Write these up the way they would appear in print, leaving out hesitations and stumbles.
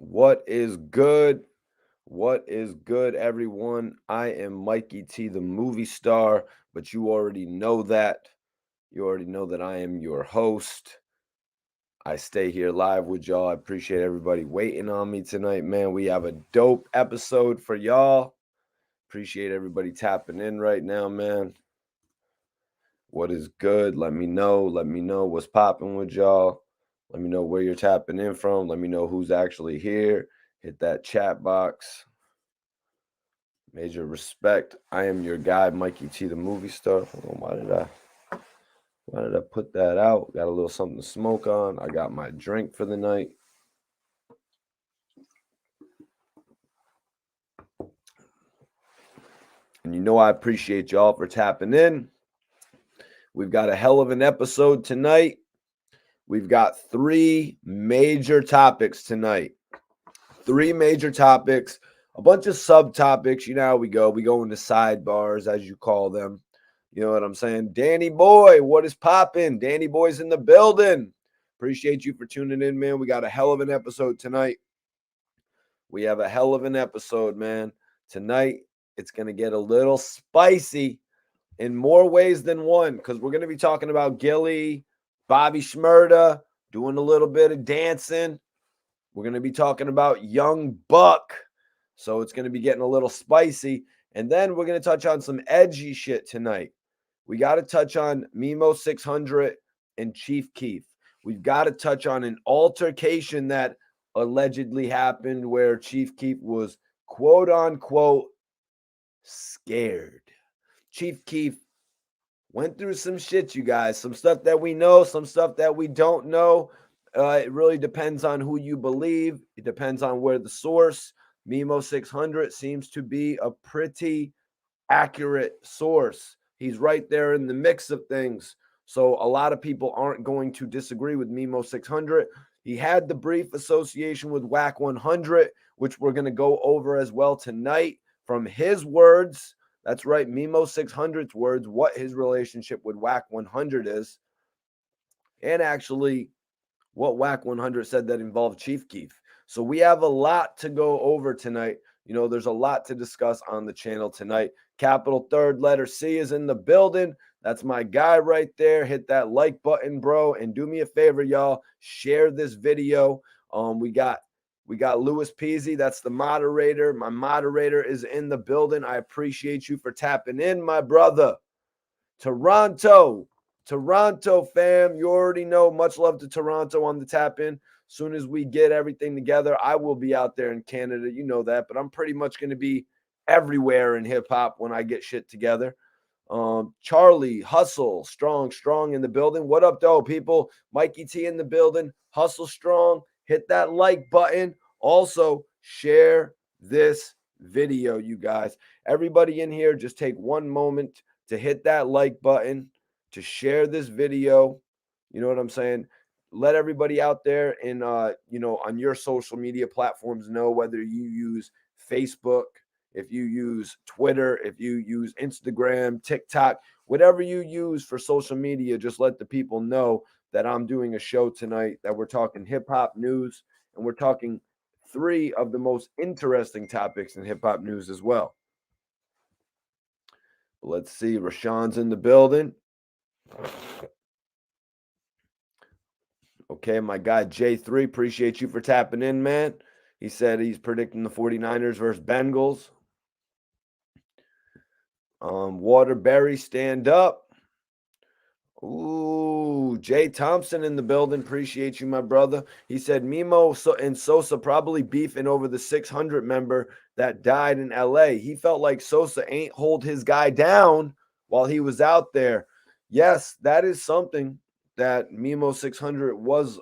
What is good? What is good, everyone? I am Mikey T, the movie star, but you already know that. You already know that I am your host. I stay here live with y'all. I appreciate everybody waiting on me tonight, man. We have a dope episode for y'all. Appreciate everybody tapping in right now, man. What is good? Let me know. Let me know what's popping with y'all. Let me know where you're tapping in from. Let me know who's actually here. Hit that chat box. Major respect. I am your guy, Mikey T, the movie star. Hold on, why did I put that out? Got a little something to smoke on. I got my drink for the night. And you know I appreciate y'all for tapping in. We've got a hell of an episode tonight. We've got three major topics tonight. Three major topics, a bunch of subtopics. You know how we go. We go into sidebars, as you call them. You know what I'm saying? Danny Boy, what is popping? Danny Boy's in the building. Appreciate you for tuning in, man. We got a hell of an episode tonight. We have a hell of an episode, man. Tonight, it's going to get a little spicy in more ways than one because we're going to be talking about Gillie, Bobby Shmurda, doing a little bit of dancing. We're going to be talking about Young Buck. So it's going to be getting a little spicy. And then we're going to touch on some edgy shit tonight. We got to touch on Memo 600 and Chief Keef. We've got to touch on an altercation that allegedly happened where Chief Keef was quote unquote scared. Chief Keef went through some shit, you guys. Some stuff that we know, some stuff that we don't know. It really depends on who you believe. It depends on where the source. Memo 600 seems to be a pretty accurate source. He's right there in the mix of things. So a lot of people aren't going to disagree with Memo 600. He had the brief association with Wack 100, which we're going to go over as well tonight from his words. That's right, Memo 600's words, what his relationship with Wack 100 is. And actually, what Wack 100 said that involved Chief Keef. So we have a lot to go over tonight. You know, there's a lot to discuss on the channel tonight. Capital third letter C is in the building. That's my guy right there. Hit that like button, bro. And do me a favor, y'all. Share this video. We got Louis Peasy. That's the moderator. My moderator is in the building. I appreciate you for tapping in, my brother. Toronto fam, you already know. Much love to Toronto on the tap in. Soon as we get everything together, I will be out there in Canada. You know that, but I'm pretty much going to be everywhere in hip hop when I get shit together. Charlie, Hustle, strong in the building. What up, though, people? Mikey T in the building. Hustle strong. Hit that like button. Also, share this video, you guys. Everybody in here, just take one moment to hit that like button, to share this video. You know what I'm saying? Let everybody out there in on your social media platforms know, whether you use Facebook, if you use Twitter, if you use Instagram, TikTok, whatever you use for social media, just let the people know that I'm doing a show tonight, that we're talking hip hop news, and we're talking three of the most interesting topics in hip hop news as well. Let's see. Rashawn's in the building. Okay, my guy J3, appreciate you for tapping in, man. He said he's predicting the 49ers versus Bengals. Waterbury, stand up. Ooh, Jay Thompson in the building. Appreciate you, my brother. He said Memo and Sosa probably beefing over the 600 member that died in LA. He felt like Sosa ain't hold his guy down while he was out there. Yes, that is something that Memo 600 was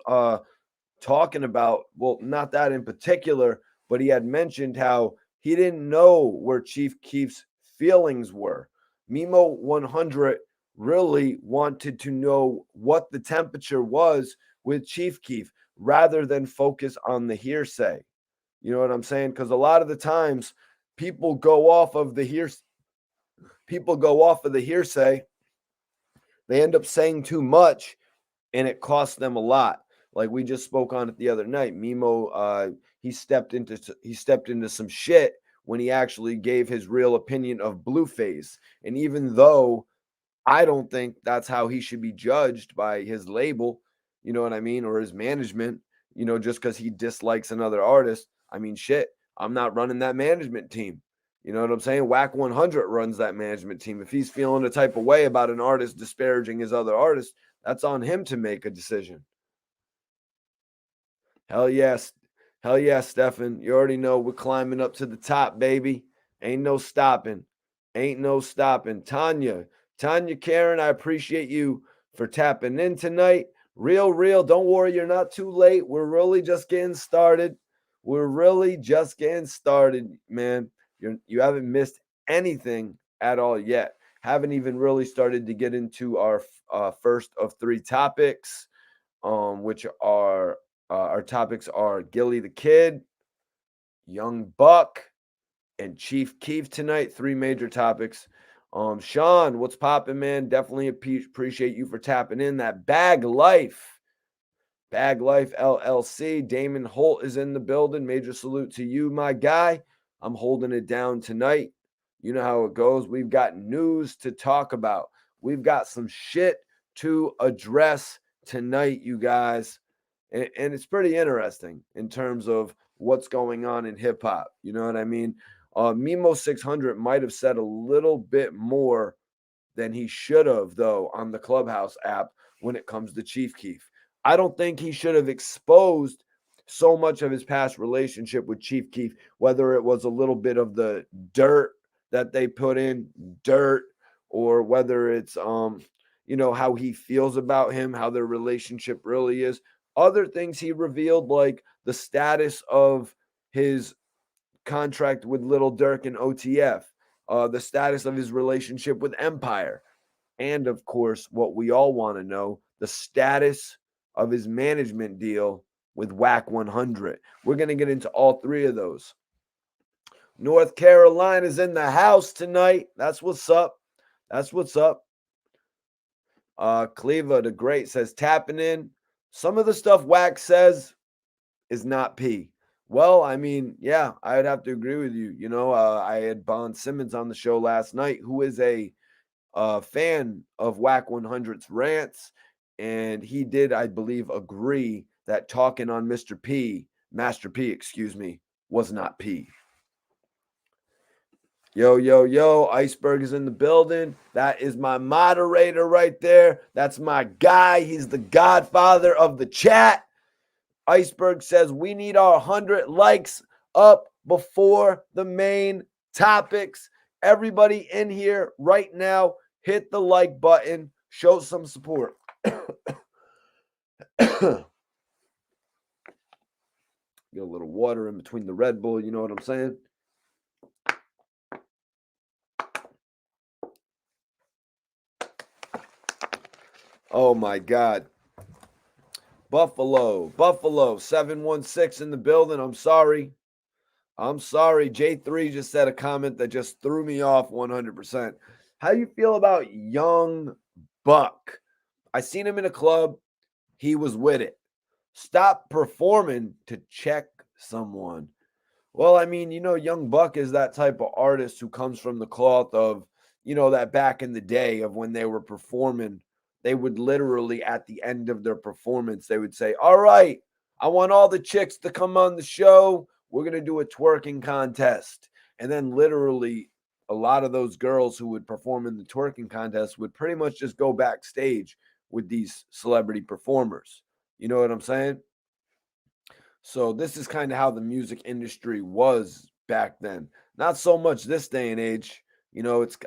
talking about. Well, not that in particular, but he had mentioned how he didn't know where Chief Keef's feelings were. Memo 100 really wanted to know what the temperature was with Chief Keef rather than focus on the hearsay. You know what I'm saying? Because a lot of the times people go off of the hearsay. They end up saying too much, and it costs them a lot. like we just spoke on it the other night. Memo, he stepped into some shit when he actually gave his real opinion of Blueface. And even though I don't think that's how he should be judged by his label, you know what I mean, or his management, just because he dislikes another artist. I mean, shit, I'm not running that management team. You know what I'm saying? Wack 100 runs that management team. If he's feeling a type of way about an artist disparaging his other artist, that's on him to make a decision. Hell yes. Hell yeah, Stefan. You already know we're climbing up to the top, baby. Ain't no stopping. Ain't no stopping. Tanya Karen, I appreciate you for tapping in tonight. Real. Don't worry, you're not too late. We're really just getting started. Man. You haven't missed anything at all yet. Haven't even really started to get into our first of 3 topics, which are our topics are Gillie the Kid, Young Buck, and Chief Keef tonight. 3 major topics. Sean, what's popping, man? Definitely appreciate you for tapping in. That Bag Life LLC. Damon Holt is in the building. Major salute to you, my guy. I'm holding it down tonight. You know how it goes. We've got news to talk about. We've got some shit to address tonight, you guys. And it's pretty interesting in terms of what's going on in hip hop. You know what I mean? Mimo 600 might have said a little bit more than he should have, though, on the Clubhouse app when it comes to Chief Keef. I don't think he should have exposed so much of his past relationship with Chief Keef, whether it was a little bit of the dirt that they put in, or whether it's how he feels about him, how their relationship really is. Other things he revealed, like the status of his contract with Lil Durk and OTF, the status of his relationship with Empire, and of course, what we all want to know, the status of his management deal with Wack 100. We're going to get into all 3 of those. North Carolina's in the house tonight. That's what's up. Cleva the Great says, tapping in. Some of the stuff Wack says is not P. Well, I mean, yeah, I'd have to agree with you. I had Bon Simmons on the show last night, who is a fan of Wack 100's rants, and he did, I believe, agree that talking on Master P, was not P. Yo, Iceberg is in the building. That is my moderator right there. That's my guy. He's the godfather of the chat. Iceberg says we need our 100 likes up before the main topics. Everybody in here right now, hit the like button. Show some support. Get a little water in between the Red Bull. You know what I'm saying? Oh, my God. Buffalo 716 in the building. I'm sorry. J3 just said a comment that just threw me off 100%. How you feel about Young Buck? I seen him in a club. He was with it. Stop performing to check someone. Well, I mean, Young Buck is that type of artist who comes from the cloth of, that back in the day of when they were performing, they would literally at the end of their performance, they would say, all right, I want all the chicks to come on the show. We're going to do a twerking contest. And then literally a lot of those girls who would perform in the twerking contest would pretty much just go backstage with these celebrity performers. You know what I'm saying? So this is kind of how the music industry was back then. Not so much this day and age. It's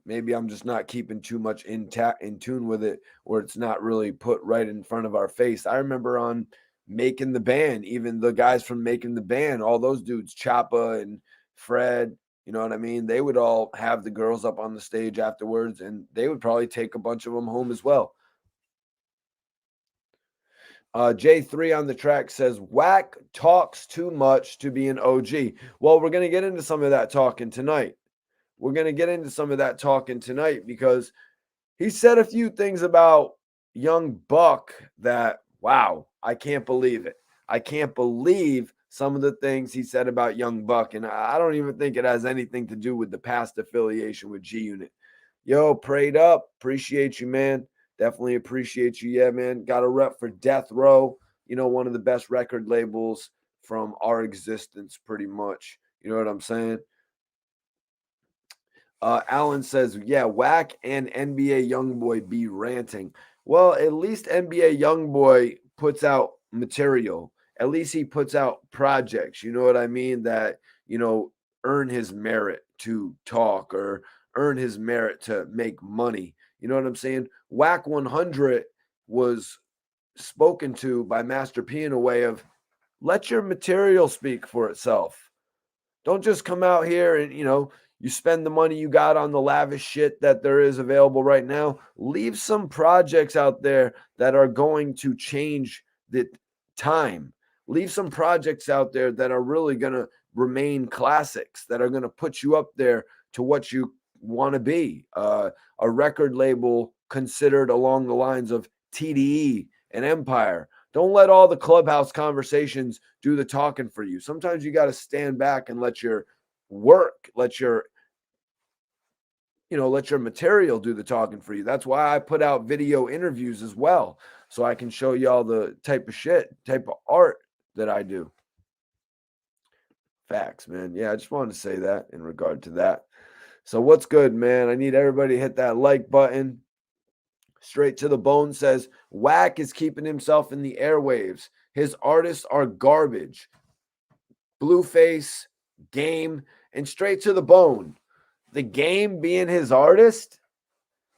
maybe I'm just not keeping too much in tune with it, or it's not really put right in front of our face. I remember on Making the Band, even the guys from Making the Band, all those dudes, Choppa and Fred, you know what I mean? They would all have the girls up on the stage afterwards, and they would probably take a bunch of them home as well. J3 on the track says, Wack talks too much to be an OG. Well, we're going to get into some of that talking tonight. Because he said a few things about Young Buck that Wow, I can't believe it. I can't believe some of the things he said about Young Buck, and I don't even think it has anything to do with the past affiliation with G Unit. Yo, prayed up. Appreciate you, man. Definitely appreciate you. Yeah, man. Got a rep for Death Row. You know, one of the best record labels from our existence, pretty much. You know what I'm saying? Alan says, yeah, Wack and NBA Youngboy be ranting. Well, at least NBA Youngboy puts out material. At least he puts out projects, you know what I mean? That, earn his merit to talk or earn his merit to make money. You know what I'm saying? Wack 100 was spoken to by Master P in a way of let your material speak for itself. Don't just come out here and, you spend the money you got on the lavish shit that there is available right now. Leave some projects out there that are going to change the time. Leave some projects out there that are really going to remain classics, that are going to put you up there to what you want to be. A record label considered along the lines of TDE and Empire. Don't let all the clubhouse conversations do the talking for you. Sometimes you got to stand back and let your work, let your material do the talking for you. That's why I put out video interviews as well, so I can show y'all the type of art that I do. Facts, man. Yeah, I just wanted to say that in regard to that. So what's good, man? I need everybody to hit that like button. Straight to the Bone says, Wack is keeping himself in the airwaves. His artists are garbage. Blueface, Game, and Straight to the Bone. The Game being his artist?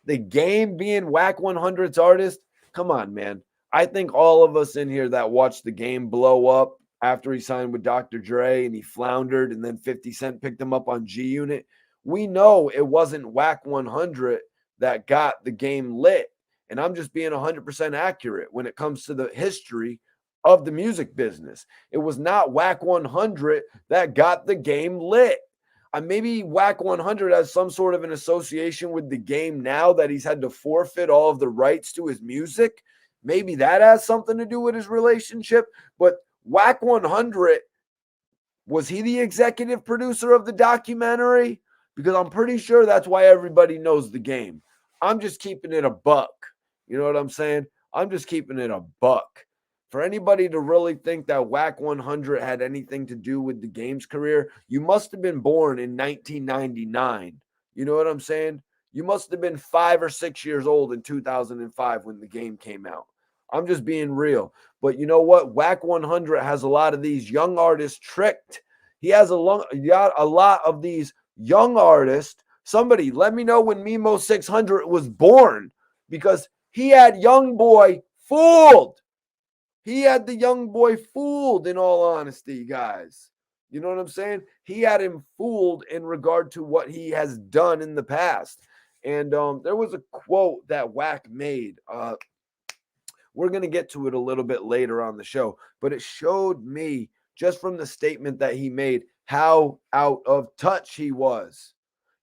The Game being Wack 100's artist? Come on, man. I think all of us in here that watched the Game blow up after he signed with Dr. Dre and he floundered and then 50 Cent picked him up on G Unit, we know it wasn't Wack 100 that got the Game lit. And I'm just being 100% accurate when it comes to the history of the music business. It was not Wack 100 that got the Game lit. Maybe Wack 100 has some sort of an association with the Game now that he's had to forfeit all of the rights to his music. Maybe that has something to do with his relationship. But Wack 100, was he the executive producer of the documentary? Because I'm pretty sure that's why everybody knows the Game. I'm just keeping it a buck. You know what I'm saying? I'm just keeping it a buck. For anybody to really think that Wack 100 had anything to do with the Game's career, you must have been born in 1999. You know what I'm saying? You must have been 5 or 6 years old in 2005 when the Game came out. I'm just being real. But you know what? Wack 100 has a lot of these young artists tricked. He has a lot of these young artists. Somebody let me know when Memo 600 was born, because he had Young Boy fooled. He had the Young Boy fooled, in all honesty, guys. You know what I'm saying? He had him fooled in regard to what he has done in the past. And there was a quote that Wack made. We're going to get to it a little bit later on the show, but it showed me just from the statement that he made how out of touch he was.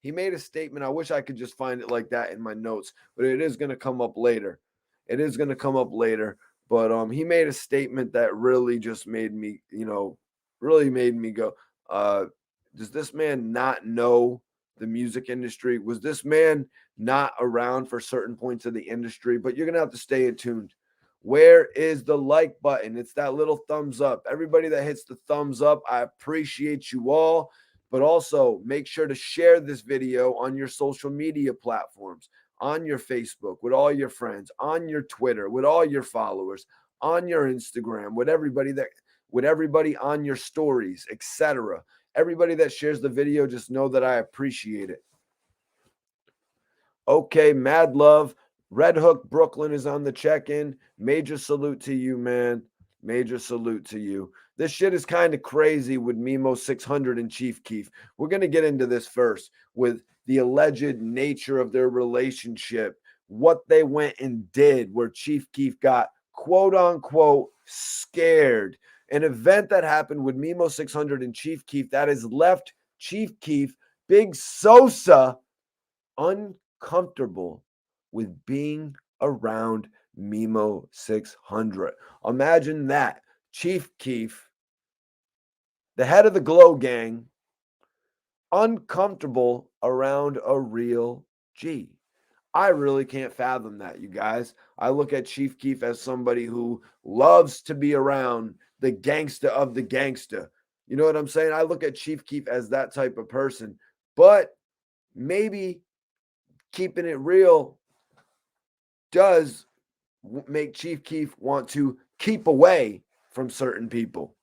He made a statement. I wish I could just find it like that in my notes, but it is going to come up later. It is going to come up later. But he made a statement that really just made me, really made me go, does this man not know the music industry? Was this man not around for certain points of the industry? But you're going to have to stay attuned. Where is the like button? It's that little thumbs up. Everybody that hits the thumbs up, I appreciate you all. But also make sure to share this video on your social media platforms, on your Facebook, with all your friends, on your Twitter, with all your followers, on your Instagram, with everybody on your stories, etc. Everybody that shares the video, just know that I appreciate it. Okay, Mad Love. Red Hook Brooklyn is on the check-in. Major salute to you, man. Major salute to you. This shit is kind of crazy with Memo 600 and Chief Keef. We're going to get into this first with the alleged nature of their relationship, what they went and did, where Chief Keef got quote-unquote scared. An event that happened with Memo 600 and Chief Keef that has left Chief Keef, Big Sosa, uncomfortable with being around Memo 600. Imagine that. Chief Keef, the head of the Glow Gang, uncomfortable around a real G. I really can't fathom that, you guys. I look at Chief Keef as somebody who loves to be around the gangsta of the gangsta. You know what I'm saying? I look at Chief Keef as that type of person, but maybe keeping it real does make Chief Keef want to keep away from certain people.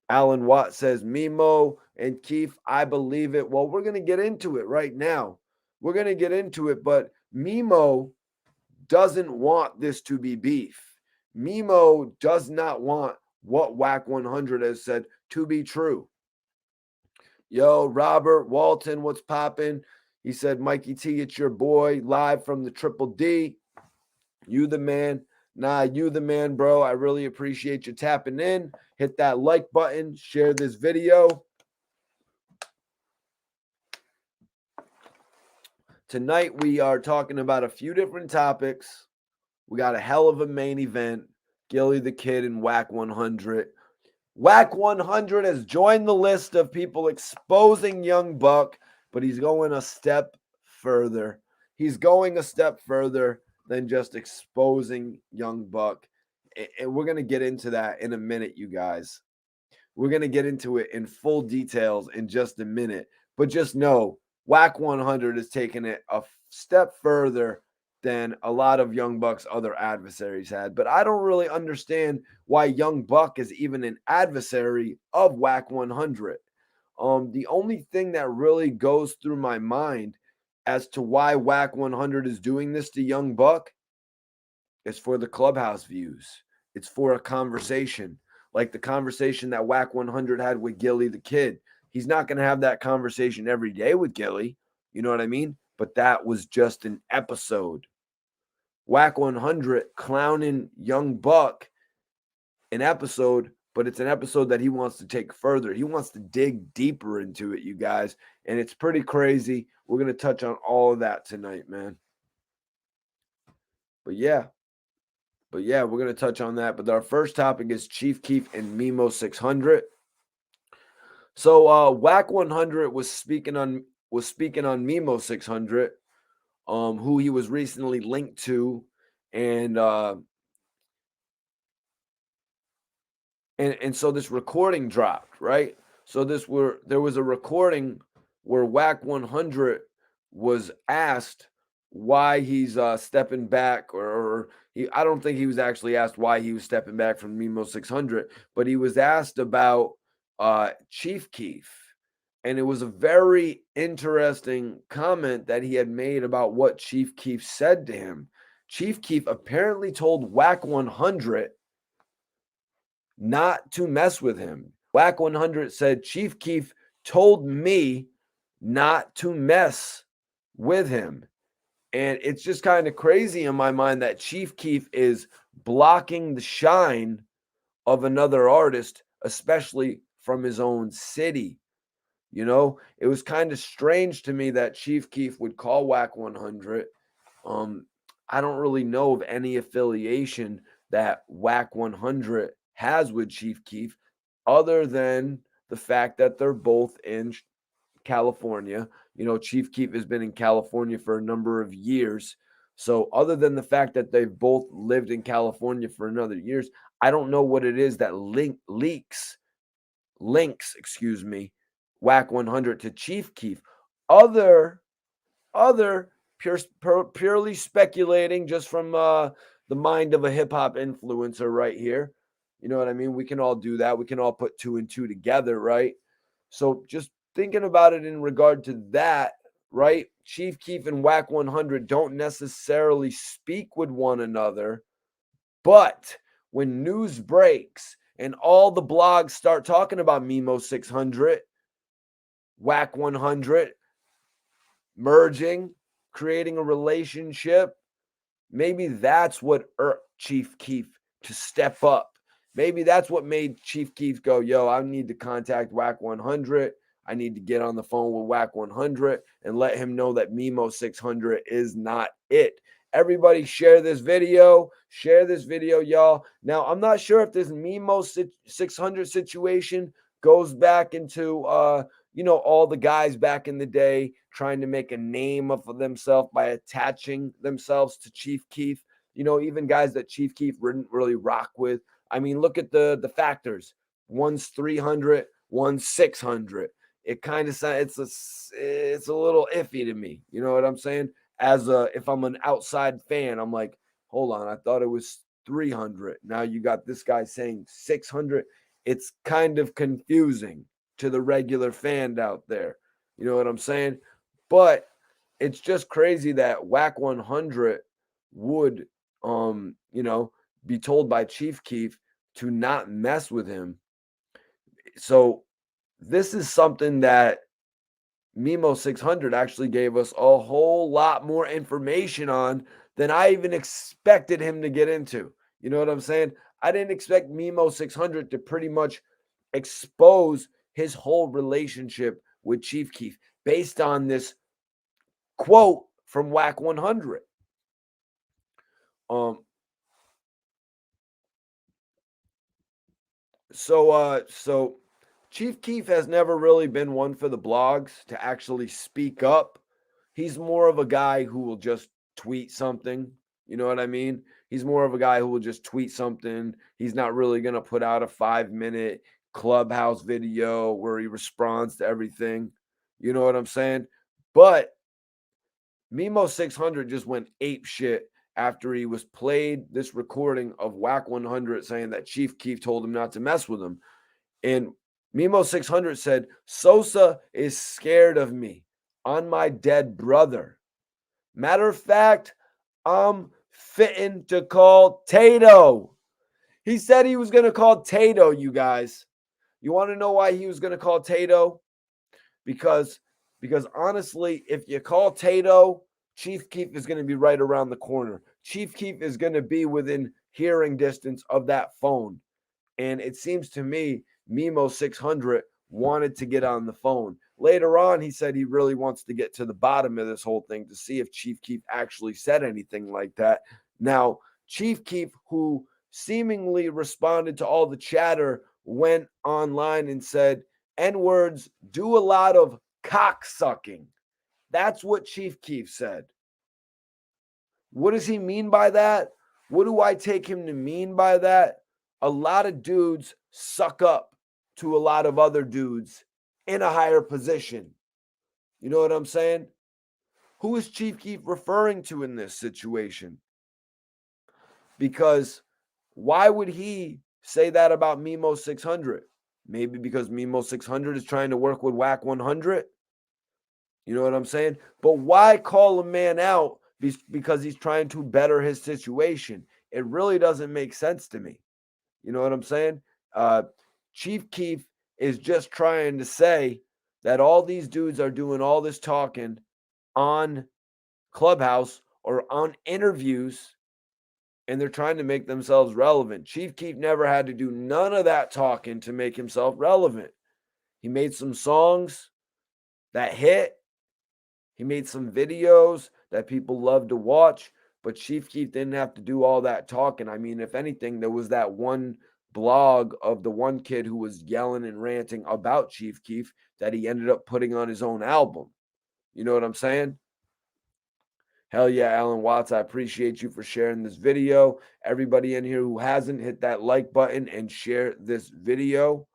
Alan Watt says, Memo and Keef, I believe it. Well, we're going to get into it right now. We're going to get into it, but Memo doesn't want this to be beef. Memo does not want what Wack 100 has said to be true. Yo, Robert Walton, what's popping? He said, Mikey T, it's your boy, live from the Triple D. You the man. Nah, you the man, bro. I really appreciate you tapping in. Hit that like button. Share this video. Tonight, we are talking about a few different topics. We got a hell of a main event. Gillie the Kid and Wack 100. Wack 100 has joined the list of people exposing Young Buck, but he's going a step further. He's going a step further than just exposing Young Buck. And we're going to get into that in a minute, you guys. We're going to get into it in full details in just a minute. But just know, Wack 100 is taking it a step further than a lot of Young Buck's other adversaries had. But I don't really understand why Young Buck is even an adversary of Wack 100. The only thing that really goes through my mind as to why Wack 100 is doing this to Young Buck is for the clubhouse views. It's for a conversation, like the conversation that Wack 100 had with Gillie the Kid. He's not going to have that conversation every day with Gillie. You know what I mean? But that was just an episode. Wack 100 clowning Young Buck, an episode, but it's an episode that he wants to take further. He wants to dig deeper into it, you guys. And it's pretty crazy. We're going to touch on all of that tonight, man. But yeah, we're going to touch on that. But our first topic is Chief Keef and Memo 600. So Wack 100 was speaking on Memo 600, who he was recently linked to, and so this recording dropped, right? So there was a recording where Wack 100 was asked why he's stepping back, or I don't think he was actually asked why he was stepping back from Memo 600, but he was asked about Chief Keef. And it was a very interesting comment that he had made about what Chief Keef said to him. Chief Keef apparently told Wack 100 not to mess with him. Wack 100 said, Chief Keef told me not to mess with him. And it's just kind of crazy in my mind that Chief Keef is blocking the shine of another artist, especially from his own city. You know, it was kind of strange to me that Chief Keef would call Wack 100. I don't really know of any affiliation that Wack 100 has with Chief Keef other than the fact that they're both in California. You know, Chief Keef has been in California for a number of years. So other than the fact that they've both lived in California for another years, I don't know what it is that links, Wack 100 to Chief Keef. Other purely speculating just from the mind of a hip-hop influencer right here. You know what I mean? We can all do that. We can all put two and two together, right? So just thinking about it in regard to that, right? Chief Keef and Wack 100 don't necessarily speak with one another, but when news breaks and all the blogs start talking about Memo 600, Wack 100 merging, creating a relationship, maybe that's what irked Chief Keef to step up. Maybe that's what made Chief Keef go, yo, I need to contact Wack 100. I need to get on the phone with Wack 100 and let him know that Memo 600 is not it. Everybody share this video. Share this video, y'all. Now, I'm not sure if this Memo 600 situation goes back into, all the guys back in the day trying to make a name of themselves by attaching themselves to Chief Keef. Even guys that Chief Keef didn't really rock with. I mean, look at the factors. One's 300, one's 600. It kind of it's a little iffy to me. You know what I'm saying? If I'm an outside fan, I'm like, hold on, I thought it was 300. Now you got this guy saying 600. It's kind of confusing to the regular fan out there. You know what I'm saying? But it's just crazy that Wack 100 would be told by Chief Keef to not mess with him. So this is something that Memo 600 actually gave us a whole lot more information on than I even expected him to get into. You know what I'm saying? I didn't expect Memo 600 to pretty much expose his whole relationship with Chief Keef based on this quote from Wack 100. So Chief Keef has never really been one for the blogs to actually speak up. He's more of a guy who will just tweet something. You know what I mean? He's more of a guy who will just tweet something. He's not really going to put out a 5-minute Clubhouse video where he responds to everything. You know what I'm saying? But Memo 600 just went ape shit after he was played this recording of Wack 100 saying that Chief Keef told him not to mess with him. And Memo 600 said, Sosa is scared of me on my dead brother. Matter of fact, I'm fitting to call Tato. He said he was going to call Tato, you guys. You want to know why he was going to call Tato? Because honestly, if you call Tato, Chief Keef is going to be right around the corner. Chief Keef is going to be within hearing distance of that phone. And it seems to me Memo 600 wanted to get on the phone. Later on, he said he really wants to get to the bottom of this whole thing to see if Chief Keef actually said anything like that. Now, Chief Keef, who seemingly responded to all the chatter, went online and said, N-words do a lot of cock sucking. That's what Chief Keef said. What does he mean by that? What do I take him to mean by that? A lot of dudes suck up to a lot of other dudes in a higher position. You know what I'm saying? Who is Chief Keef referring to in this situation? Because why would he say that about Memo 600? Maybe because Memo 600 is trying to work with Wack 100? You know what I'm saying? But why call a man out because he's trying to better his situation? It really doesn't make sense to me. You know what I'm saying? Chief Keef is just trying to say that all these dudes are doing all this talking on Clubhouse or on interviews, and they're trying to make themselves relevant. Chief Keef never had to do none of that talking to make himself relevant. He made some songs that hit. He made some videos that people love to watch, but Chief Keef didn't have to do all that talking. I mean, if anything, there was that one blog of the one kid who was yelling and ranting about Chief Keef that he ended up putting on his own album. You know what I'm saying? Hell yeah, Alan Watts, I appreciate you for sharing this video. Everybody in here who hasn't, hit that like button and share this video.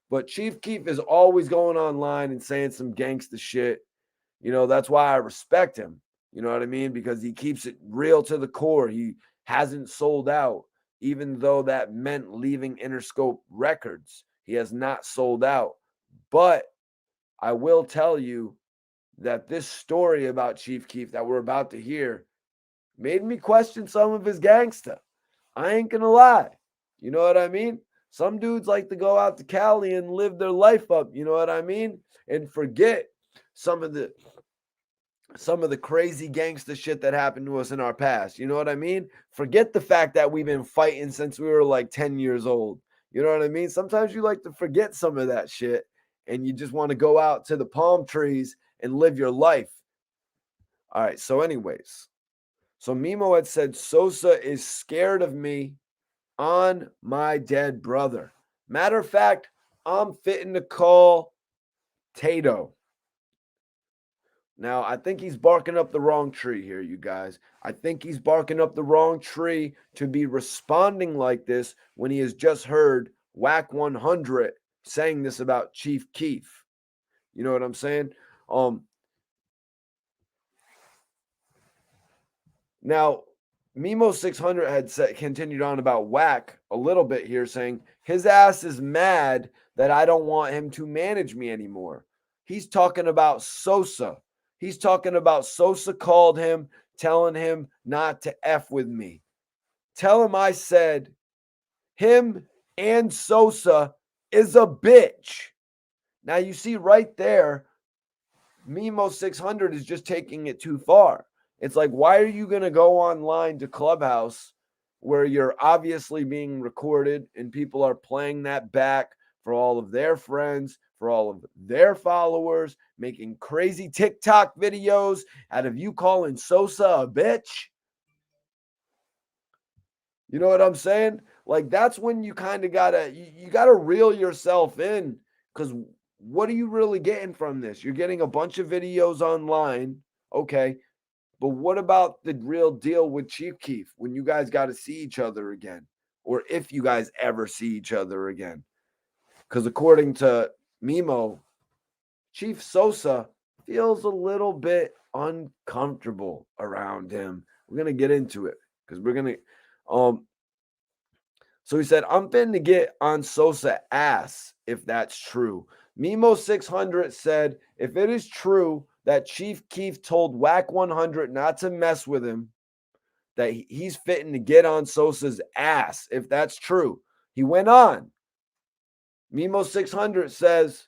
But Chief Keef is always going online and saying some gangsta shit. You know, that's why I respect him. You know what I mean? Because he keeps it real to the core. He hasn't sold out, even though that meant leaving Interscope Records. He has not sold out. But I will tell you that this story about Chief Keef that we're about to hear made me question some of his gangsta. I ain't gonna lie. You know what I mean? Some dudes like to go out to Cali and live their life up, you know what I mean? And forget some of the crazy gangster shit that happened to us in our past. You know what I mean? Forget the fact that we've been fighting since we were like 10 years old. You know what I mean? Sometimes you like to forget some of that shit and you just want to go out to the palm trees and live your life. All right. So anyways, So Mimo had said Sosa is scared of me on my dead brother. Matter of fact, I'm fitting to call Tato. Now, I think he's barking up the wrong tree here, you guys. I think he's barking up the wrong tree to be responding like this when he has just heard Wack 100 saying this about Chief Keef. You know what I'm saying? Now, Mimo 600 had continued on about Wack a little bit here, saying his ass is mad that I don't want him to manage me anymore. He's talking about Sosa. He's talking about Sosa called him, telling him not to F with me. Tell him I said him and Sosa is a bitch. Now, you see right there, Mimo 600 is just taking it too far. It's like, why are you going to go online to Clubhouse where you're obviously being recorded and people are playing that back for all of their friends, for all of their followers, making crazy TikTok videos out of you calling Sosa a bitch? You know what I'm saying? Like, that's when you kind of you gotta reel yourself in, because what are you really getting from this? You're getting a bunch of videos online, okay, but what about the real deal with Chief Keef when you guys got to see each other again, or if you guys ever see each other again? Because according to Mimo, Chief Sosa feels a little bit uncomfortable around him. We're gonna get into it because we're gonna so he said, I'm finna get on Sosa ass if that's true. Mimo 600 said, if it is true that Chief Keef told Wack 100 not to mess with him, that he's fitting to get on Sosa's ass if that's true. He went on. Mimo 600 says,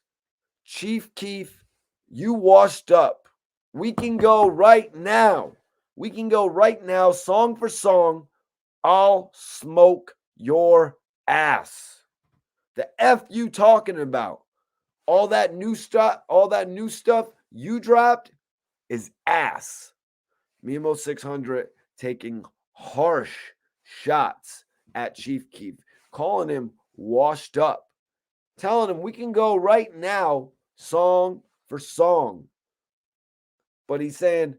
Chief Keef, you washed up. We can go right now. We can go right now, song for song. I'll smoke your ass. The F you talking about? All that new stuff you dropped is ass. Mimo 600 taking harsh shots at Chief Keef, calling him washed up, telling him we can go right now, song for song. But he's saying,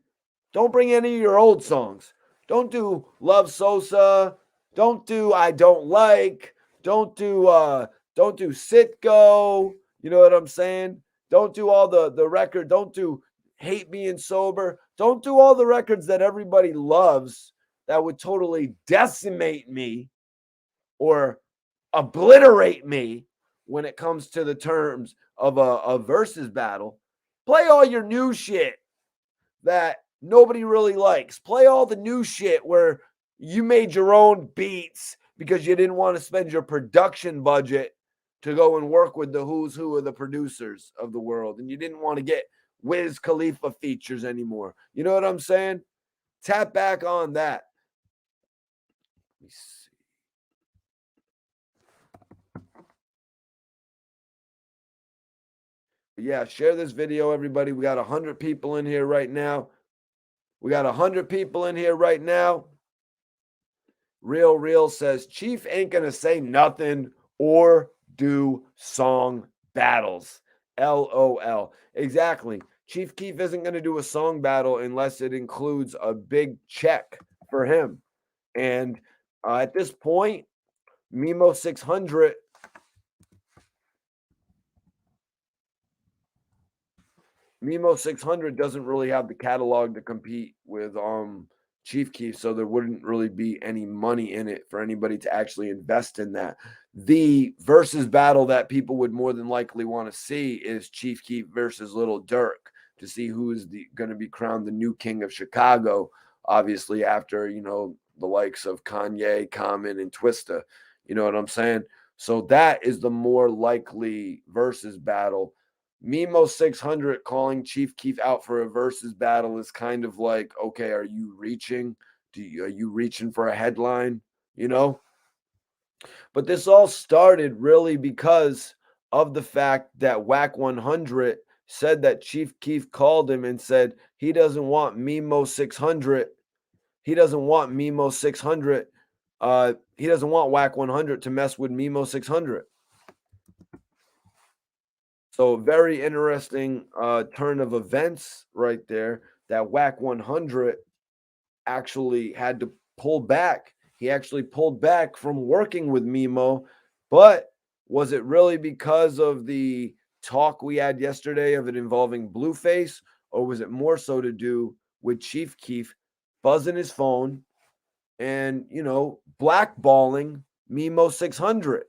don't bring any of your old songs. Don't do Love Sosa. Don't do I Don't Like. Don't do Sitgo. You know what I'm saying? Don't do all the record. Don't do Hate Being Sober. Don't do all the records that everybody loves that would totally decimate me or obliterate me when it comes to the terms of a versus battle. Play all your new shit that nobody really likes. Play all the new shit where you made your own beats because you didn't want to spend your production budget to go and work with the who's who of the producers of the world. And you didn't want to get Wiz Khalifa features anymore. You know what I'm saying? Tap back on that. Let me see. Yeah, share this video, everybody. We got 100 people in here right now. Real says, Chief ain't going to say nothing or do song battles. LOL. Exactly. Chief Keef isn't going to do a song battle unless it includes a big check for him. And at this point, Mimo 600 doesn't really have the catalog to compete with Chief Keef, so there wouldn't really be any money in it for anybody to actually invest in that. The versus battle that people would more than likely want to see is Chief Keef versus Little Durk to see who is going to be crowned the new king of Chicago, obviously after, the likes of Kanye, Common, and Twista. You know what I'm saying? So that is the more likely versus battle. Mimo 600 calling Chief Keef out for a versus battle is kind of like, okay, are you reaching? Are you reaching for a headline? But this all started really because of the fact that Wack 100 said that Chief Keef called him and said he doesn't want Mimo 600. he doesn't want Memo 600. He doesn't want Wack 100 to mess with Memo 600. So very interesting turn of events right there, that Wack 100 actually had to pull back. He actually pulled back from working with Memo, but was it really because of the talk we had yesterday of it involving Blueface, or was it more so to do with Chief Keef buzzing his phone and, blackballing Memo 600?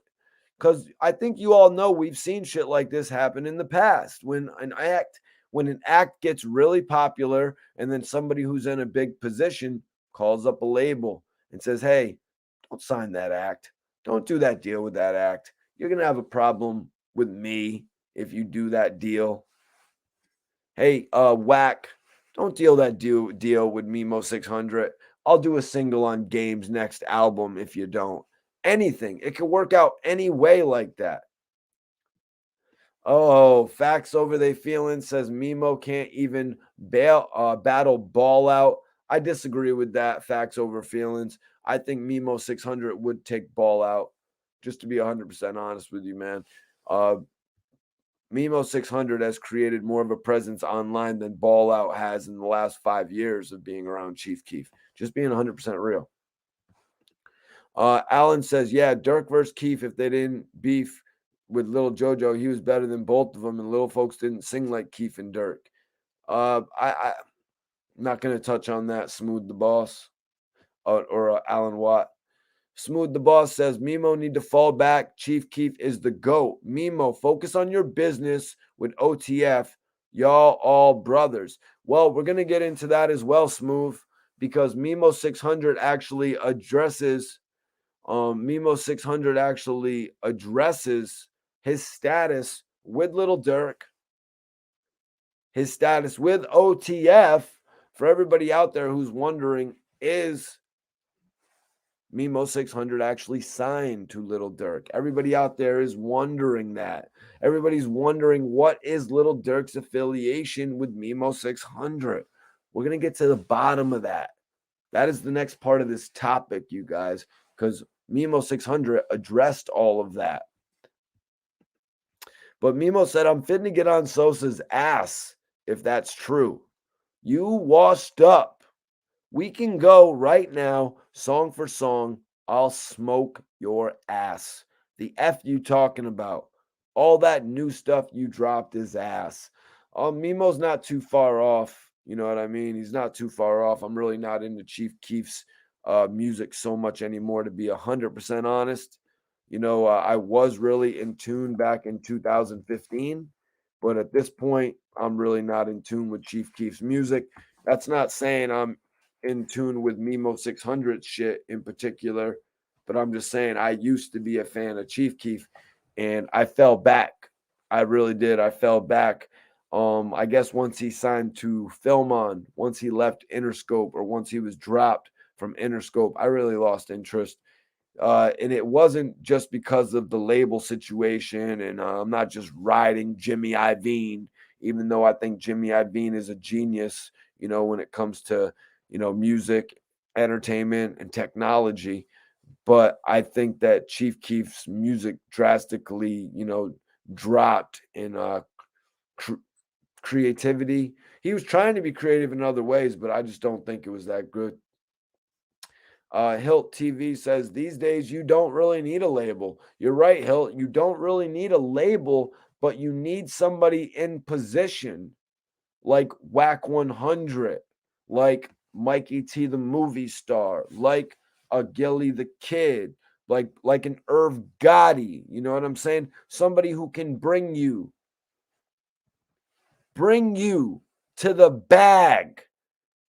Because I think you all know we've seen shit like this happen in the past when an act gets really popular and then somebody who's in a big position calls up a label and says, hey, don't sign that act. Don't do that deal with that act. You're going to have a problem with me if you do that deal. Hey, Wack, don't deal with Memo 600. I'll do a single on Game's next album if you don't. Anything. It could work out any way like that. Oh, Facts Over They Feeling says Memo can't even battle Ball Out. I disagree with that. Facts Over Feelings. I think Memo 600 would take Ball Out. Just to be 100% honest with you, man. Memo 600 has created more of a presence online than Ball Out has in the last 5 years of being around Chief Keef. Just being 100% real. Alan says, yeah, Dirk versus Keef, if they didn't beef with Lil Jojo, he was better than both of them, and little folks didn't sing like Keef and Dirk. I'm not going to touch on that. Smooth the Boss or Alan Watt. Smooth the Boss says, Memo need to fall back. Chief Keef is the GOAT. Memo, focus on your business with OTF. Y'all all brothers. Well, we're going to get into that as well, Smooth, because Memo 600 actually addresses his status with Lil Durk, his status with OTF. For everybody out there who's wondering, is Memo 600 actually signed to Lil Durk? Everybody out there is wondering that. Everybody's wondering, what is Lil Durk's affiliation with Memo 600? We're going to get to the bottom of that. That is the next part of this topic, you guys, because Memo 600 addressed all of that. But Memo said, I'm fitting to get on Sosa's ass, if that's true. You washed up. We can go right now, song for song. I'll smoke your ass. The F you talking about? All that new stuff you dropped is ass. Memo's not too far off. You know what I mean? He's not too far off. I'm really not into Chief Keef's music so much anymore, to be 100% honest. I was really in tune back in 2015, but at this point, I'm really not in tune with Chief Keef's music. That's not saying I'm in tune with Memo 600 shit in particular, but I'm just saying I used to be a fan of Chief Keef, and I fell back. I really did. I fell back. I guess once he signed to Filmon, once he left Interscope, or once he was dropped from Interscope, I really lost interest. And it wasn't just because of the label situation, and I'm not just riding Jimmy Iovine, even though I think Jimmy Iovine is a genius, when it comes to, music, entertainment, and technology. But I think that Chief Keef's music drastically, dropped in creativity. He was trying to be creative in other ways, but I just don't think it was that good. Hilt TV says, these days you don't really need a label. You're right, Hilt. You don't really need a label, but you need somebody in position like Wack 100, like Mikey T the movie star, like a Gillie the Kid, like an Irv Gotti. You know what I'm saying? Somebody who can bring you to the bag.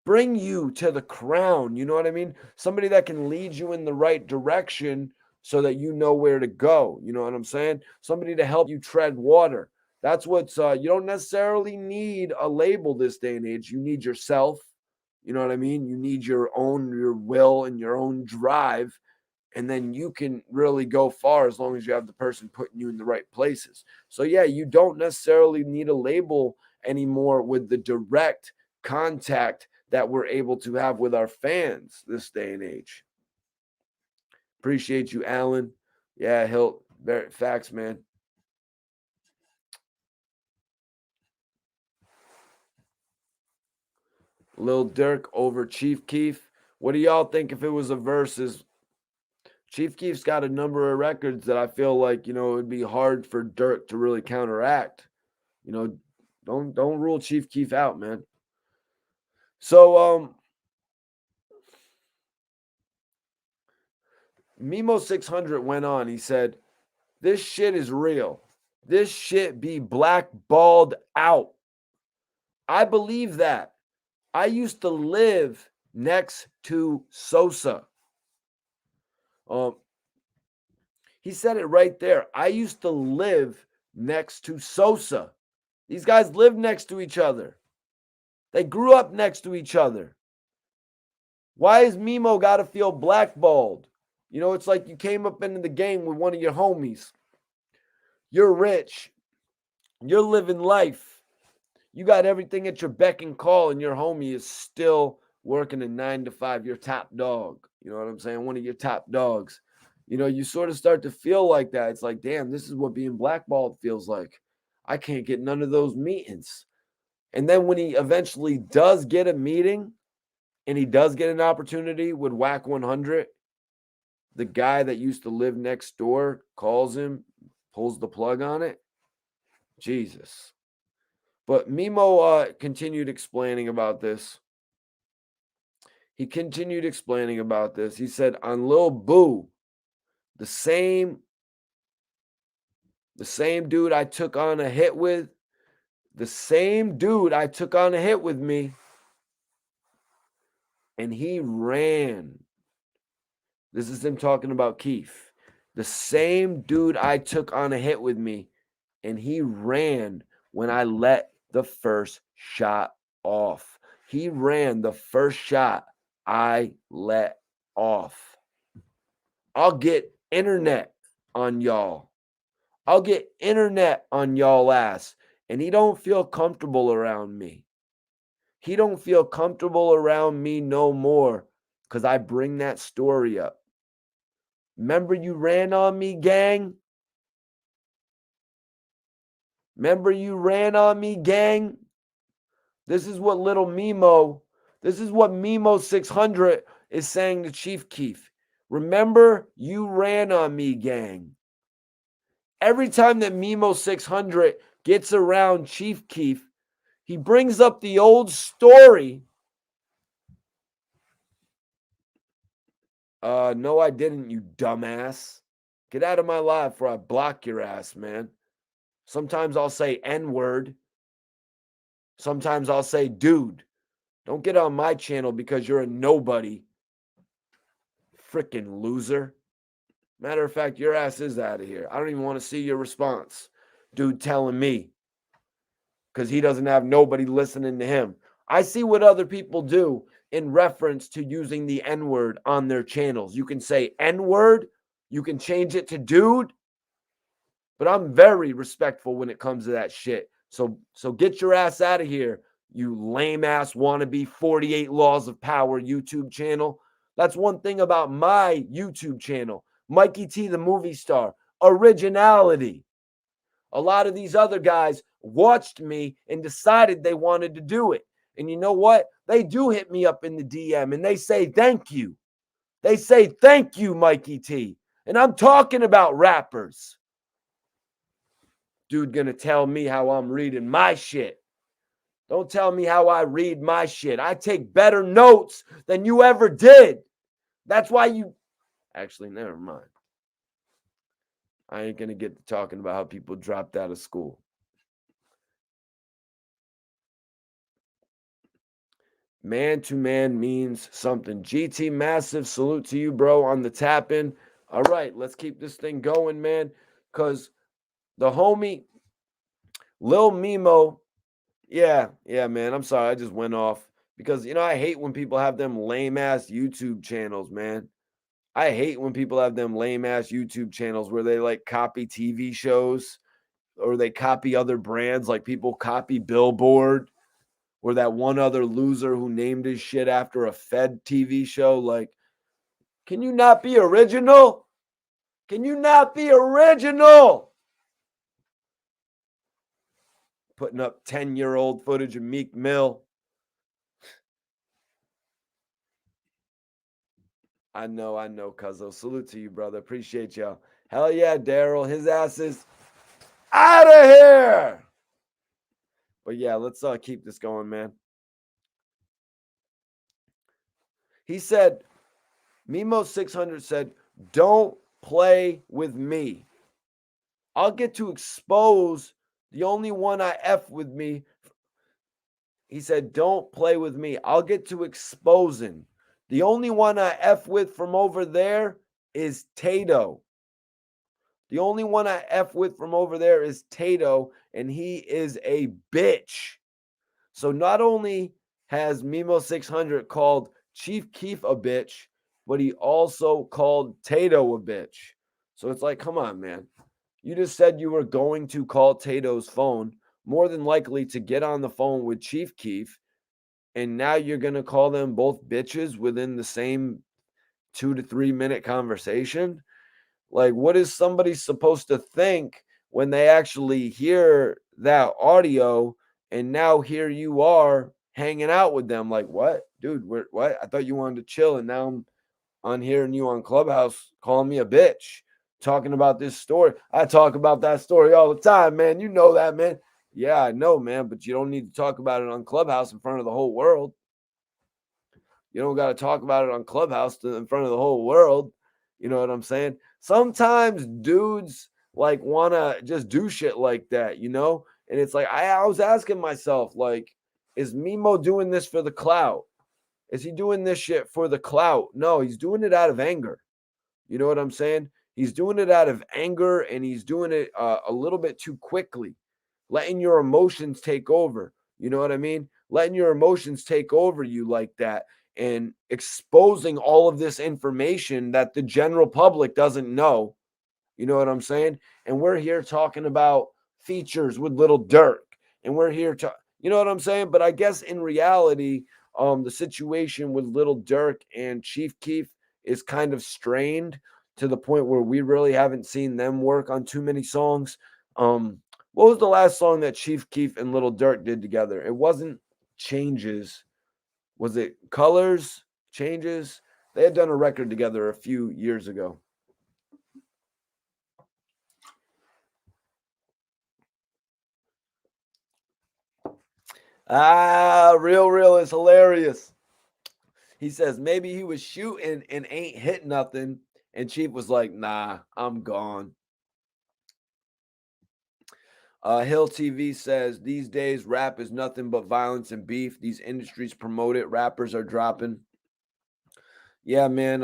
Bring you to the crown. You know what I mean? Somebody that can lead you in the right direction so that you know where to go. You know what I'm saying? Somebody to help you tread water. That's what's, you don't necessarily need a label this day and age. You need yourself. You know what I mean? You need your will and your own drive. And then you can really go far as long as you have the person putting you in the right places. So yeah, you don't necessarily need a label anymore with the direct contact that we're able to have with our fans this day and age. Appreciate you, Alan. Yeah, Hilt. Facts, man. Lil Durk over Chief Keef. What do y'all think if it was a versus? Chief Keef's got a number of records that I feel like, it would be hard for Durk to really counteract. Don't rule Chief Keef out, man. So Memo 600 went on. He said, "This shit is real. This shit be blackballed out. I believe that. I used to live next to Sosa." He said it right there. I used to live next to Sosa. These guys live next to each other. They grew up next to each other. Why is Memo got to feel blackballed? It's like you came up into the game with one of your homies. You're rich. You're living life. You got everything at your beck and call, and your homie is still working a 9 to 5. Your top dog. You know what I'm saying? One of your top dogs. You sort of start to feel like that. It's like, damn, this is what being blackballed feels like. I can't get none of those meetings. And then when he eventually does get a meeting and he does get an opportunity with Wack 100, the guy that used to live next door calls him, pulls the plug on it. Jesus. But Memo continued explaining about this. He said, on Lil Boo, the same dude I took on a hit with, me, and he ran. This is him talking about Keef. The same dude I took on a hit with me, and he ran when I let the first shot off. He ran the first shot I let off. I'll get internet on y'all. I'll get internet on y'all ass. And he don't feel comfortable around me. He don't feel comfortable around me no more because I bring that story up. Remember you ran on me, gang? This is what Memo 600 is saying to Chief Keef. Remember you ran on me, gang. Every time that Memo 600 gets around Chief Keef, he brings up the old story. No, I didn't, you dumbass. Get out of my life before I block your ass, man. Sometimes I'll say N-word. Sometimes I'll say dude. Don't get on my channel because you're a nobody. Freaking loser. Matter of fact, your ass is out of here. I don't even want to see your response. Dude telling me. Because he doesn't have nobody listening to him. I see what other people do in reference to using the N-word on their channels. You can say N-word. You can change it to dude. But I'm very respectful when it comes to that shit. So get your ass out of here, you lame-ass wannabe 48 Laws of Power YouTube channel. That's one thing about my YouTube channel. Mikey T, the movie star. Originality. A lot of these other guys watched me and decided they wanted to do it. And you know what? They do hit me up in the DM and they say, thank you. They say, thank you, Mikey T. And I'm talking about rappers. Dude gonna tell me how I'm reading my shit. Don't tell me how I read my shit. I take better notes than you ever did. That's why you... Actually, never mind. I ain't gonna get to talking about how people dropped out of school. Man to man means something. GT, massive salute to you, bro, on the tap-in. All right, let's keep this thing going, man, because the homie Lil Memo, yeah, man, I'm sorry, I just went off because, I hate when people have them lame-ass YouTube channels, man. I hate when people have them lame-ass YouTube channels where they, like, copy TV shows or they copy other brands, like people copy Billboard, or that one other loser who named his shit after a Fed TV show. Like, can you not be original? Can you not be original? Putting up 10-year-old footage of Meek Mill. I know, Cuzzo. Salute to you, brother. Appreciate y'all. Hell yeah, Daryl. His ass is out of here. But yeah, let's keep this going, man. He said, Memo600 said, don't play with me. I'll get to expose the only one I F with me. He said, don't play with me. I'll get to exposing. The only one I F with from over there is Tato. The only one I F with from over there is Tato, and he is a bitch. So not only has Memo600 called Chief Keef a bitch, but he also called Tato a bitch. So it's like, come on, man. You just said you were going to call Tato's phone, more than likely to get on the phone with Chief Keef, and now you're going to call them both bitches within the same 2 to 3 minute conversation? Like, what is somebody supposed to think when they actually hear that audio and now here you are hanging out with them? Like, what? Dude, what? I thought you wanted to chill, and now I'm on hearing you on Clubhouse calling me a bitch, talking about this story. I talk about that story all the time, man. You know that, man. Yeah, I know, man, but you don't need to talk about it on Clubhouse in front of the whole world. You don't got to talk about it on Clubhouse in front of the whole world. You know what I'm saying? Sometimes dudes like want to just do shit like that, you know? And it's like, I was asking myself, like, is Memo doing this for the clout? Is he doing this shit for the clout? No, he's doing it out of anger. You know what I'm saying? He's doing it out of anger, and he's doing it a little bit too quickly, letting your emotions take over. You know what I mean? Letting your emotions take over you like that, and exposing all of this information that the general public doesn't know. You know what I'm saying? And we're here talking about features with Little Dirk, and we're here to, you know what I'm saying? But I guess in reality, the situation with Little Dirk and Chief Keef is kind of strained to the point where we really haven't seen them work on too many songs. What was the last song that Chief Keef and Little Dirk did together? It wasn't Changes. Was it Colors? Changes? They had done a record together a few years ago. Real is hilarious. He says maybe he was shooting and ain't hit nothing. And Chief was like, nah, I'm gone. Hill TV says these days rap is nothing but violence and beef. These industries promote it. Rappers are dropping. Yeah, man.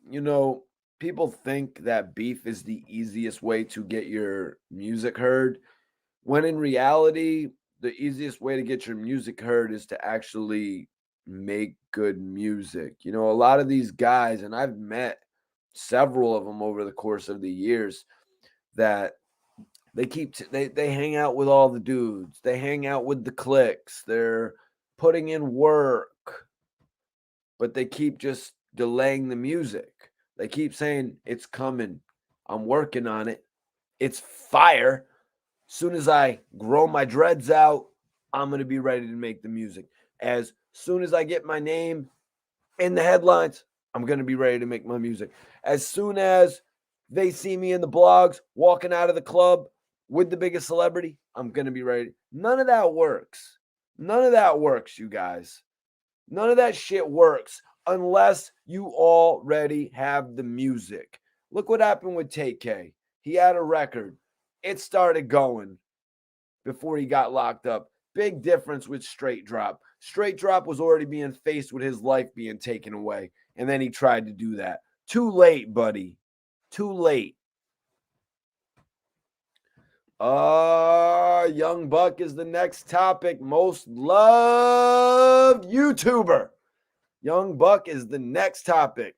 You know, people think that beef is the easiest way to get your music heard, when in reality, the easiest way to get your music heard is to actually make good music. You know, a lot of these guys, and I've met several of them over the course of the years, that they hang out with all the dudes. They hang out with the cliques. They're putting in work, but they keep just delaying the music. They keep saying it's coming. I'm working on it. It's fire. Soon as I grow my dreads out, I'm going to be ready to make the music. As soon as I get my name in the headlines, I'm going to be ready to make my music. As soon as they see me in the blogs walking out of the club with the biggest celebrity, I'm going to be ready. None of that works. None of that works, you guys. None of that shit works unless you already have the music. Look what happened with TK. He had a record. It started going before he got locked up. Big difference with Straight Drop. Straight Drop was already being faced with his life being taken away, and then he tried to do that. Too late, buddy. Too late. Young Buck is the next topic. Most loved YouTuber. Young Buck is the next topic.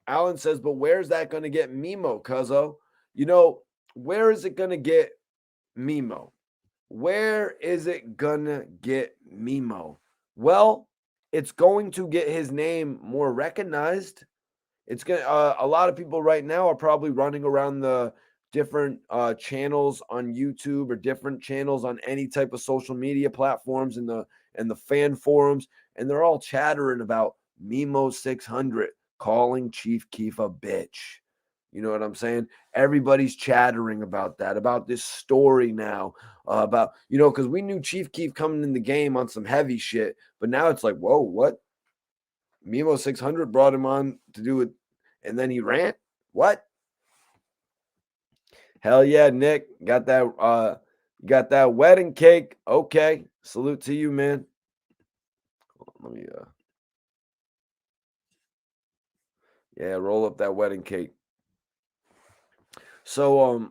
Alan says, but where's that going to get Memo, cuzzo? You know, where is it going to get Memo? Where is it gonna get Memo? Well, it's going to get his name more recognized. It's gonna. A lot of people right now are probably running around the different channels on YouTube or different channels on any type of social media platforms and the fan forums, and they're all chattering about Memo 600 calling Chief Keef a bitch. You know what I'm saying? Everybody's chattering about that, about this story now, about, because we knew Chief Keef coming in the game on some heavy shit, but now it's like, whoa, what? Memo 600 brought him on to do it, and then he ran? What? Hell yeah, Nick. Got that wedding cake. Okay. Salute to you, man. Let me roll up that wedding cake. So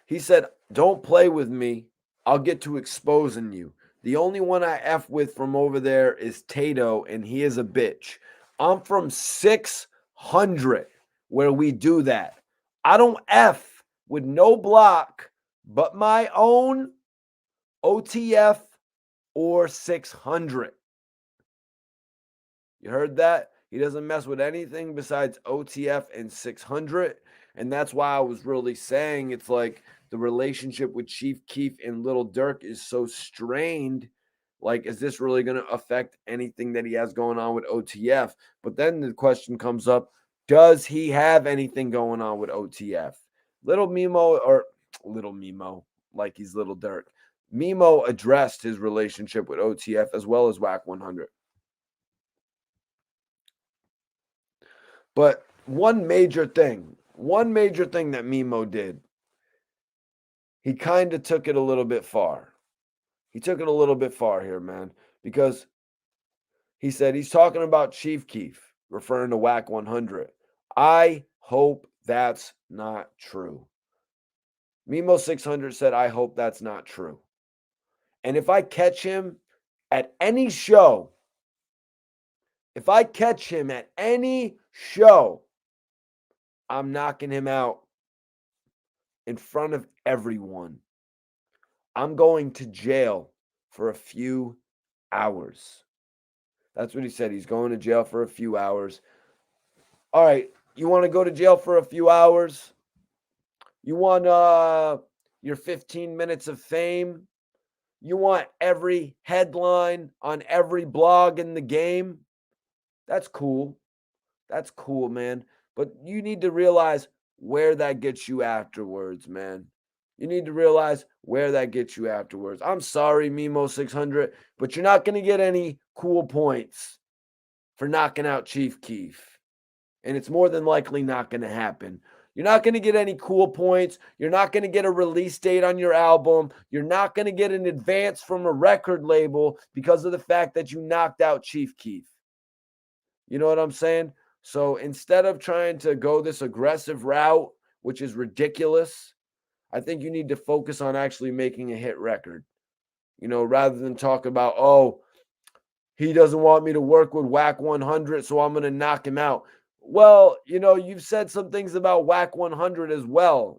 he said, "Don't play with me. I'll get to exposing you. The only one I F with from over there is Tato, and he is a bitch. I'm from 600 where we do that. I don't F with no block but my own OTF or 600. You heard that? He doesn't mess with anything besides OTF and 600. And that's why I was really saying it's like the relationship with Chief Keef and Little Dirk is so strained. Like, is this really going to affect anything that he has going on with OTF? But then the question comes up, does he have anything going on with OTF? Little Memo, like he's Little Dirk. Memo addressed his relationship with OTF as well as Wack 100. But one major thing that Memo did, he kind of took it a little bit far. He took it a little bit far here, man, because he said he's talking about Chief Keef, referring to Wack 100. I hope that's not true. Memo 600 said, I hope that's not true. And if I catch him at any show, I'm knocking him out in front of everyone. I'm going to jail for a few hours. That's what he said. He's going to jail for a few hours. All right, you want to go to jail for a few hours? You want your 15 minutes of fame? You want every headline on every blog in the game? That's cool. That's cool, man. But you need to realize where that gets you afterwards, man. You need to realize where that gets you afterwards. I'm sorry, Memo 600, but you're not going to get any cool points for knocking out Chief Keef. And it's more than likely not going to happen. You're not going to get any cool points. You're not going to get a release date on your album. You're not going to get an advance from a record label because of the fact that you knocked out Chief Keef. You know what I'm saying? So instead of trying to go this aggressive route, which is ridiculous, I think you need to focus on actually making a hit record, rather than talk about, oh, he doesn't want me to work with Wack 100, so I'm going to knock him out. Well, you've said some things about Wack 100 as well,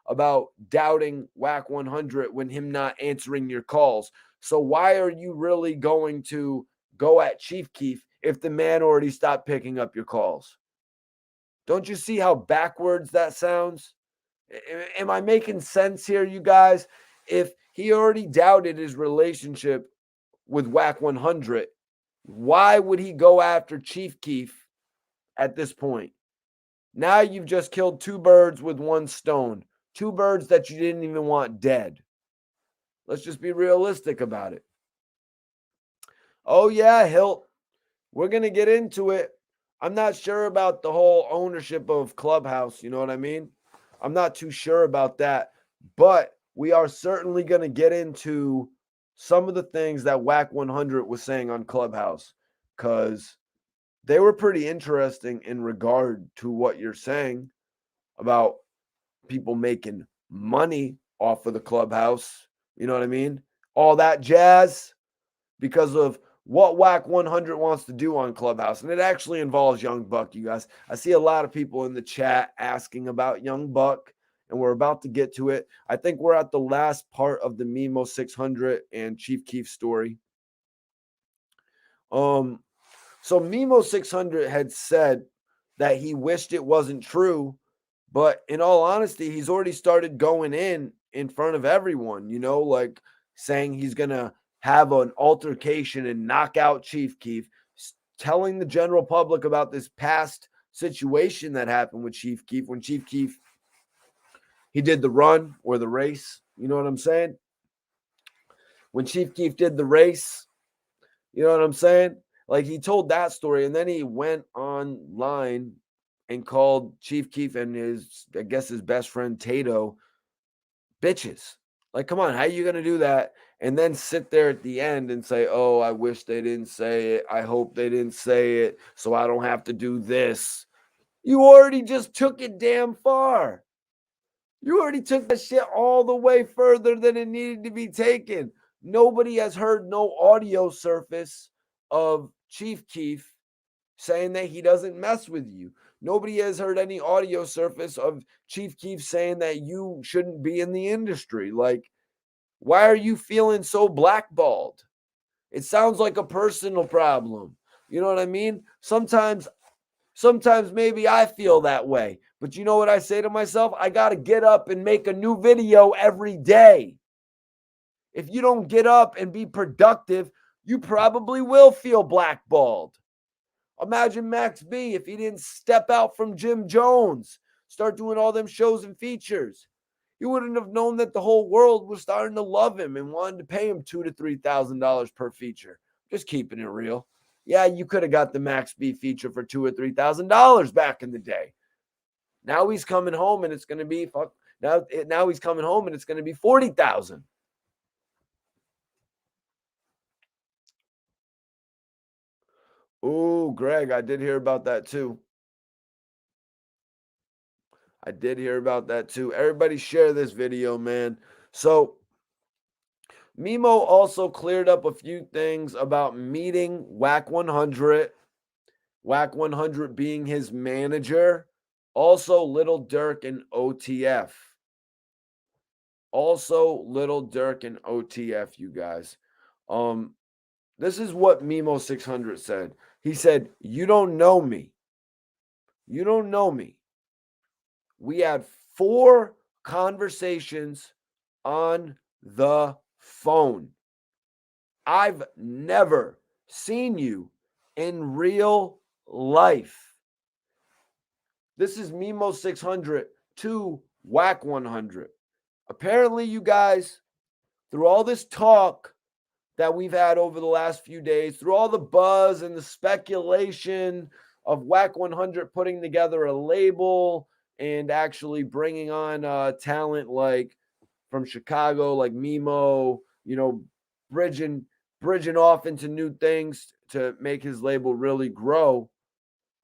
about doubting Wack 100 when him not answering your calls. So why are you really going to go at Chief Keef if the man already stopped picking up your calls? Don't you see how backwards that sounds? Am I making sense here, you guys? If he already doubted his relationship with Wack 100, why would he go after Chief Keef at this point? Now you've just killed two birds with one stone. Two birds that you didn't even want dead. Let's just be realistic about it. Oh, yeah, Hilt. We're going to get into it. I'm not sure about the whole ownership of Clubhouse. You know what I mean? I'm not too sure about that. But we are certainly going to get into some of the things that Wack 100 was saying on Clubhouse, because they were pretty interesting in regard to what you're saying about people making money off of the Clubhouse. You know what I mean? All that jazz because of what Wack 100 wants to do on Clubhouse. And it actually involves Young Buck, you guys. I see a lot of people in the chat asking about Young Buck and we're about to get to it. I think we're at the last part of the Memo 600 and Chief Keef story. So Memo 600 had said that he wished it wasn't true, but in all honesty, he's already started going in front of everyone, like saying he's going to have an altercation and knock out Chief Keef, telling the general public about this past situation that happened with Chief Keef when Chief Keef, he did the run or the race. You know what I'm saying? When Chief Keef did the race, you know what I'm saying? Like, he told that story, and then he went online and called Chief Keef and his best friend Tato bitches. Like, come on, how are you going to do that? And then sit there at the end and say, oh, I wish they didn't say it. I hope they didn't say it so I don't have to do this. You already just took it damn far. You already took that shit all the way further than it needed to be taken. Nobody has heard no audio surface of Chief Keef saying that he doesn't mess with you. Nobody has heard any audio surface of Chief Keef saying that you shouldn't be in the industry. Like, why are you feeling so blackballed? It sounds like a personal problem. You know what I mean? Sometimes maybe I feel that way. But you know what I say to myself? I got to get up and make a new video every day. If you don't get up and be productive, you probably will feel blackballed. Imagine Max B if he didn't step out from Jim Jones, start doing all them shows and features. He wouldn't have known that the whole world was starting to love him and wanted to pay him $2,000 to $3,000 per feature. Just keeping it real. Yeah, you could have got the Max B feature for $2,000 or $3,000 back in the day. Now he's coming home and it's going to be now he's coming home and it's going to be $40,000. Oh, Greg, I did hear about that too. Everybody share this video, man. So Memo also cleared up a few things about meeting Wack 100. Wack 100 being his manager. Also, Little Durk and OTF. You guys. This is what Memo 600 said. He said, "You don't know me. We had 4 conversations on the phone. I've never seen you in real life." This is Memo 600 to Wack 100. Apparently, you guys, through all this talk that we've had over the last few days, through all the buzz and the speculation of Wack 100 putting together a label and actually bringing on talent like from Chicago, like Memo, bridging off into new things to make his label really grow.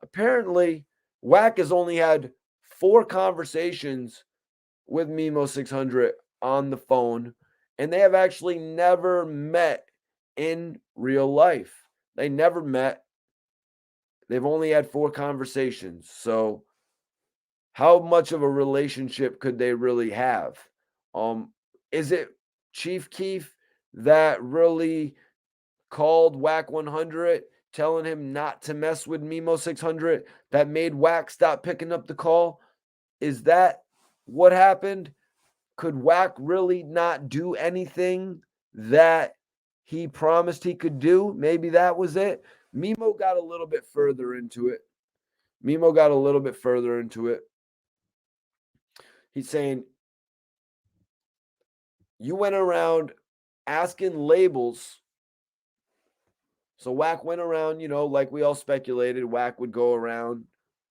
Apparently, Wack has only had 4 conversations with Memo 600 on the phone, and they have actually never met in real life. They never met. They've only had 4 conversations. So how much of a relationship could they really have? Is it Chief Keef that really called Wack 100, telling him not to mess with Memo 600, that made Wack stop picking up the call? Is that what happened? Could Wack really not do anything that he promised he could do? Maybe that was it. Memo got a little bit further into it. He's saying, you went around asking labels. So Wack went around, like we all speculated, Wack would go around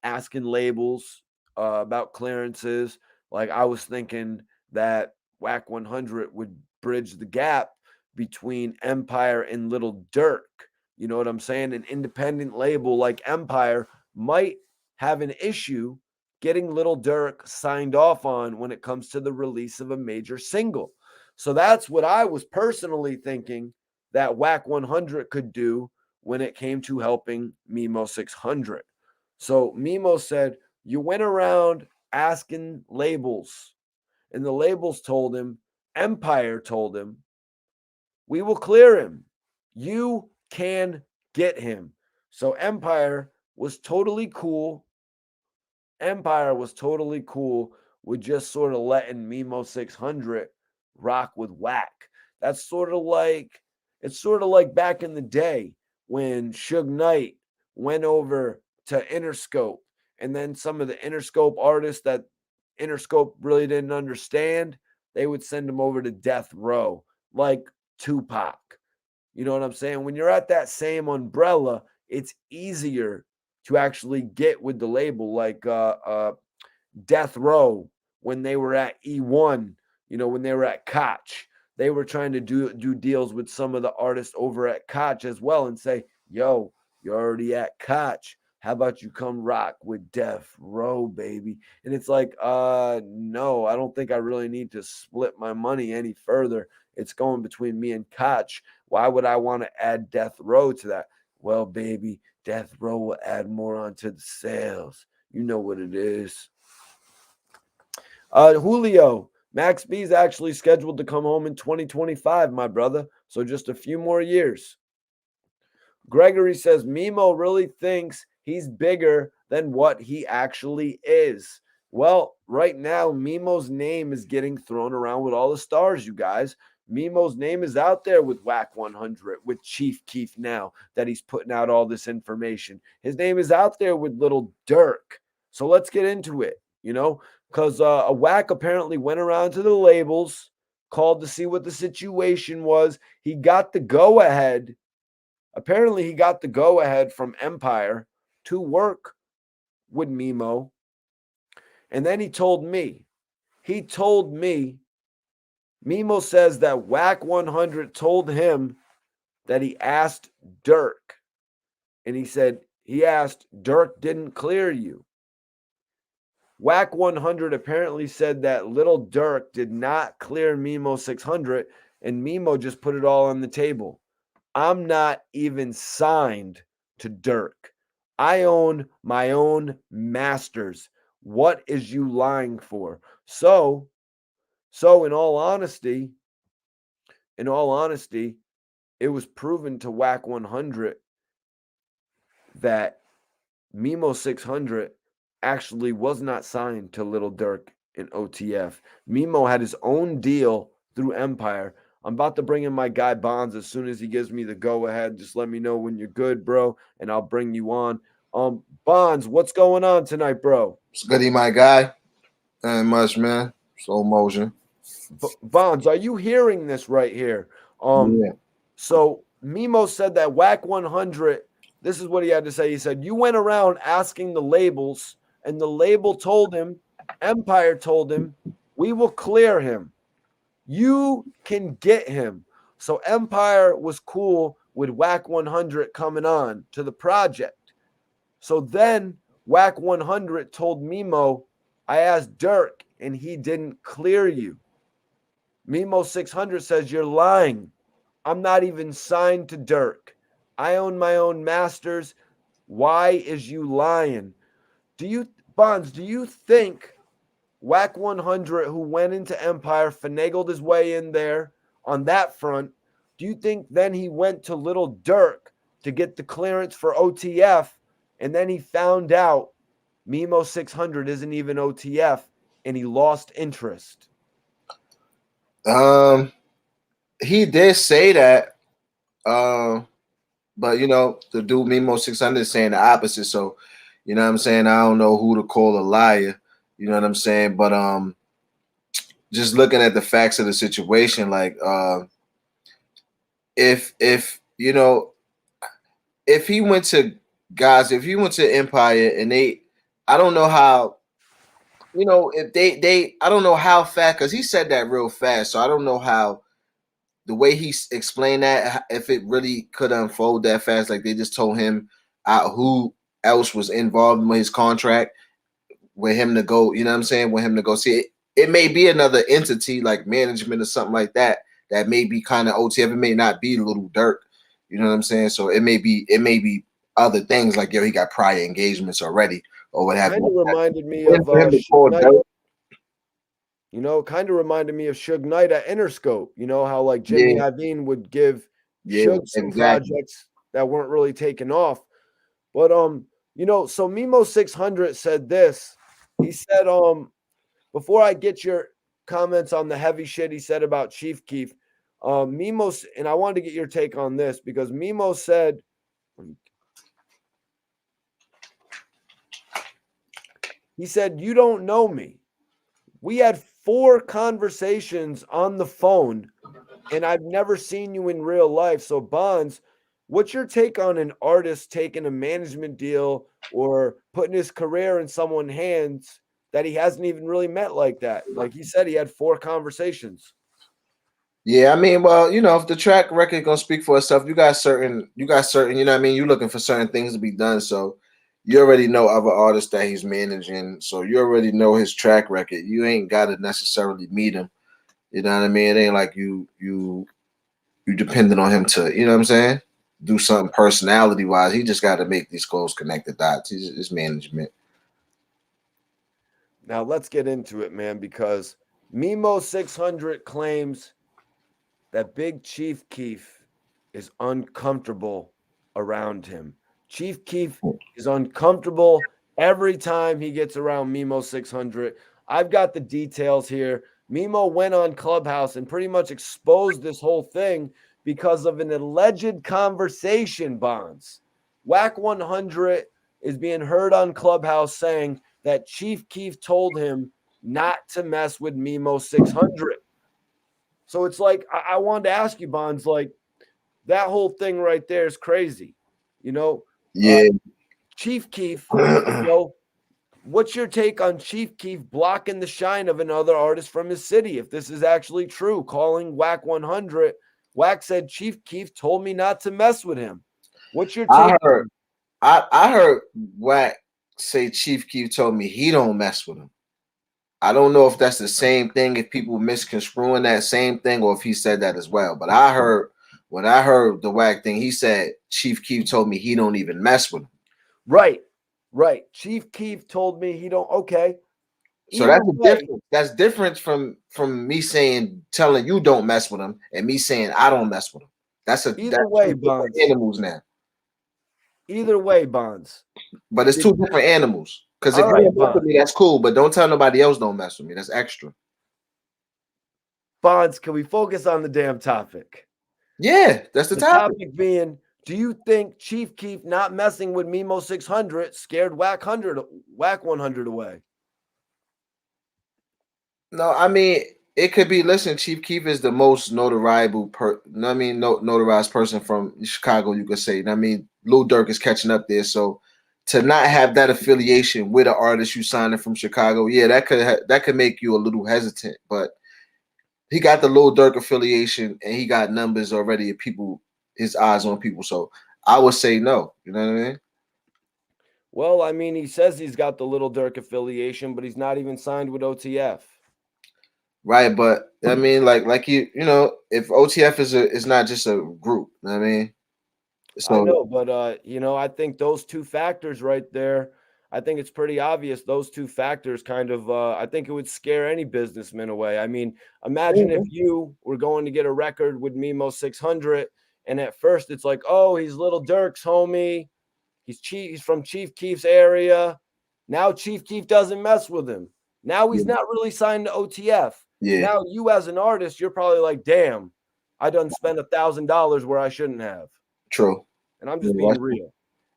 asking labels about clearances. Like, I was thinking that Wack 100 would bridge the gap between Empire and Little Durk. You know what I'm saying? An independent label like Empire might have an issue getting Little Durk signed off on when it comes to the release of a major single. So that's what I was personally thinking that Wack 100 could do when it came to helping Memo 600. So Memo said, you went around asking labels And the labels told him, Empire told him, we will clear him. You can get him. So Empire was totally cool. Empire was totally cool with just sort of letting Memo 600 rock with Wack. That's sort of like, it's sort of like back in the day when Suge Knight went over to Interscope, and then some of the Interscope artists that Interscope really didn't understand, they would send them over to Death Row, like Tupac. You know what I'm saying? When you're at that same umbrella, it's easier to actually get with the label, like Death Row when they were at E1, you know, when they were at Koch. They were trying to do deals with some of the artists over at Koch as well and say, yo, you're already at Koch. How about you come rock with Death Row, baby? And it's like, no, I don't think I really need to split my money any further. It's going between me and Koch. Why would I want to add Death Row to that? Well, baby, Death Row will add more onto the sales. You know what it is. Julio, Max B is actually scheduled to come home in 2025, my brother. So just a few more years. Gregory says Memo really thinks he's bigger than what he actually is. Well, right now, Memo's name is getting thrown around with all the stars, you guys. Memo's name is out there with Wack 100, with Chief Keef now that he's putting out all this information. His name is out there with Little Dirk. So let's get into it, you know, because a Wack apparently went around to the labels, called to see what the situation was. He got the go-ahead. Apparently, he got the go-ahead from Empire to work with Memo. And then he told me, Memo says that Wack 100 told him that he asked Dirk. And he said, he asked, Dirk didn't clear you. Wack 100 apparently said that Little Dirk did not clear Memo 600, and Memo just put it all on the table. I'm not even signed to Dirk. I own my own masters. What is you lying for? So in all honesty, it was proven to Wack 100 that Memo 600 actually was not signed to Little Dirk in OTF. Memo had his own deal through Empire. I'm about to bring in my guy Bonds as soon as he gives me the go-ahead. Just let me know when you're good, bro, and I'll bring you on. Bonds, what's going on tonight, bro? It's goody, my guy. Not much, man. Slow motion. Bonds, are you hearing this right here? Yeah. So Memo said that Wack 100, this is what he had to say. He said, you went around asking the labels, and the label told him, Empire told him, we will clear him. You can get him. So Empire was cool with Wack 100 coming on to the project. So then Wack 100 told Memo, I asked Dirk and he didn't clear you. Memo 600 says, you're lying. I'm not even signed to Dirk. I own my own masters. Why is you lying? Bonds, do you think Wack 100, who went into Empire, finagled his way in there on that front, do you think then he went to Little Dirk to get the clearance for OTF, and then he found out Memo 600 isn't even OTF, and he lost interest? He did say that, but you know, the dude Memo 600 is saying the opposite. So, you know what I'm saying? I don't know who to call a liar. You know what I'm saying? But just looking at the facts of the situation, like if you know, if he went to Empire and I don't know how, you know, if they I don't know how fast, because he said that real fast, so I don't know how the way he explained that, if it really could unfold that fast, like they just told him who else was involved with his contract with him to go, you know what I'm saying, with him to go see it. It may be another entity like management or something like that may be kind of OTF. It may not be Little Dirk, you know what I'm saying? So it may be other things like, yo, he got prior engagements already or what have you. Kind of reminded me of Suge Knight. You know, kind of reminded me of Suge Knight at Interscope. You know how like Jimmy Yeah, Iovine would give yeah, Suge some exactly. projects that weren't really taken off. But you know, so Mimo 600 said this. He said, before I get your comments on the heavy shit he said about Chief Keef, Mimo, and I wanted to get your take on this because Mimo said, he said, you don't know me. We had 4 conversations on the phone and I've never seen you in real life. So, Bonds, what's your take on an artist taking a management deal or putting his career in someone's hands that he hasn't even really met like that? Like he said, he had 4 conversations. Yeah, I mean, well, you know, if the track record gonna speak for itself, you know what I mean, you're looking for certain things to be done. So you already know other artists that he's managing. So you already know his track record. You ain't gotta necessarily meet him. You know what I mean? It ain't like you dependent on him to, you know what I'm saying? Do something personality wise. He just gotta make these close connected dots. His management. Now, let's get into it, man, because Mimo 600 claims that Big Chief Keef is uncomfortable around him. Chief Keef is uncomfortable every time he gets around Mimo 600. I've got the details here. Mimo went on Clubhouse and pretty much exposed this whole thing because of an alleged conversation, Bonds. Wack 100 is being heard on Clubhouse saying that Chief Keef told him not to mess with Mimo 600. So it's like I wanted to ask you, Bonds, like that whole thing right there is crazy. You know, Yeah. Chief Keef, you know, what's your take on Chief Keef blocking the shine of another artist from his city? If this is actually true, calling Wack 100, Wack said Chief Keef told me not to mess with him. What's your take? I heard Wack say Chief Keef told me he don't mess with him. I don't know if that's the same thing, if people misconstruing that same thing, or if he said that as well. But I heard when I heard the Wack thing, he said Chief Keef told me he don't even mess with him. Right, right. Chief Keef told me he don't. Okay. So that's a difference. That's different from me saying telling you don't mess with him and me saying I don't mess with him. That's two different animals now. Either way, Bonds. But it's 2 different animals. Because if you don't mess with me, that's cool. But don't tell nobody else don't mess with me. That's extra. Bonds, can we focus on the damn topic? Yeah, that's the topic. Topic being, do you think Chief Keef not messing with Mimo 600 scared Wack 100 away? No, I mean it could be. Listen, Chief Keef is the most notarized person from Chicago. You could say. I mean, Lil Durk is catching up there, so to not have that affiliation with an artist you signing from Chicago, yeah, that could make you a little hesitant. But he got the Lil Durk affiliation, and he got numbers already of people, his eyes on people. So I would say no. You know what I mean? Well, I mean, he says he's got the Lil Durk affiliation, but he's not even signed with OTF. Right, but I mean, like you know, if OTF is not just a group, you know what I mean. So I know, but you know, I think those 2 factors right there, I think it's pretty obvious. Those 2 factors kind of, I think it would scare any businessman away. I mean, imagine if you were going to get a record with Mimo 600, and at first it's like, oh, he's Lil Durk's homie. He's from Chief Keef's area. Now Chief Keef doesn't mess with him. Now he's not really signed to OTF. yeah. Now you as an artist, you're probably like, damn, I done spent $1,000 where I shouldn't have. True. And I'm just being real.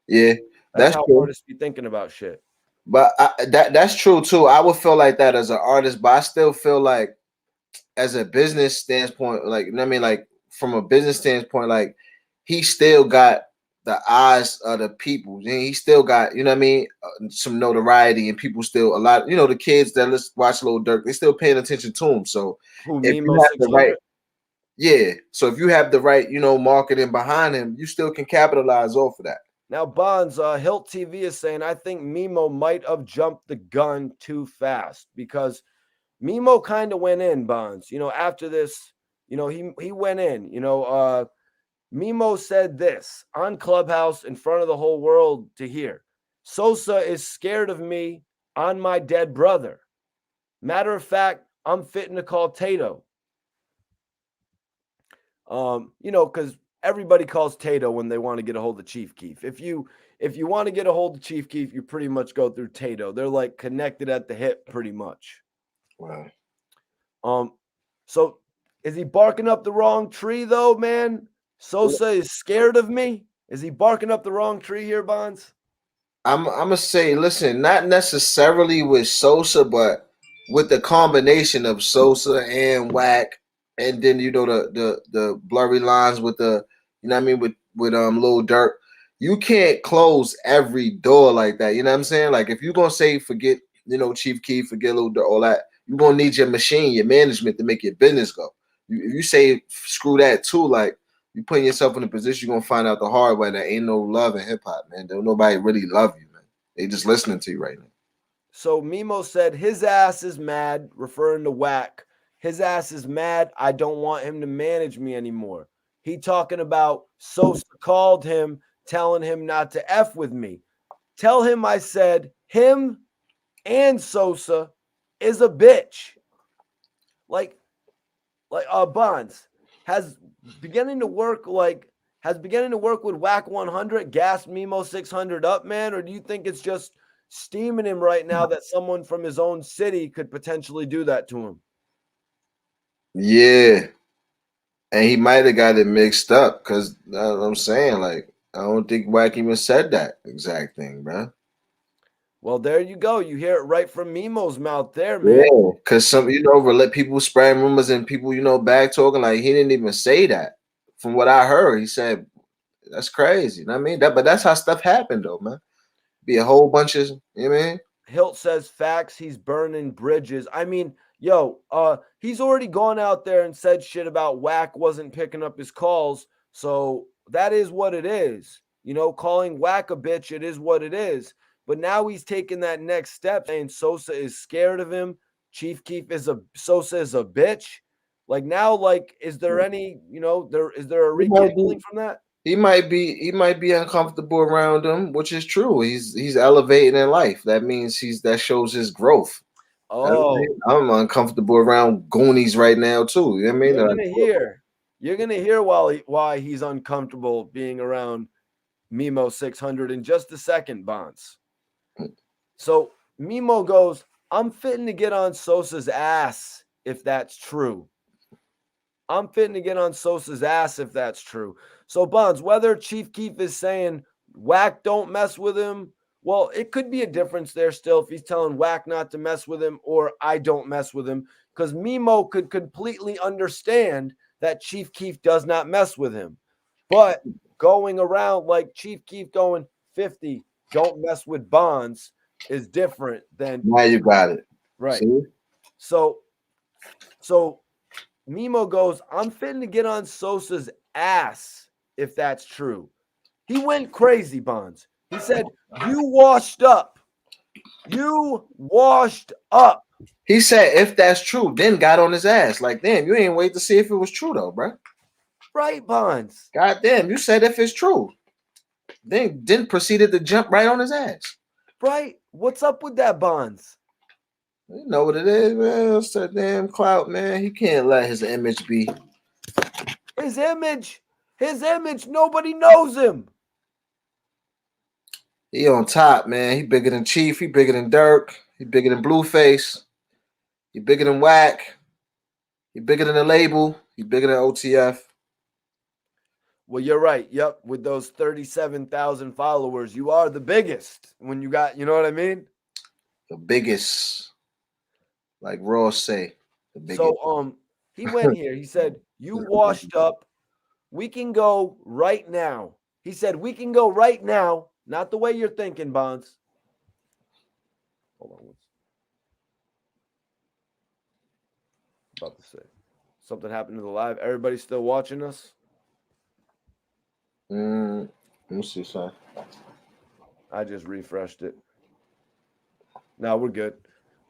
Yeah, that's how true. artists be thinking about shit. But that's true too. I would feel like that as an artist, but I still feel like as a business standpoint, like I mean, like from a business standpoint, like he still got the eyes of the people. And he still got, you know what I mean, some notoriety, and people still a lot. You know, the kids that watch Lil Durk, they still paying attention to him. So if you have the right, yeah. So if you have the right, you know, marketing behind him, you still can capitalize off of that. Now, Bonds, Hilt TV is saying, I think Mimo might have jumped the gun too fast because Mimo kind of went in, Bonds. You know, after this, you know, he went in. You know, Mimo said this on Clubhouse in front of the whole world to hear. Sosa is scared of me on my dead brother. Matter of fact, I'm fitting to call Tato. Because everybody calls Tato when they want to get a hold of Chief Keef. If you want to get a hold of Chief Keef, you pretty much go through Tato. They're like connected at the hip, pretty much. Wow. So is he barking up the wrong tree though, man? Sosa is scared of me. Is he barking up the wrong tree here, Bonds? I'm gonna say, listen, not necessarily with Sosa, but with the combination of Sosa and Wack, and then the blurry lines with the what I mean with Lil Durk. You can't close every door like that. You know what I'm saying? Like if you're gonna say forget, Chief Keef, forget Lil Durk, all that, you're gonna need your machine, your management to make your business go. If you say screw that too, like you putting yourself in a position, you're gonna find out the hard way that ain't no love in hip hop, man. Don't nobody really love you, man. They just listening to you right now. So Mimo said his ass is mad, referring to Wack. His ass is mad. I don't want him to manage me anymore. He talking about Sosa called him, telling him not to F with me. Tell him I said him and Sosa is a bitch. Like Bonds has beginning to work with Wack 100 gassed Mimo 600 up, man? Or do you think it's just steaming him right now that someone from his own city could potentially do that to him? Yeah. And he might have got it mixed up because I'm saying, like, I don't think Wack even said that exact thing, bro. Well, there you go. You hear it right from Mimo's mouth there, man. Yeah, because some, let people spreading rumors and people, back talking, like he didn't even say that. From what I heard, he said, that's crazy. You know what I mean? But that's how stuff happened, though, man. Be a whole bunch of, you know what I mean? Hilt says facts. He's burning bridges. I mean, he's already gone out there and said shit about Wack wasn't picking up his calls. So that is what it is. Calling Wack a bitch, it is what it is. But now he's taking that next step, saying Sosa is scared of him. Chief Keef Sosa is a bitch. Like now, is there any, is there a rekindling from that? He might be uncomfortable around him, which is true. He's elevating in life. That means that shows his growth. Oh, I'm uncomfortable around Goonies right now too. You know what I mean? You're gonna hear why he's uncomfortable being around Mimo 600 in just a second, Bonds. So Mimo goes, I'm fitting to get on Sosa's ass if that's true. I'm fitting to get on Sosa's ass if that's true. So Bonds, whether Chief Keef is saying Wack don't mess with him, well, it could be a difference there still if he's telling Wack not to mess with him or I don't mess with him, because Mimo could completely understand that Chief Keef does not mess with him. But going around like Chief Keef going 50, don't mess with Bonds is different than. Now you got it. Right. See? So Mimo goes, I'm fitting to get on Sosa's ass if that's true. He went crazy, Bonds. He said, you washed up. You washed up. He said, if that's true, then got on his ass. Like, damn, you ain't wait to see if it was true, though, bro. Right, Bonds. God damn, you said if it's true. Then proceeded to jump right on his ass. Right. What's up with that, Bonds? You know what it is, man. It's that damn Clout, man. He can't let his image be. His image, nobody knows him. He on top, man. He bigger than Chief. He bigger than Durk. He bigger than Blueface. He bigger than Wack. He bigger than the label. He bigger than OTF. Well, you're right. Yep. With those 37,000 followers, you are the biggest when you got, you know what I mean? The biggest. Like Ross say. The biggest. So, he went here. He said, you washed up. We can go right now. He said, we can go right now. Not the way you're thinking, Bonds. Hold on. About to say something happened to the live. Everybody still watching us? Let me see, son. I just refreshed it. No, we're good.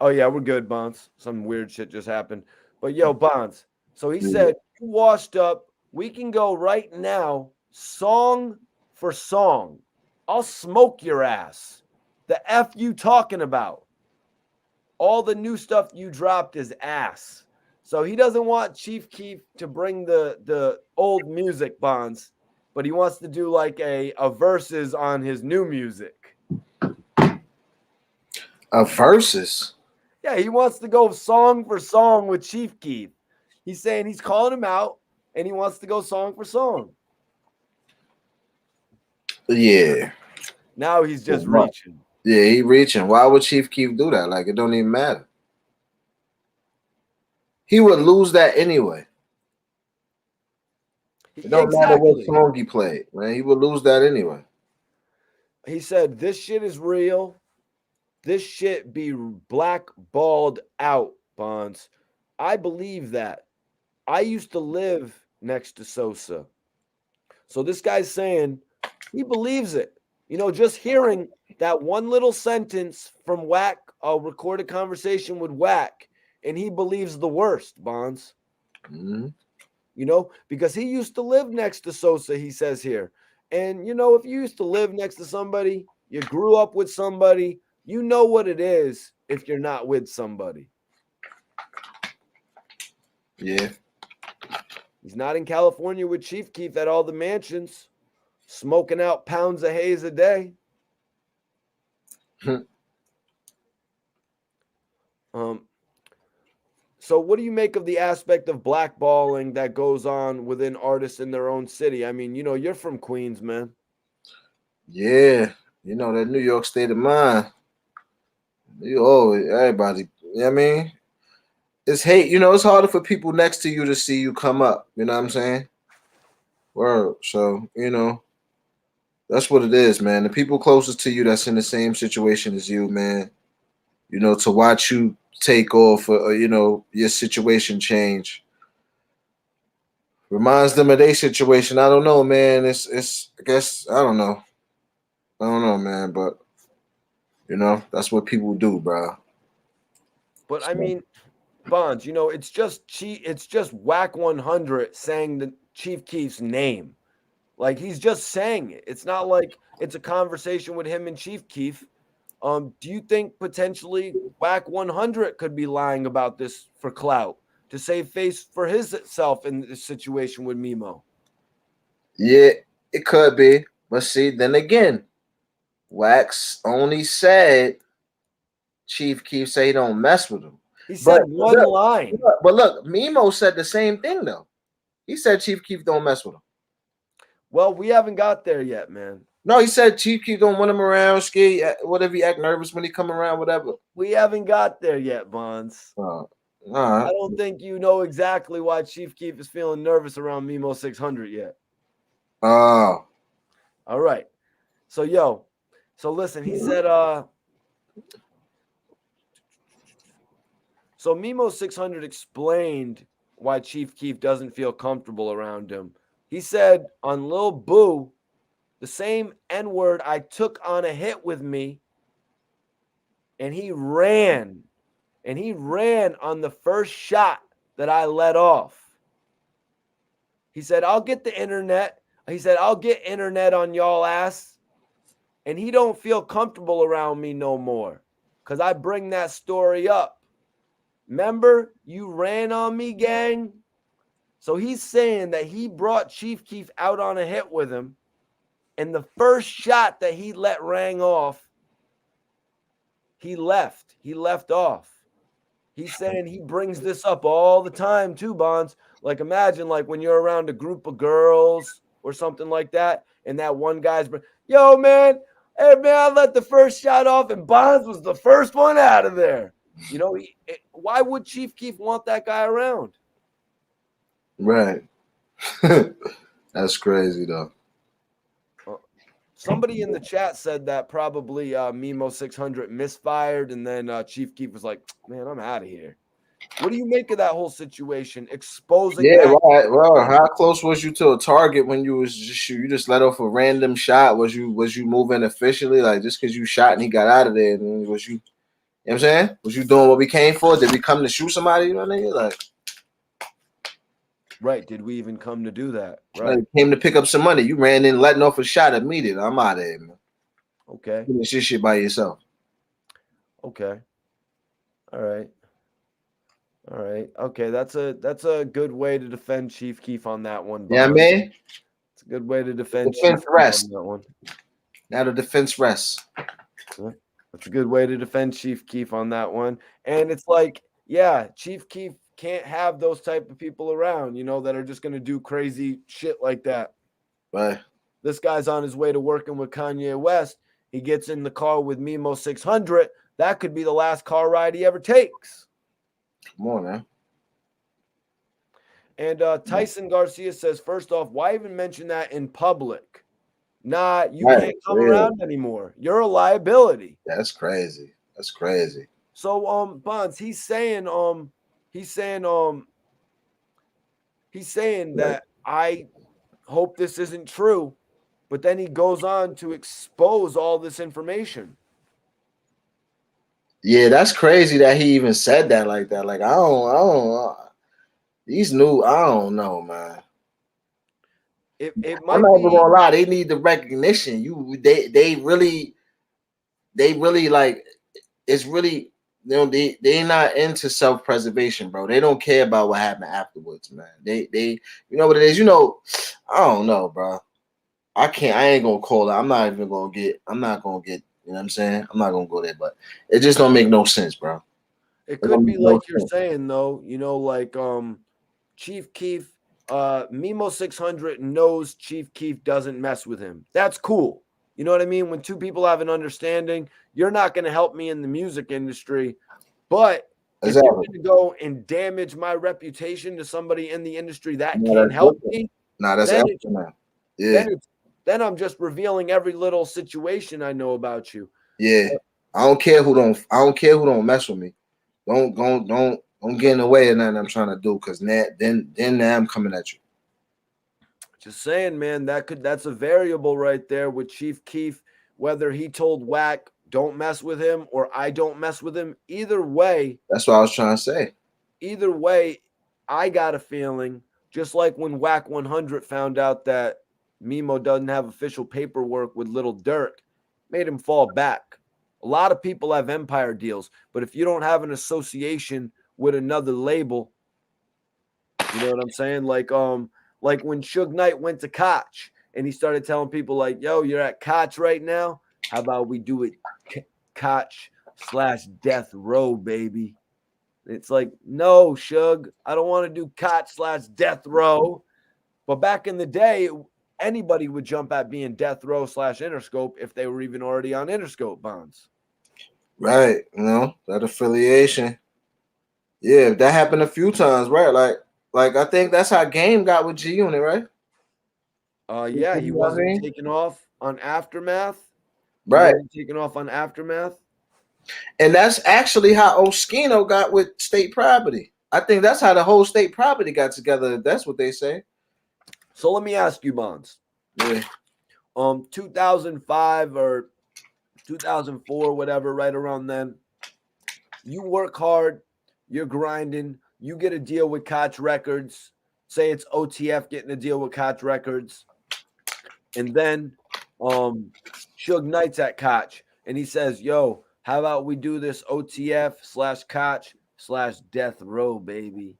Oh yeah, we're good, Bonds. Some weird shit just happened. But yo, Bonds. So he said, you washed up. We can go right now, song for song. I'll smoke your ass. The F you talking about? all the new stuff you dropped is ass. So he doesn't want Chief Keef to bring the old music, Bonds, but he wants to do like a verses on his new music. A verses? Yeah, he wants to go song for song with Chief Keef. He's saying he's calling him out, and he wants to go song for song. Yeah. Now he's just reaching. Yeah, he reaching. Why would Chief Keef do that? Like, it don't even matter. He would lose that anyway. It don't matter what song he played, man. He would lose that anyway. He said, this shit is real. This shit be blackballed out, Bonds. I believe that. I used to live next to Sosa. So this guy's saying he believes it. You know, just hearing that one little sentence from Wack, a recorded conversation with Wack, and he believes the worst, Bonds. Mm-hmm. You know, because he used to live next to Sosa, he says here. And, you know, if you used to live next to somebody, you grew up with somebody, you know what it is if you're not with somebody. Yeah. He's not in California with Chief Keef at all the mansions, smoking out pounds of haze a day. So what do you make of the aspect of blackballing that goes on within artists in their own city? I mean, you know, you're from Queens, man. Yeah. You know, that New York state of mind. Everybody, you know what I mean? It's hate. You know, it's harder for people next to you to see you come up. You know what I'm saying? Word. So, you know, that's what it is, man. The people closest to you that's in the same situation as you, man, you know, to watch you take off, you know, your situation change. Reminds them of their situation. I don't know, man. It's I guess, I don't know, man, but you know, that's what people do, bro. But I mean, Bonds, you know, it's just Wack 100 saying the Chief Keef's name. Like, he's just saying it. It's not like it's a conversation with him and Chief Keef. Do you think potentially Wack 100 could be lying about this for clout to save face for himself in this situation with Memo? Yeah, it could be. But see, then again, Wax only said Chief Keef say he don't mess with him. He said one line. But look, Memo said the same thing though. He said Chief Keef don't mess with him. Well, we haven't got there yet, man. No, he said Chief Keef don't want him around, ski, whatever, he act nervous when he come around, whatever. We haven't got there yet, Bonds. I don't think you know exactly why Chief Keef is feeling nervous around Memo 600 yet. Oh. All right. So, so listen, he said, so Memo 600 explained why Chief Keef doesn't feel comfortable around him. He said on Lil Boo, the same N-word I took on a hit with me, and he ran on the first shot that I let off. He said, I'll get the internet. He said, I'll get internet on y'all ass. And he don't feel comfortable around me no more because I bring that story up. Remember, you ran on me, gang? So he's saying that he brought Chief Keef out on a hit with him, and the first shot that he let rang off, he left off. He's saying he brings this up all the time too, Bonds. Like, imagine like when you're around a group of girls or something like that, and that one guy's, yo, man, hey, man, I let the first shot off, and Bonds was the first one out of there. You know, why would Chief Keef want that guy around? Right. That's crazy, though. Somebody in the chat said that probably Memo 600 misfired, and then Chief Keef was like, man, I'm out of here. What do you make of that whole situation? Exposing. Yeah, right. Well, how close was you to a target when you was you just let off a random shot? Was you moving officially? Like, just because you shot and he got out of there, and was you, you know what I'm saying? Was you doing what we came for? Did we come to shoot somebody? You know what I mean? Like, right. Did we even come to do that? Right. Like, came to pick up some money. You ran in letting off a shot immediately. I'm out of here, man. Okay. Finish this shit by yourself. Okay. All right. All right. Okay, that's a good way to defend Chief Keef on that one, Yeah, Bond. man. It's a good way to defend Defense Chief Keef rest. on that one. Now the defense rests. Yeah, that's a good way to defend Chief Keef on that one. And it's like, yeah, Chief Keef can't have those type of people around, that are just going to do crazy shit like that. Right. This guy's on his way to working with Kanye West. He gets in the car with Mimo 600. That could be the last car ride he ever takes. Come on, man. And Tyson Garcia says, first off, why even mention that in public? Nah, you can't come around anymore. You're a liability. That's crazy. That's crazy. So, Bonds, he's saying that I hope this isn't true, but then he goes on to expose all this information. Yeah, that's crazy that he even said that like that. Like, I don't know, man. It I'm might not be even gonna lie, they need the recognition. They really like, it's really, they not into self-preservation, bro. They don't care about what happened afterwards, man. They you know what it is, I don't know, bro. I ain't gonna call it. I'm not gonna get, you know what I'm saying? I'm not gonna go there, but it just don't make no sense, bro. It could be like you're saying, though, like Chief Keef, Mimo 600 knows Chief Keef doesn't mess with him. That's cool. You know what I mean? When two people have an understanding, you're not going to help me in the music industry, but if you're going to go and damage my reputation to somebody in the industry that can't help me, then I'm just revealing every little situation I know about you. Yeah, I don't care who don't mess with me. Don't get in the way of nothing I'm trying to do, because then I'm coming at you. Just saying, man, that's a variable right there with Chief Keef, whether he told Wack don't mess with him or I don't mess with him. Either way, that's what I was trying to say. Either way, I got a feeling, just like when Wack 100 found out that Mimo doesn't have official paperwork with Little Durk, made him fall back. A lot of people have empire deals, but if you don't have an association with another label, you know what I'm saying? Like when Suge Knight went to Koch and he started telling people like, yo, you're at Koch right now. How about we do it Koch/Death Row, baby? It's like, no, Suge, I don't want to do Koch/Death Row. But back in the day, anybody would jump at being Death Row/Interscope if they were even already on Interscope bonds. Right. That affiliation. Yeah, that happened a few times, right? Like I think that's how Game got with G Unit, right? Yeah, he wasn't taking off on Aftermath. Right. He wasn't taking off on Aftermath. And that's actually how Oskino got with State Property. I think that's how the whole State Property got together. That's what they say. So let me ask you, Bonds. Yeah. 2005 or 2004, whatever, right around then. You work hard, you're grinding, you get a deal with Koch Records. Say it's OTF getting a deal with Koch Records. And then Suge Knight's at Koch and he says, yo, how about we do this OTF/Koch/Death Row, baby?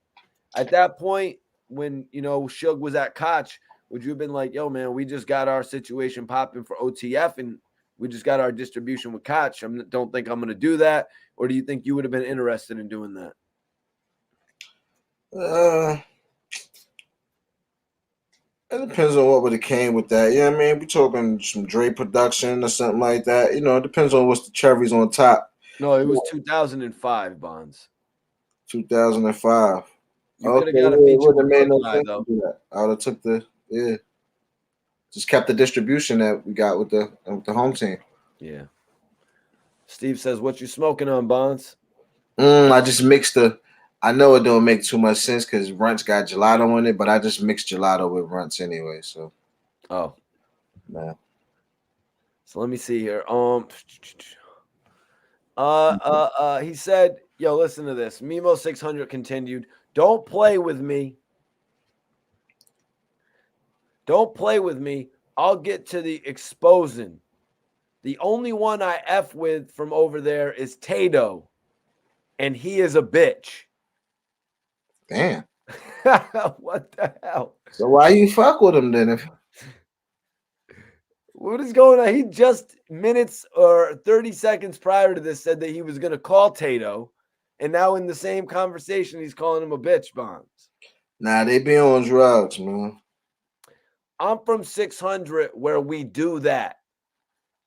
At that point, when, Suge was at Koch, would you have been like, yo, man, we just got our situation popping for OTF and we just got our distribution with Koch. I don't think I'm going to do that. Or do you think you would have been interested in doing that? It depends on what would have came with that. You know what I mean? We talking some Dre production or something like that. It depends on what's the cherries on top. No, it was 2005, Bonds. 2005. You could have got a feature with no sense to do that. I would have took just kept the distribution that we got with the home team. Yeah. Steve says, what you smoking on, Bonds? I just mixed I know it don't make too much sense because Runt's got gelato in it, but I just mixed gelato with Runt's anyway. So, man. So let me see here. He said, "Yo, listen to this. Mimo 600 continued. Don't play with me. Don't play with me. I'll get to the exposing. The only one I F with from over there is Tato. and he is a bitch. Damn. What the hell? So why you fuck with him then? What is going on? He just minutes or 30 seconds prior to this said that he was going to call Tato, and now in the same conversation, he's calling him a bitch, Bonds. Nah, they be on drugs, man. I'm from 600 where we do that.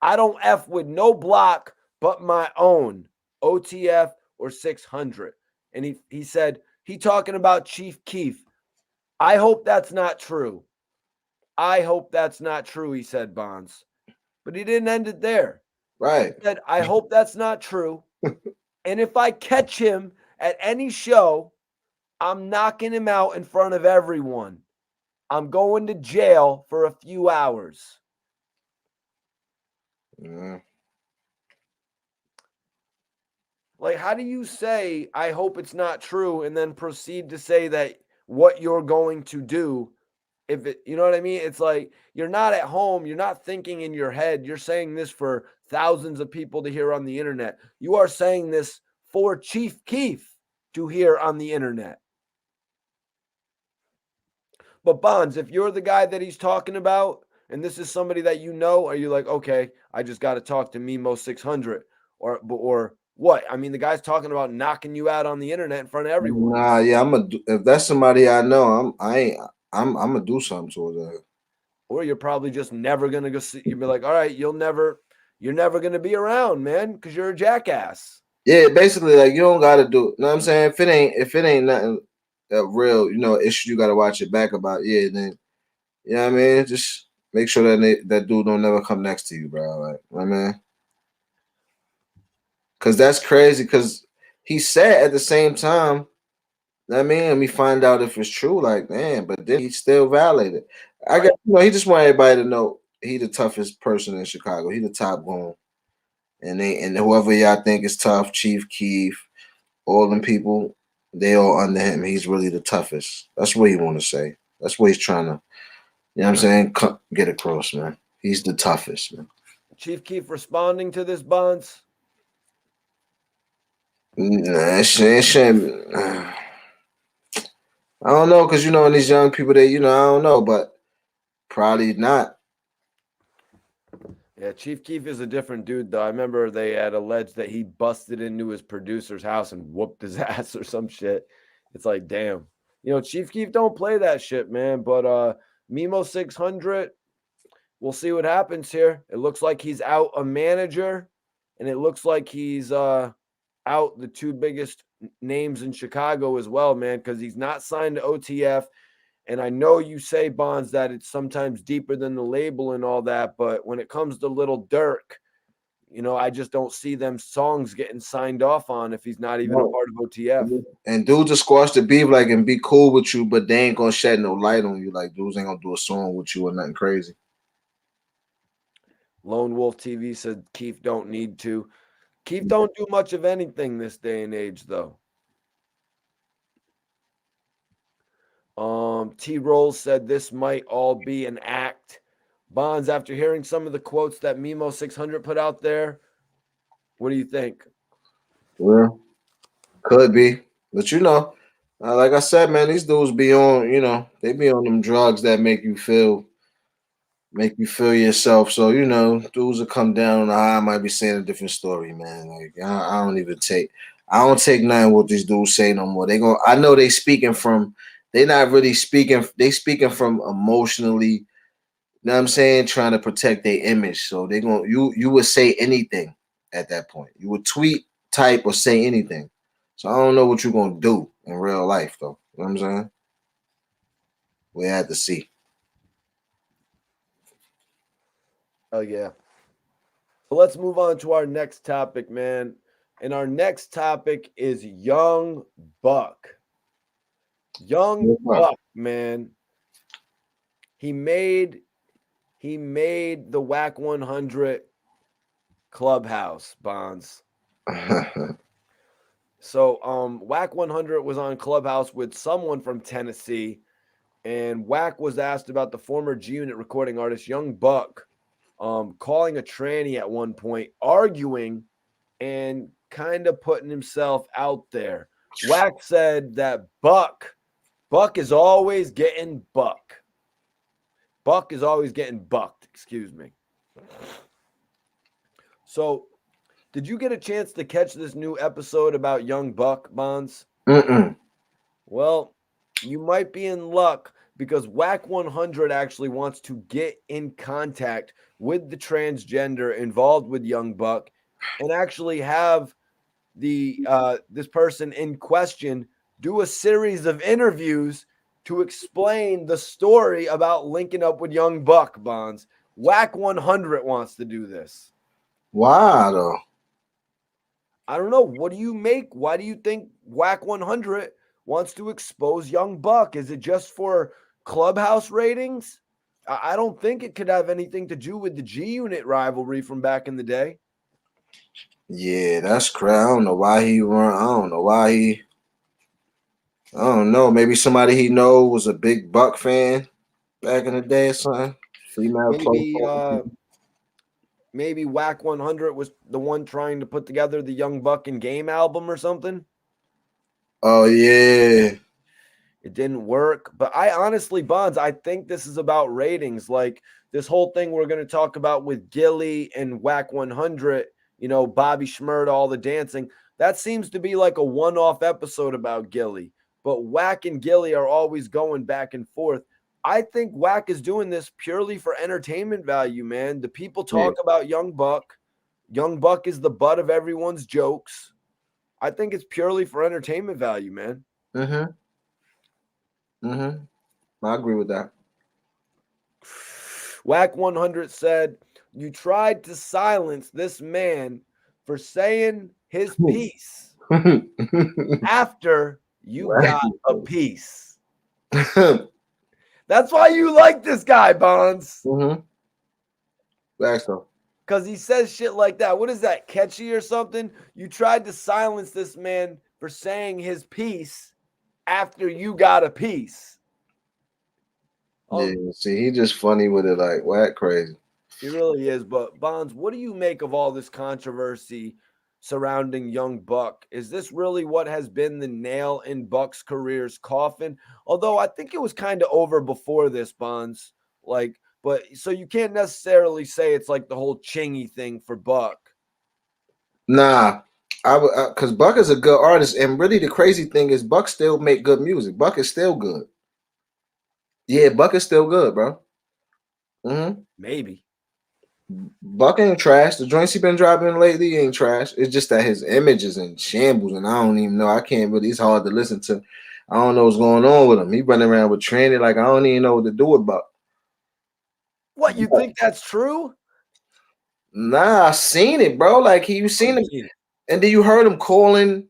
I don't F with no block but my own, OTF or 600. And he said, he talking about Chief Keef. I hope that's not true. I hope that's not true, he said, Bonds. But he didn't end it there. Right. He said, I hope that's not true. And if I catch him at any show, I'm knocking him out in front of everyone. I'm going to jail for a few hours. Yeah. Like, how do you say, I hope it's not true, and then proceed to say that what you're going to do, if it, you know what I mean? It's like, you're not at home. You're not thinking in your head. You're saying this for thousands of people to hear on the internet. You are saying this for Chief Keef to hear on the internet. But Bonds, if you're the guy that he's talking about, and this is somebody that you know, are you like, okay, I just got to talk to Memo 600 or what? I mean, the guy's talking about knocking you out on the internet in front of everyone. Nah, yeah, if that's somebody I know, I'm gonna do something to that. Or you're probably just never gonna go see. You'll be like, all right, you're never gonna be around, man, because you're a jackass. Yeah, basically, like you don't gotta do. You know what I'm saying? If it ain't nothing real, issue you gotta watch it back about. Yeah, then you know what I mean. Just make sure that dude don't never come next to you, bro. Like, you know what I mean. Cause that's crazy. Cause he said at the same time, I mean, and we find out if it's true, like, man, but then he still violated. I got, he just want everybody to know he the toughest person in Chicago. He the top gun. And whoever y'all think is tough, Chief Keef, all them people, they all under him. He's really the toughest. That's what he want to say. That's what he's trying to, you know what I'm saying, get across, man. He's the toughest, man. Chief Keef responding to this, Bonds? Nah, I don't know, because in these young people, I don't know, but probably not. Yeah, Chief Keef is a different dude, though. I remember they had alleged that he busted into his producer's house and whooped his ass or some shit. It's like, damn. Chief Keef don't play that shit, man. But Memo 600, we'll see what happens here. It looks like he's out a manager, and it looks like he's out the two biggest names in Chicago as well, man, because he's not signed to OTF. And I know you say, Bonds, that it's sometimes deeper than the label and all that, but when it comes to Little Dirk, I just don't see them songs getting signed off on if he's not even a part of OTF. And dudes just squash the beef and be cool with you, but they ain't gonna shed no light on you. Like dudes ain't gonna do a song with you or nothing crazy. Lone Wolf TV said Keef don't need to. Keef don't do much of anything this day and age, though. T-Rolls said this might all be an act. Bonds, after hearing some of the quotes that Memo 600 put out there, what do you think? Well, could be. But like I said, man, these dudes be on, they be on them drugs that make you feel yourself. So, dudes will come down on the high, might be saying a different story, man. Like I don't take nothing what these dudes say no more. I know they're not really speaking, they speaking from emotionally, you know what I'm saying, trying to protect their image. So you would say anything at that point. You would tweet, type, or say anything. So I don't know what you're gonna do in real life though. You know what I'm saying? We had to see. Oh yeah. So let's move on to our next topic, man. And our next topic is Young Buck. Young Buck, man. He made the Wack 100 Clubhouse, Bonds. So Wack 100 was on Clubhouse with someone from Tennessee, and Wack was asked about the former G-Unit recording artist Young Buck calling a tranny at one point, arguing and kind of putting himself out there. Wack said that Buck is always getting buck. Buck is always getting bucked, excuse me. So, did you get a chance to catch this new episode about Young Buck, Bonds? Well, you might be in luck because Wack 100 actually wants to get in contact with the transgender involved with Young Buck and actually have the this person in question do a series of interviews to explain the story about linking up with Young Buck, Bonds. Wack 100 wants to do this. Why though? I don't know. What do you make? Why do you think Wack 100 wants to expose Young Buck? Is it just for clubhouse ratings? I don't think it could have anything to do with the G Unit rivalry from back in the day. Yeah, that's crazy. I don't know why he run. I don't know why he. I don't know. Maybe somebody he know was a big Buck fan back in the day or something. Maybe Wack 100 was the one trying to put together the Young Buck and Game album or something. Oh yeah. It didn't work. But I honestly, Bonds, I think this is about ratings. Like this whole thing we're going to talk about with Gillie and Wack 100, Bobby Shmurda, all the dancing. That seems to be like a one-off episode about Gillie. But Wack and Gillie are always going back and forth. I think Wack is doing this purely for entertainment value, man. The people talk about Young Buck. Young Buck is the butt of everyone's jokes. I think it's purely for entertainment value, man. I agree with that. Wack 100 said, "You tried to silence this man for saying his piece after you got a piece." That's why you like this guy, Bonds. That's so. Because he says shit like that. What is that, catchy or something? You tried to silence this man for saying his piece after you got a piece. Yeah, see, he just funny with it, like Wack crazy. He really is. But Bonds, what do you make of all this controversy surrounding Young Buck? Is this really what has been the nail in Buck's career's coffin? Although I think it was kind of over before this, Bonds. But so you can't necessarily say it's like the whole Chingy thing for Buck. Nah, because Buck is a good artist, and really the crazy thing is Buck still make good music. Buck is still good. Yeah, Buck is still good, bro. Maybe. Buck ain't trash. The joints he been dropping lately ain't trash. It's just that his image is in shambles, and I don't even know. I can't really. It's hard to listen to. I don't know what's going on with him. He running around with tranny, like I don't even know what to do with Buck. What, you think that's true? Nah, I seen it, bro. Like you seen him, and then you heard him calling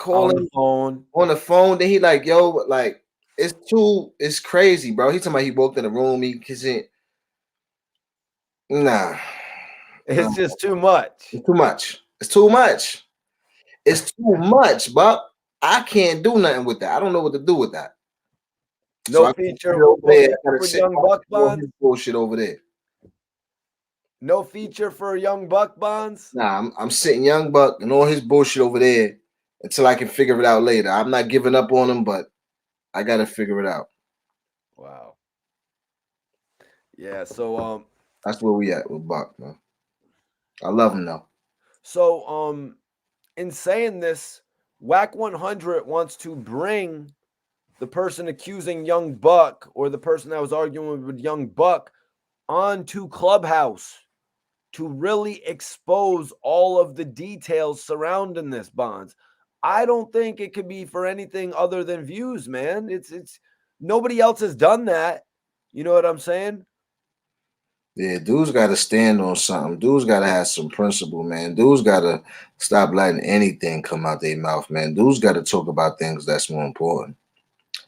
on the phone. Then he like, yo, like it's crazy, bro. He talking about he walked in the room, he kissing. Nah. It's just too much. It's too much. It's too much. It's too much, but I can't do nothing with that. I don't know what to do with that. No feature for Young Buck, Bonds? Bullshit over there. No feature for Young Buck, Bonds? Nah, I'm sitting Young Buck and all his bullshit over there until I can figure it out later. I'm not giving up on him, but I got to figure it out. Wow. Yeah, so that's where we at with Buck, man. I love him though. So in saying this, Wack 100 wants to bring the person accusing Young Buck or the person that was arguing with Young Buck onto Clubhouse to really expose all of the details surrounding this, Bonds. I don't think it could be for anything other than views, man. It's nobody else has done that. You know what I'm saying? Yeah, dudes got to stand on something. Dudes got to have some principle, man. Dudes got to stop letting anything come out their mouth, man. Dudes got to talk about things that's more important,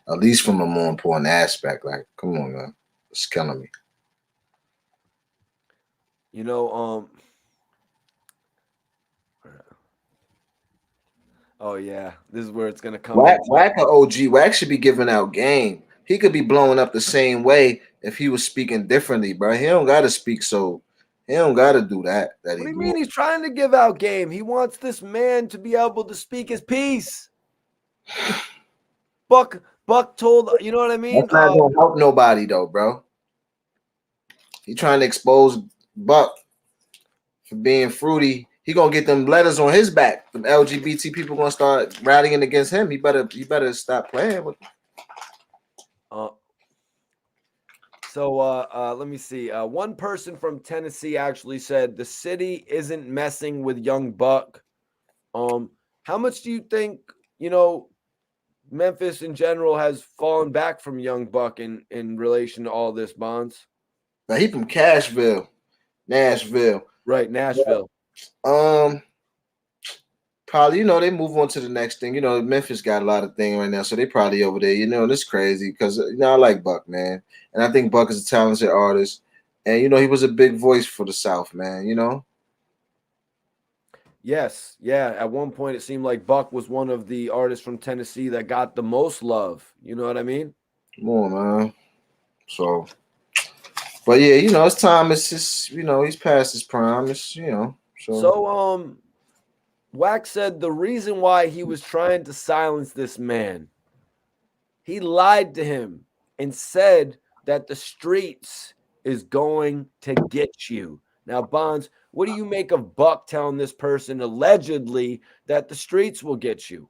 at least from a more important aspect. Like, come on, man. It's killing me. You know, oh yeah, this is where it's gonna come. Wack or OG. Wack should be giving out game. He could be blowing up the same way if he was speaking differently, bro. He don't gotta speak so. He don't gotta do that. What do you mean he's trying to give out game? He wants this man to be able to speak his piece. Buck told, you know what I mean? That's not gonna help nobody though, bro. He trying to expose Buck for being fruity. He gonna get them letters on his back. Them LGBT people gonna start rallying against him. He better stop playing with. Let me see. One person from Tennessee actually said the city isn't messing with young Buck. How much do you think, Memphis in general has fallen back from young Buck in relation to all this, Bonds? Now he from Nashville. Right, Nashville. Probably, they move on to the next thing. Memphis got a lot of things right now, so they probably over there. And it's crazy because I like Buck, man, and I think Buck is a talented artist, and he was a big voice for the South, man. Yes, yeah. At one point, it seemed like Buck was one of the artists from Tennessee that got the most love. You know what I mean? Come on, man. So, but yeah, it's time. It's just, he's past his prime. It's, So, Wack said the reason why he was trying to silence this man, he lied to him and said that the streets is going to get you. Now, Bonds, what do you make of Buck telling this person allegedly that the streets will get you?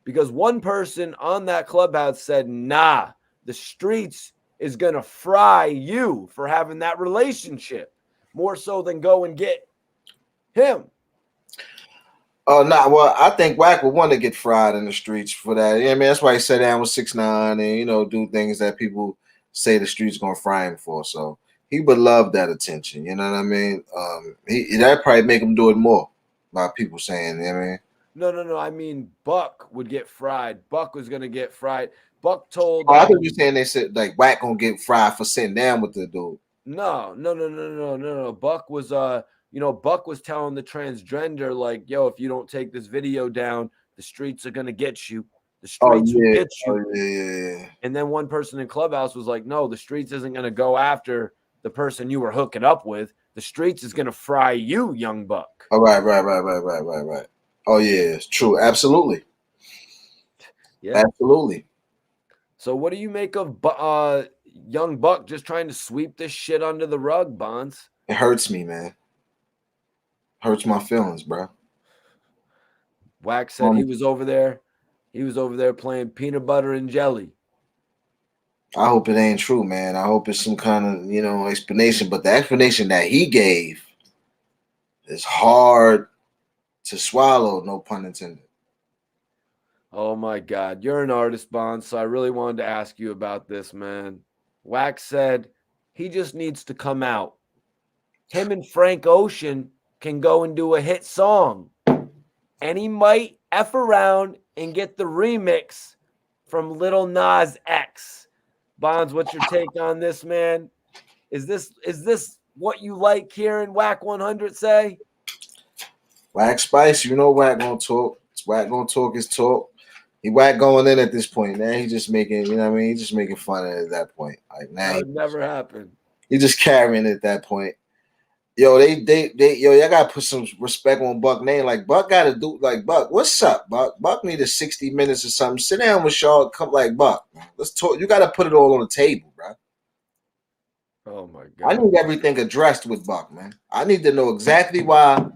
Because one person on that clubhouse said, nah, the streets is going to fry you for having that relationship more so than go and get him. Oh, nah. Well, I think Wack would want to get fried in the streets for that. Yeah, I mean, that's why he sat down with 6ix9ine and do things that people say the streets gonna fry him for. So he would love that attention. You know what I mean? That probably make him do it more by people saying. You know what I mean? No. I mean, Buck would get fried. Buck was gonna get fried. Buck told. Oh, I thought you were saying they said like Wack gonna get fried for sitting down with the dude. No. Buck was Buck was telling the transgender, like, yo, if you don't take this video down, the streets are going to get you. The streets will get you. Yeah. And then one person in Clubhouse was like, no, the streets isn't going to go after the person you were hooking up with. The streets is going to fry you, young Buck. Oh, right. Oh, yeah, it's true. Absolutely. Yeah. Absolutely. So what do you make of young Buck just trying to sweep this shit under the rug, Bonds? It hurts me, man. Hurts my feelings, bro. Wack said he was over there. He was over there playing peanut butter and jelly. I hope it ain't true, man. I hope it's some kind of, explanation. But the explanation that he gave is hard to swallow, no pun intended. Oh, my God. You're an artist, Bond, so I really wanted to ask you about this, man. Wack said he just needs to come out. Him and Frank Ocean can go and do a hit song, and he might F around and get the remix from Lil Nas X. Bonds, what's your take on this, man? Is this what you like hearing Wack 100 say? Wack Spice, Wack gonna talk. Wack gonna talk his talk. He Wack going in at this point. Now he's just making, he's just making fun of it at that point. Like now, that would never happen. He's just carrying it at that point. Yo, y'all gotta put some respect on Buck name. Like Buck gotta do like Buck. What's up, Buck? Buck needed 60 minutes or something. Sit down with y'all. Come like Buck. Let's talk. You gotta put it all on the table, bro. Oh my God. I need everything addressed with Buck, man. I need to know exactly why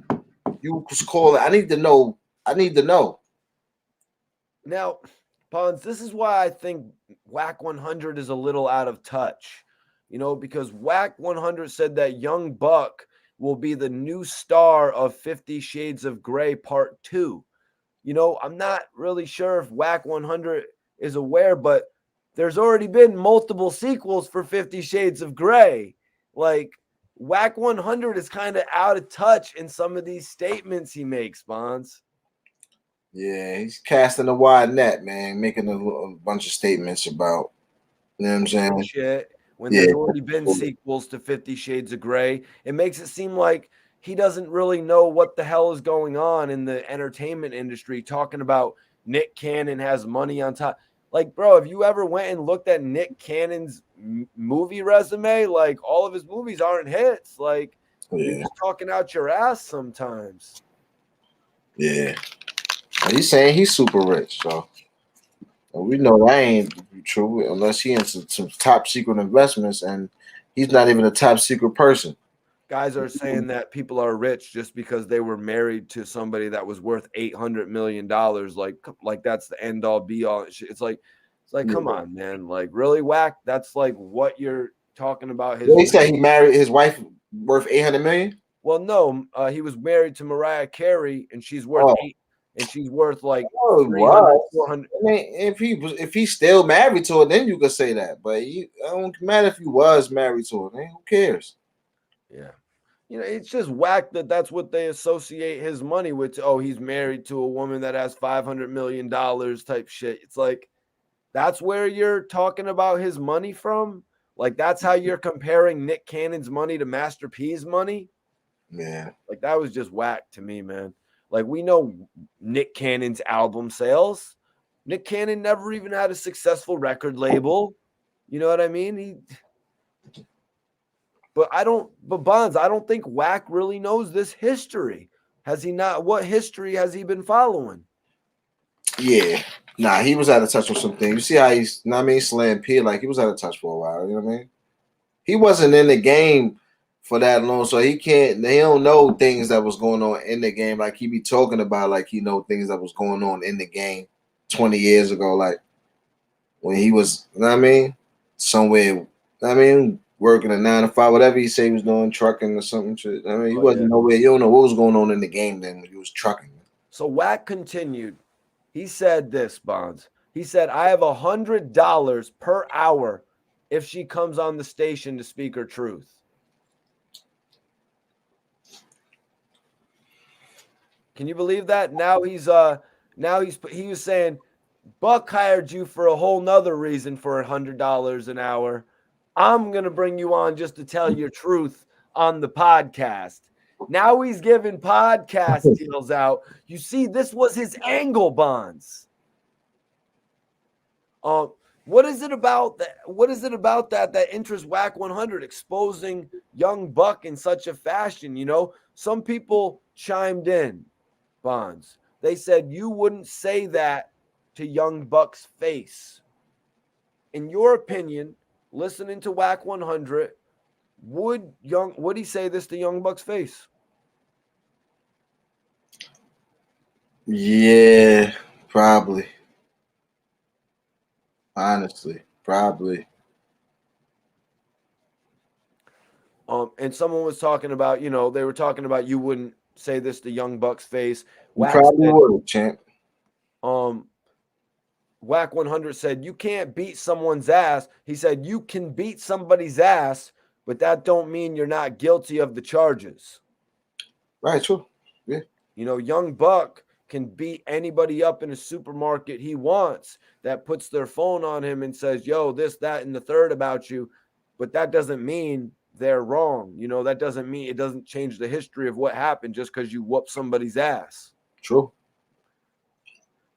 you was calling. I need to know. Now, Pons, this is why I think Wack 100 is a little out of touch. Because Wack 100 said that young Buck will be the new star of 50 Shades of Grey Part 2. I'm not really sure if Wack 100 is aware, but there's already been multiple sequels for 50 Shades of Grey. Like, Wack 100 is kind of out of touch in some of these statements he makes, Bonds. Yeah, he's casting a wide net, man, making a bunch of statements about, you know what I'm saying? Shit. When there's already been sequels to 50 Shades of Grey, it makes it seem like he doesn't really know what the hell is going on in the entertainment industry, talking about Nick Cannon has money on top. Like, bro, if you ever went and looked at Nick Cannon's movie resume, like all of his movies aren't hits. Like, you're just talking out your ass sometimes. Yeah. He's saying he's super rich, so we know that ain't true unless he into some top secret investments, and he's not even a top secret person. Guys are saying that people are rich just because they were married to somebody that was worth $800 million. Like that's the end all be all. It's like, come on, man. Like, really, Wack? That's like what you're talking about. He said he married his wife worth 800 million. Well, no, he was married to Mariah Carey, and she's worth like 300, 400. I mean, if he's still married to her, then you could say that. But I don't matter if he was married to her. Man, who cares? Yeah. It's just whack that's what they associate his money with. Oh, he's married to a woman that has $500 million type shit. It's like, that's where you're talking about his money from? Like, that's how you're comparing Nick Cannon's money to Master P's money? Yeah. Like, that was just whack to me, man. Like, we know Nick Cannon's album sales. Nick Cannon never even had a successful record label. You know what I mean? But Bonds, I don't think Wack really knows this history. Has he not? What history has he been following? Yeah. Nah, he was out of touch with some things. You see how he's, Slam P, like he was out of touch for a while. You know what I mean? He wasn't in the game for that long, so they don't know things that was going on in the game. Like he be talking about, like he know things that was going on in the game 20 years ago, like when he was, somewhere, working a 9 to 5, whatever he say he was doing, trucking or something. Shit. He wasn't nowhere. You don't know what was going on in the game then when he was trucking. So Wack continued. He said this, Bonds. He said, I have $100 per hour if she comes on the station to speak her truth. Can you believe that? He was saying, Buck hired you for a whole nother reason for $100 an hour. I'm going to bring you on just to tell your truth on the podcast. Now he's giving podcast deals out. You see, this was his angle, Bonds. What is it about that? What is it about that interests Wack 100 exposing young Buck in such a fashion? Some people chimed in, Bonds. They said you wouldn't say that to young Buck's face. In your opinion, listening to Wack 100, would he say this to young Buck's face? Yeah, probably. Honestly, probably. And someone was talking about, they were talking about you wouldn't say this to young Buck's face. Wack probably would, champ. Wack 100 said, you can't beat someone's ass. He said, you can beat somebody's ass, but that don't mean you're not guilty of the charges. Right, true. Yeah. Young Buck can beat anybody up in a supermarket he wants that puts their phone on him and says, yo, this, that, and the third about you. But that doesn't mean they're wrong. That doesn't mean, it doesn't change the history of what happened just because you whoop somebody's ass. True.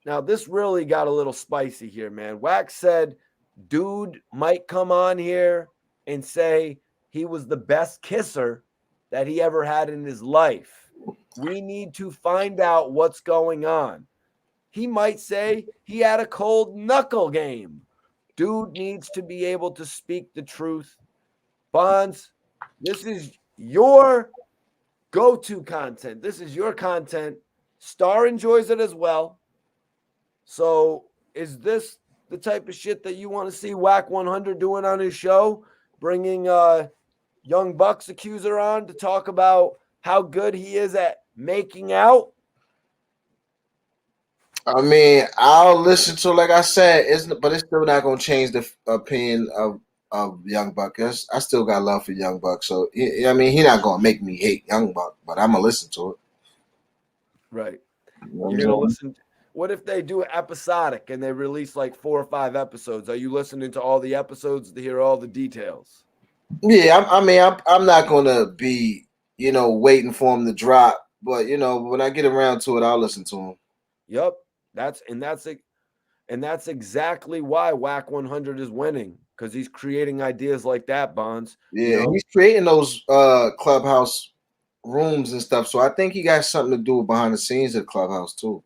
Now, this really got a little spicy here, man. Wack said, dude might come on here and say he was the best kisser that he ever had in his life. We need to find out what's going on. He might say he had a cold knuckle game. Dude needs to be able to speak the truth. Bonds, this is your go-to content. This is your content. Star enjoys it as well. So is this the type of shit that you want to see Wack 100 doing on his show? Bringing young Buck's accuser on to talk about how good he is at making out? I'll listen to, like I said, but it's still not going to change the opinion of Young Buck. I still got love for Young Buck. So, he's not going to make me hate Young Buck, but I'm going to listen to it. Right. You're going to listen. What if they do episodic and they release like 4 or 5 episodes? Are you listening to all the episodes to hear all the details? Yeah, I'm not going to be, waiting for him to drop. But, when I get around to it, I'll listen to him. Yep. That's it. And that's exactly why Wack 100 is winning, because he's creating ideas like that, Bonds. Yeah, he's creating those clubhouse rooms and stuff. So I think he got something to do behind the scenes at Clubhouse too.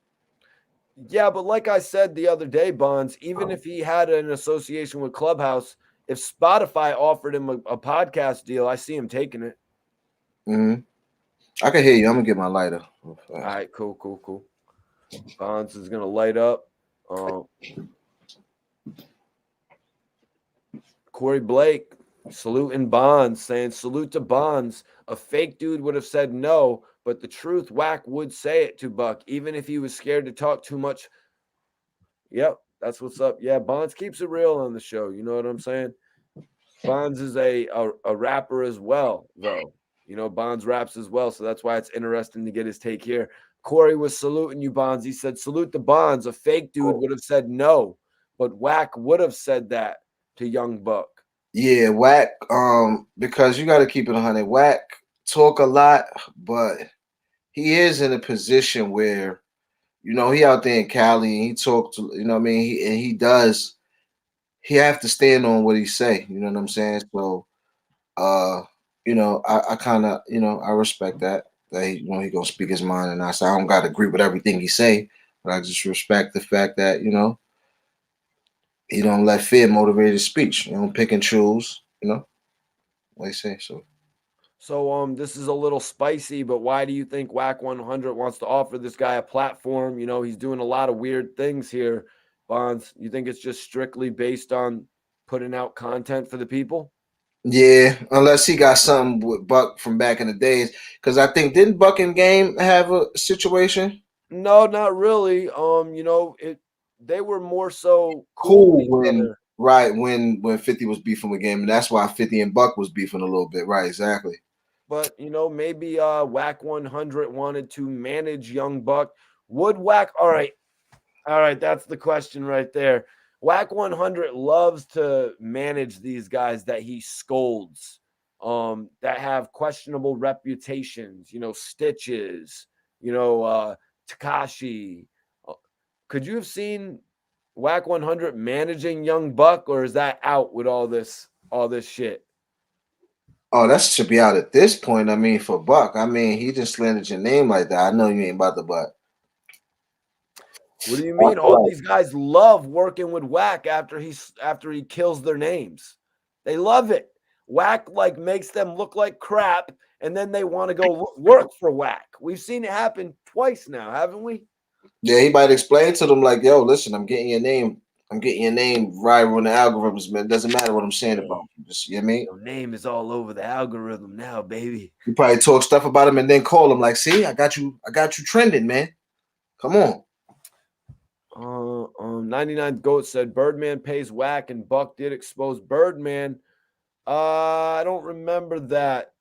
Yeah, but like I said the other day, Bonds, even if he had an association with Clubhouse, if Spotify offered him a podcast deal, I see him taking it. Mm-hmm. I can hear you. I'm gonna get my lighter. All right, cool. Bonds is gonna light up. Corey Blake saluting Bonds, saying salute to Bonds. A fake dude would have said no, but the truth, Wack would say it to Buck, even if he was scared to talk too much. Yep, that's what's up. Yeah, Bonds keeps it real on the show. You know what I'm saying? Bonds is a rapper as well, though. Bonds raps as well, so that's why it's interesting to get his take here. Corey was saluting you, Bonds. He said, salute the Bonds. A fake dude would have said no, but Wack would have said that to Young Buck. Yeah, Wack, because you got to keep it 100. Wack talk a lot, but he is in a position where, he out there in Cali and he talks, he have to stand on what he say, you know what I'm saying? So, I kind of, I respect that he, he gonna speak his mind, and I say I don't got to agree with everything he say, but I just respect the fact that, he don't let fear motivate his speech. He don't pick and choose, what he say, so. So this is a little spicy, but why do you think Wack 100 wants to offer this guy a platform? He's doing a lot of weird things here, Bonds. You think it's just strictly based on putting out content for the people? Yeah, unless he got something with Buck from back in the days. Because I think, didn't Buck and Game have a situation? No, not really. They were more so cool when 50 was beefing with Game, and that's why 50 and Buck was beefing a little bit, right? Exactly. But maybe Wack 100 wanted to manage Young Buck. Would Wack? All right, that's the question right there. Wack 100 loves to manage these guys that he scolds, that have questionable reputations. Stitches. Takashi. Could you have seen Wack 100 managing Young Buck, or is that out with all this shit? Oh, that should be out at this point. I mean, for Buck, he just slandered your name like that. I know you ain't about the Buck. What do you mean? All these guys love working with Wack after he kills their names. They love it. Wack makes them look like crap, and then they want to go work for Wack. We've seen it happen twice now, haven't we? Yeah, he might explain to them like, "Yo, listen, I'm getting your name viral in the algorithms, man. It doesn't matter what I'm saying about you. Just, you know what I mean? Your name is all over the algorithm now, baby." You probably talk stuff about him and then call him like, "See, I got you trending, man. Come on." 99 Goat said Birdman pays Wack and Buck did expose Birdman. I don't remember that.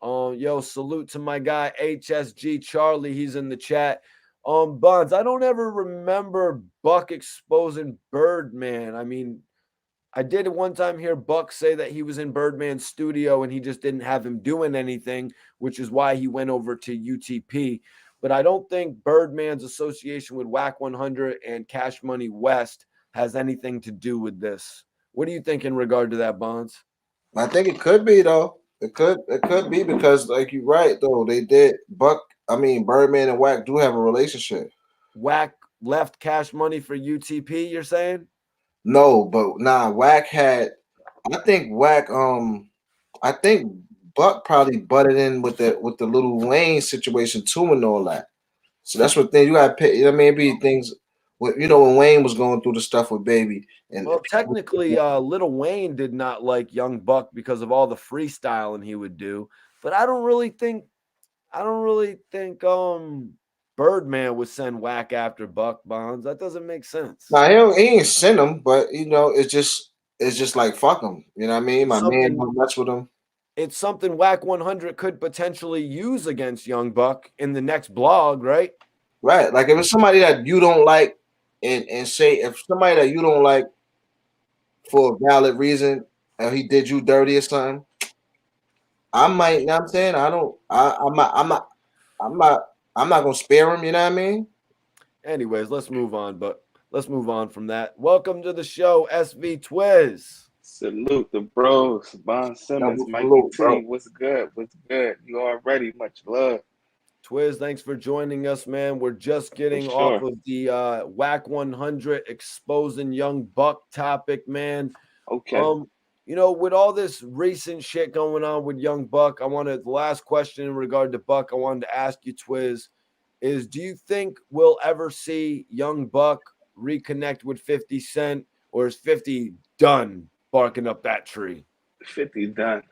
Yo, salute to my guy HSG Charlie. He's in the chat. Bonds, I don't ever remember Buck exposing Birdman. I mean, I did one time hear Buck say that he was in Birdman's studio and he just didn't have him doing anything, which is why he went over to UTP. But I don't think Birdman's association with Wack 100 and Cash Money West has anything to do with this. What do you think in regard to that, Bonds? I think it could be though. It could be because, like, you're right though. They did Birdman and Wack do have a relationship. Wack left Cash Money for UTP, you're saying? No, but Wack had. I think Buck probably butted in with the Little Wayne situation too and all that. So that's what thing you got to pay. You know what I mean? It'd be things. When Wayne was going through the stuff with Baby, and well, technically, Little Wayne did not like Young Buck because of all the freestyling he would do. But I don't really think Birdman would send Wack after Buck, Bonds. That doesn't make sense. Nah, he ain't send him, but it's just like fuck him. You know what I mean? My man don't mess with him. It's something Wack 100 could potentially use against Young Buck in the next blog, right? Right. Like if it's somebody that you don't like, and say if somebody that you don't like for a valid reason, and he did you dirty or something, I might. You know what I'm saying? I'm not gonna spare him. You know what I mean? Anyways, let's move on. But let's move on from that. Welcome to the show, SV Twiz. Salute the bros, Bon Simmons, Double Mikey salute, T. bro. What's good? What's good? You already much love. Twiz, thanks for joining us, man. We're just For getting off sure. of the Wack 100 exposing Young Buck topic, man. Okay. With all this recent shit going on with Young Buck, the last question in regard to Buck I wanted to ask you, Twiz, is do you think we'll ever see Young Buck reconnect with 50 Cent, or is 50 done barking up that tree? 50 done.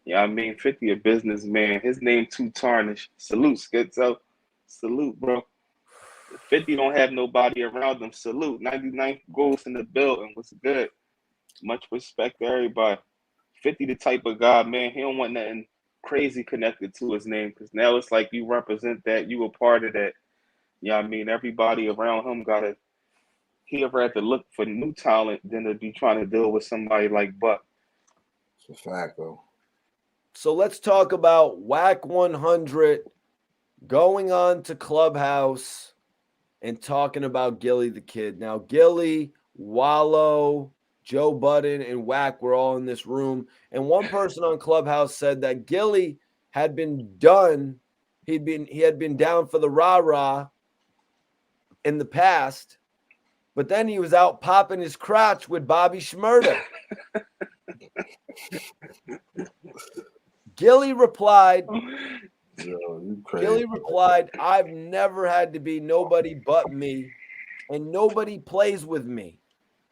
Yeah, I mean 50 a businessman. His name too tarnished. Salute, Schizo. Salute, bro. 50 don't have nobody around him. Salute. 99th Ghost in the building. What's good? Much respect to everybody. 50 the type of guy, man. He don't want nothing crazy connected to his name because now it's like you represent that. You a part of that. Yeah, I mean everybody around him gotta. He'd rather look for new talent than to be trying to deal with somebody like Buck. It's a fact, though. So let's talk about Wack 100 going on to Clubhouse and talking about Gillie the Kid. Now, Gillie, Wallow, Joe Budden, and Wack were all in this room. And one person on Clubhouse said that Gillie had been done. He had been down for the rah-rah in the past, but then he was out popping his crotch with Bobby Shmurda. Gillie replied, I've never had to be nobody but me, and nobody plays with me.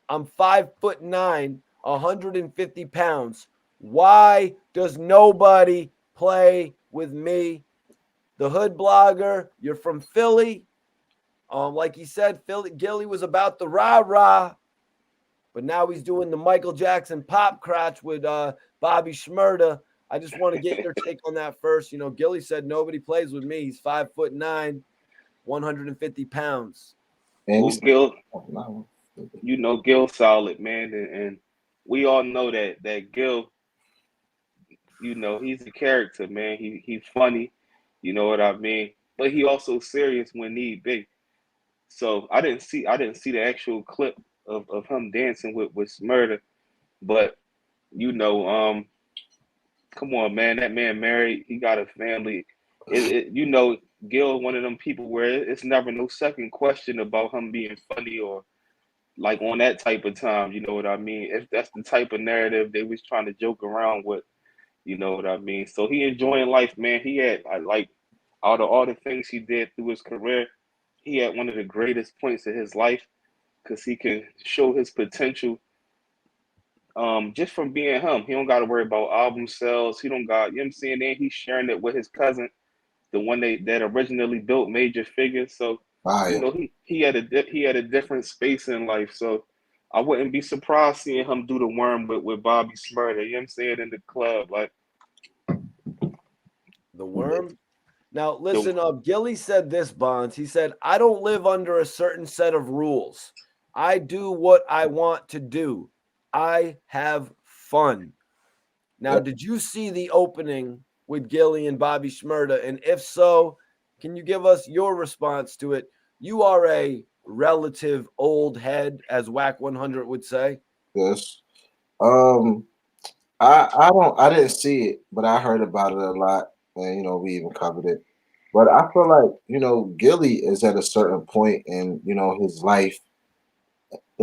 I'm 5'9", 150 pounds. Why does nobody play with me? The hood blogger, you're from Philly. Like he said, Gillie was about the rah-rah, but now he's doing the Michael Jackson pop crotch with Bobby Shmurda. I just want to get your take on that first. Gillie said nobody plays with me. He's 5'9", 150 pounds. Well, Gil, Gil solid, man, and we all know that Gil, he's a character, man. He funny, you know what I mean. But he also serious when need be. So I didn't see the actual clip of him dancing with Smurda, but come on, man. That man married. He got a family. Gil, one of them people where it's never no second question about him being funny or like on that type of time. You know what I mean? If that's the type of narrative they was trying to joke around with, you know what I mean? So he enjoying life, man. He had like out of all the things he did through his career, he had one of the greatest points of his life because he can show his potential just from being him. He don't got to worry about album sales. He don't got, you know what I'm saying? Then he's sharing it with his cousin, the one that originally built Major Figures. So, he had a different space in life. So I wouldn't be surprised seeing him do the worm with Bobby Shmurda, you know what I'm saying, in the club. Like the worm? Now, listen up. Gillie said this, Bonds. He said, I don't live under a certain set of rules. I do what I want to do. I have fun. Now, did you see the opening with Gillie and Bobby Shmurda? And if so, can you give us your response to it? You are a relative old head, as Wack 100 would say. Yes. I didn't see it, but I heard about it a lot, and we even covered it. But I feel like Gillie is at a certain point in his life.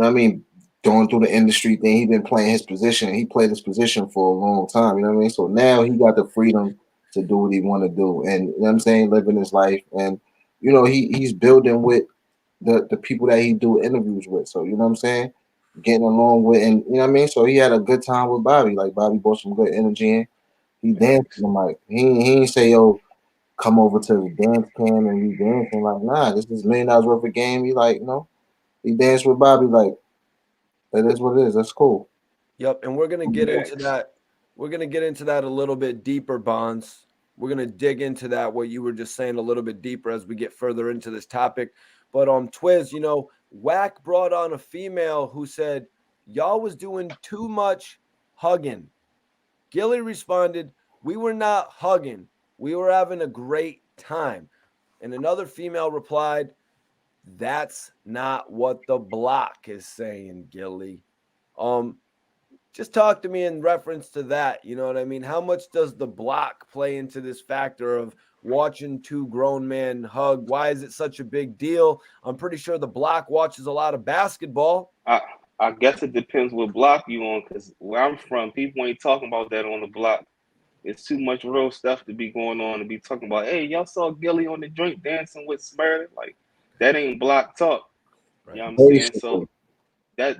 I mean, going through the industry thing, he's been playing his position. He played his position for a long time. You know what I mean? So now he got the freedom to do what he want to do, and you know what I'm saying, living his life, and he's building with the people that he do interviews with. So you know what I'm saying, getting along with, and you know what I mean. So he had a good time with Bobby. Like Bobby brought some good energy in. He danced with him like he ain't say yo come over to the dance cam and we dancing like nah. This is $1 million worth of game. He like he danced with Bobby like. That is what it is. That's cool. Yep, and we're gonna get into that. We're gonna get into that a little bit deeper, Bonds. We're gonna dig into that what you were just saying a little bit deeper as we get further into this topic. But Twiz, Wack brought on a female who said y'all was doing too much hugging. Gillie responded, "We were not hugging. We were having a great time." And another female replied, That's not what the block is saying, Gilly. Just talk to me in reference to that. You know what I mean? How much does the block play into this factor of watching two grown men hug? Why is it such a big deal? I'm pretty sure the block watches a lot of basketball. I guess it depends what block you on, because where I'm from, people ain't talking about that on the block. It's too much real stuff to be going on to be talking about. Hey, y'all saw Gillie on the joint dancing with Shmurda? Like, that ain't block talk. You know what I'm saying? So that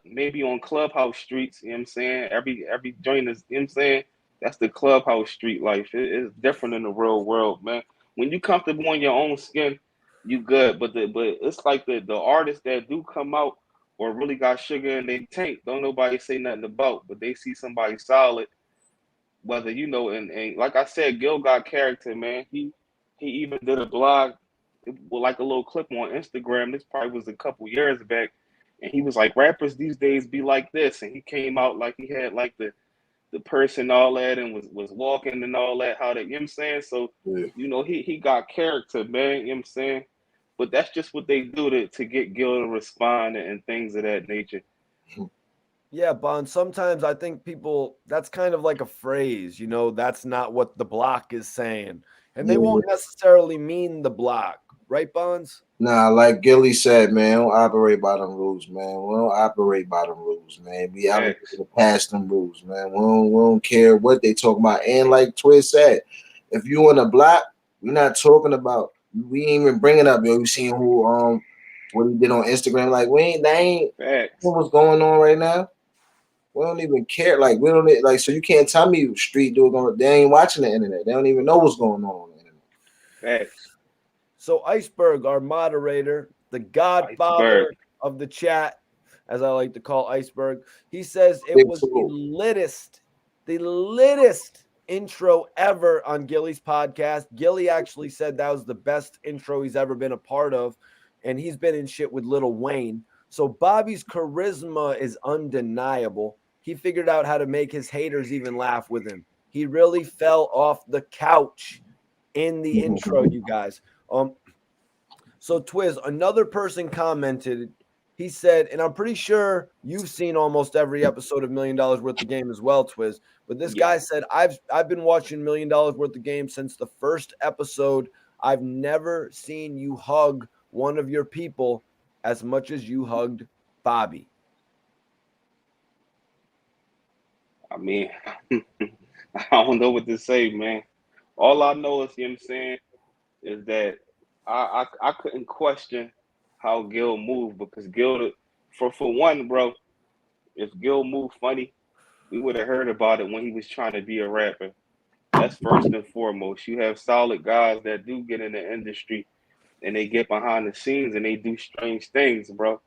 maybe on clubhouse streets, you know what I'm saying? Every joint is, you know what I'm saying? That's the clubhouse street life. It's different in the real world, man. When you comfortable in your own skin, you good. But it's like the artists that do come out or really got sugar in their tank, don't nobody say nothing about, but they see somebody solid, whether and like I said, Gil got character, man. He even did a blog with like a little clip on Instagram. This probably was a couple years back, and he was like, rappers these days be like this, and he came out like he had like the person and all that, and was walking and all that, how that, you know what I'm saying? So he got character, man, you know what I'm saying? But that's just what they do to get Gil to respond and things of that nature. Yeah, Bond. Sometimes I think people, that's kind of like a phrase, that's not what the block is saying. And they won't necessarily mean the block, right, Bonds? Nah, like Gillie said, man, we don't operate by them rules, man. We don't operate by them rules, man. We operate past them rules, man. We don't care what they talk about. And like Twiz said, if you on the block, we're not talking about, we ain't even bringing up, you seen who what he did on Instagram. Like, they ain't what's going on right now. We don't even care. Like, we don't like. So you can't tell me street dude going. They ain't watching the internet. They don't even know what's going on the internet. Facts. So Iceberg, our moderator, the godfather of the chat, as I like to call Iceberg, he says it was the littest intro ever on Gillie's podcast. Gillie actually said that was the best intro he's ever been a part of, and he's been in shit with Lil Wayne. So Bobby's charisma is undeniable. He figured out how to make his haters even laugh with him. He really fell off the couch in the intro, you guys. So Twiz, another person commented, he said, and I'm pretty sure you've seen almost every episode of $1 Million Worth of Game as well, Twiz. But this guy said, I've been watching $1 Million Worth of Game since the first episode. I've never seen you hug one of your people as much as you hugged Bobby. I mean, I don't know what to say, man. All I know is, you know what I'm saying, is that I couldn't question how Gil moved, because Gil, for one, bro, if Gil moved funny, we would have heard about it when he was trying to be a rapper. That's first and foremost. You have solid guys that do get in the industry and they get behind the scenes and they do strange things, bro.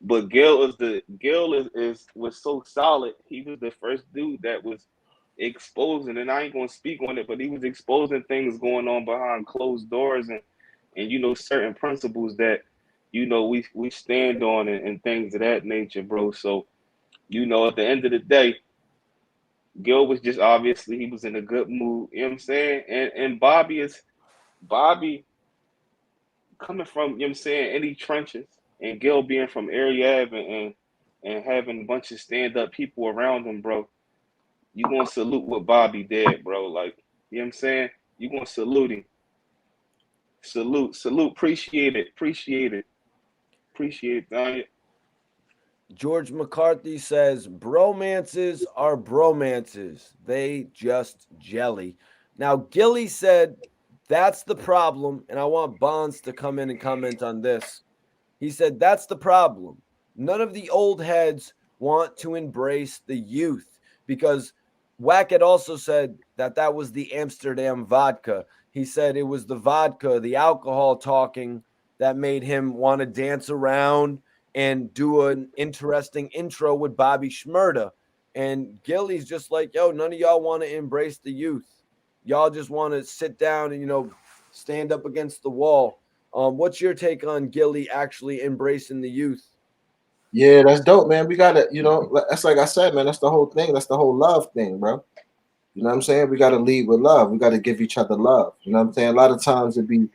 But Gil was so solid. He was the first dude that was exposing, and I ain't gonna speak on it, but he was exposing things going on behind closed doors and certain principles that we stand on and things of that nature, bro. So at the end of the day, Gil was just, obviously he was in a good mood, you know what I'm saying? And Bobby coming from, you know what I'm saying, any trenches, and Gil being from Area Ave and having a bunch of stand-up people around him, bro, you gonna salute what Bobby did, bro. Like, you know what I'm saying? You gonna salute him. Salute. Appreciate it, Daniel. George McCarthy says, bromances are bromances. They just jelly. Now, Gillie said that's the problem, and I want Bonds to come in and comment on this. He said that's the problem. None of the old heads want to embrace the youth, because Wack had also said that was the Amsterdam vodka. He said it was the vodka, the alcohol talking, that made him want to dance around and do an interesting intro with Bobby Shmurda. And Gillie's just like, yo, none of y'all want to embrace the youth. Y'all just want to sit down and, stand up against the wall. What's your take on Gillie actually embracing the youth? Yeah, that's dope, man. We gotta, that's like I said, man, that's the whole thing. That's the whole love thing, bro. You know what I'm saying? We gotta lead with love. We gotta give each other love. You know what I'm saying? A lot of times when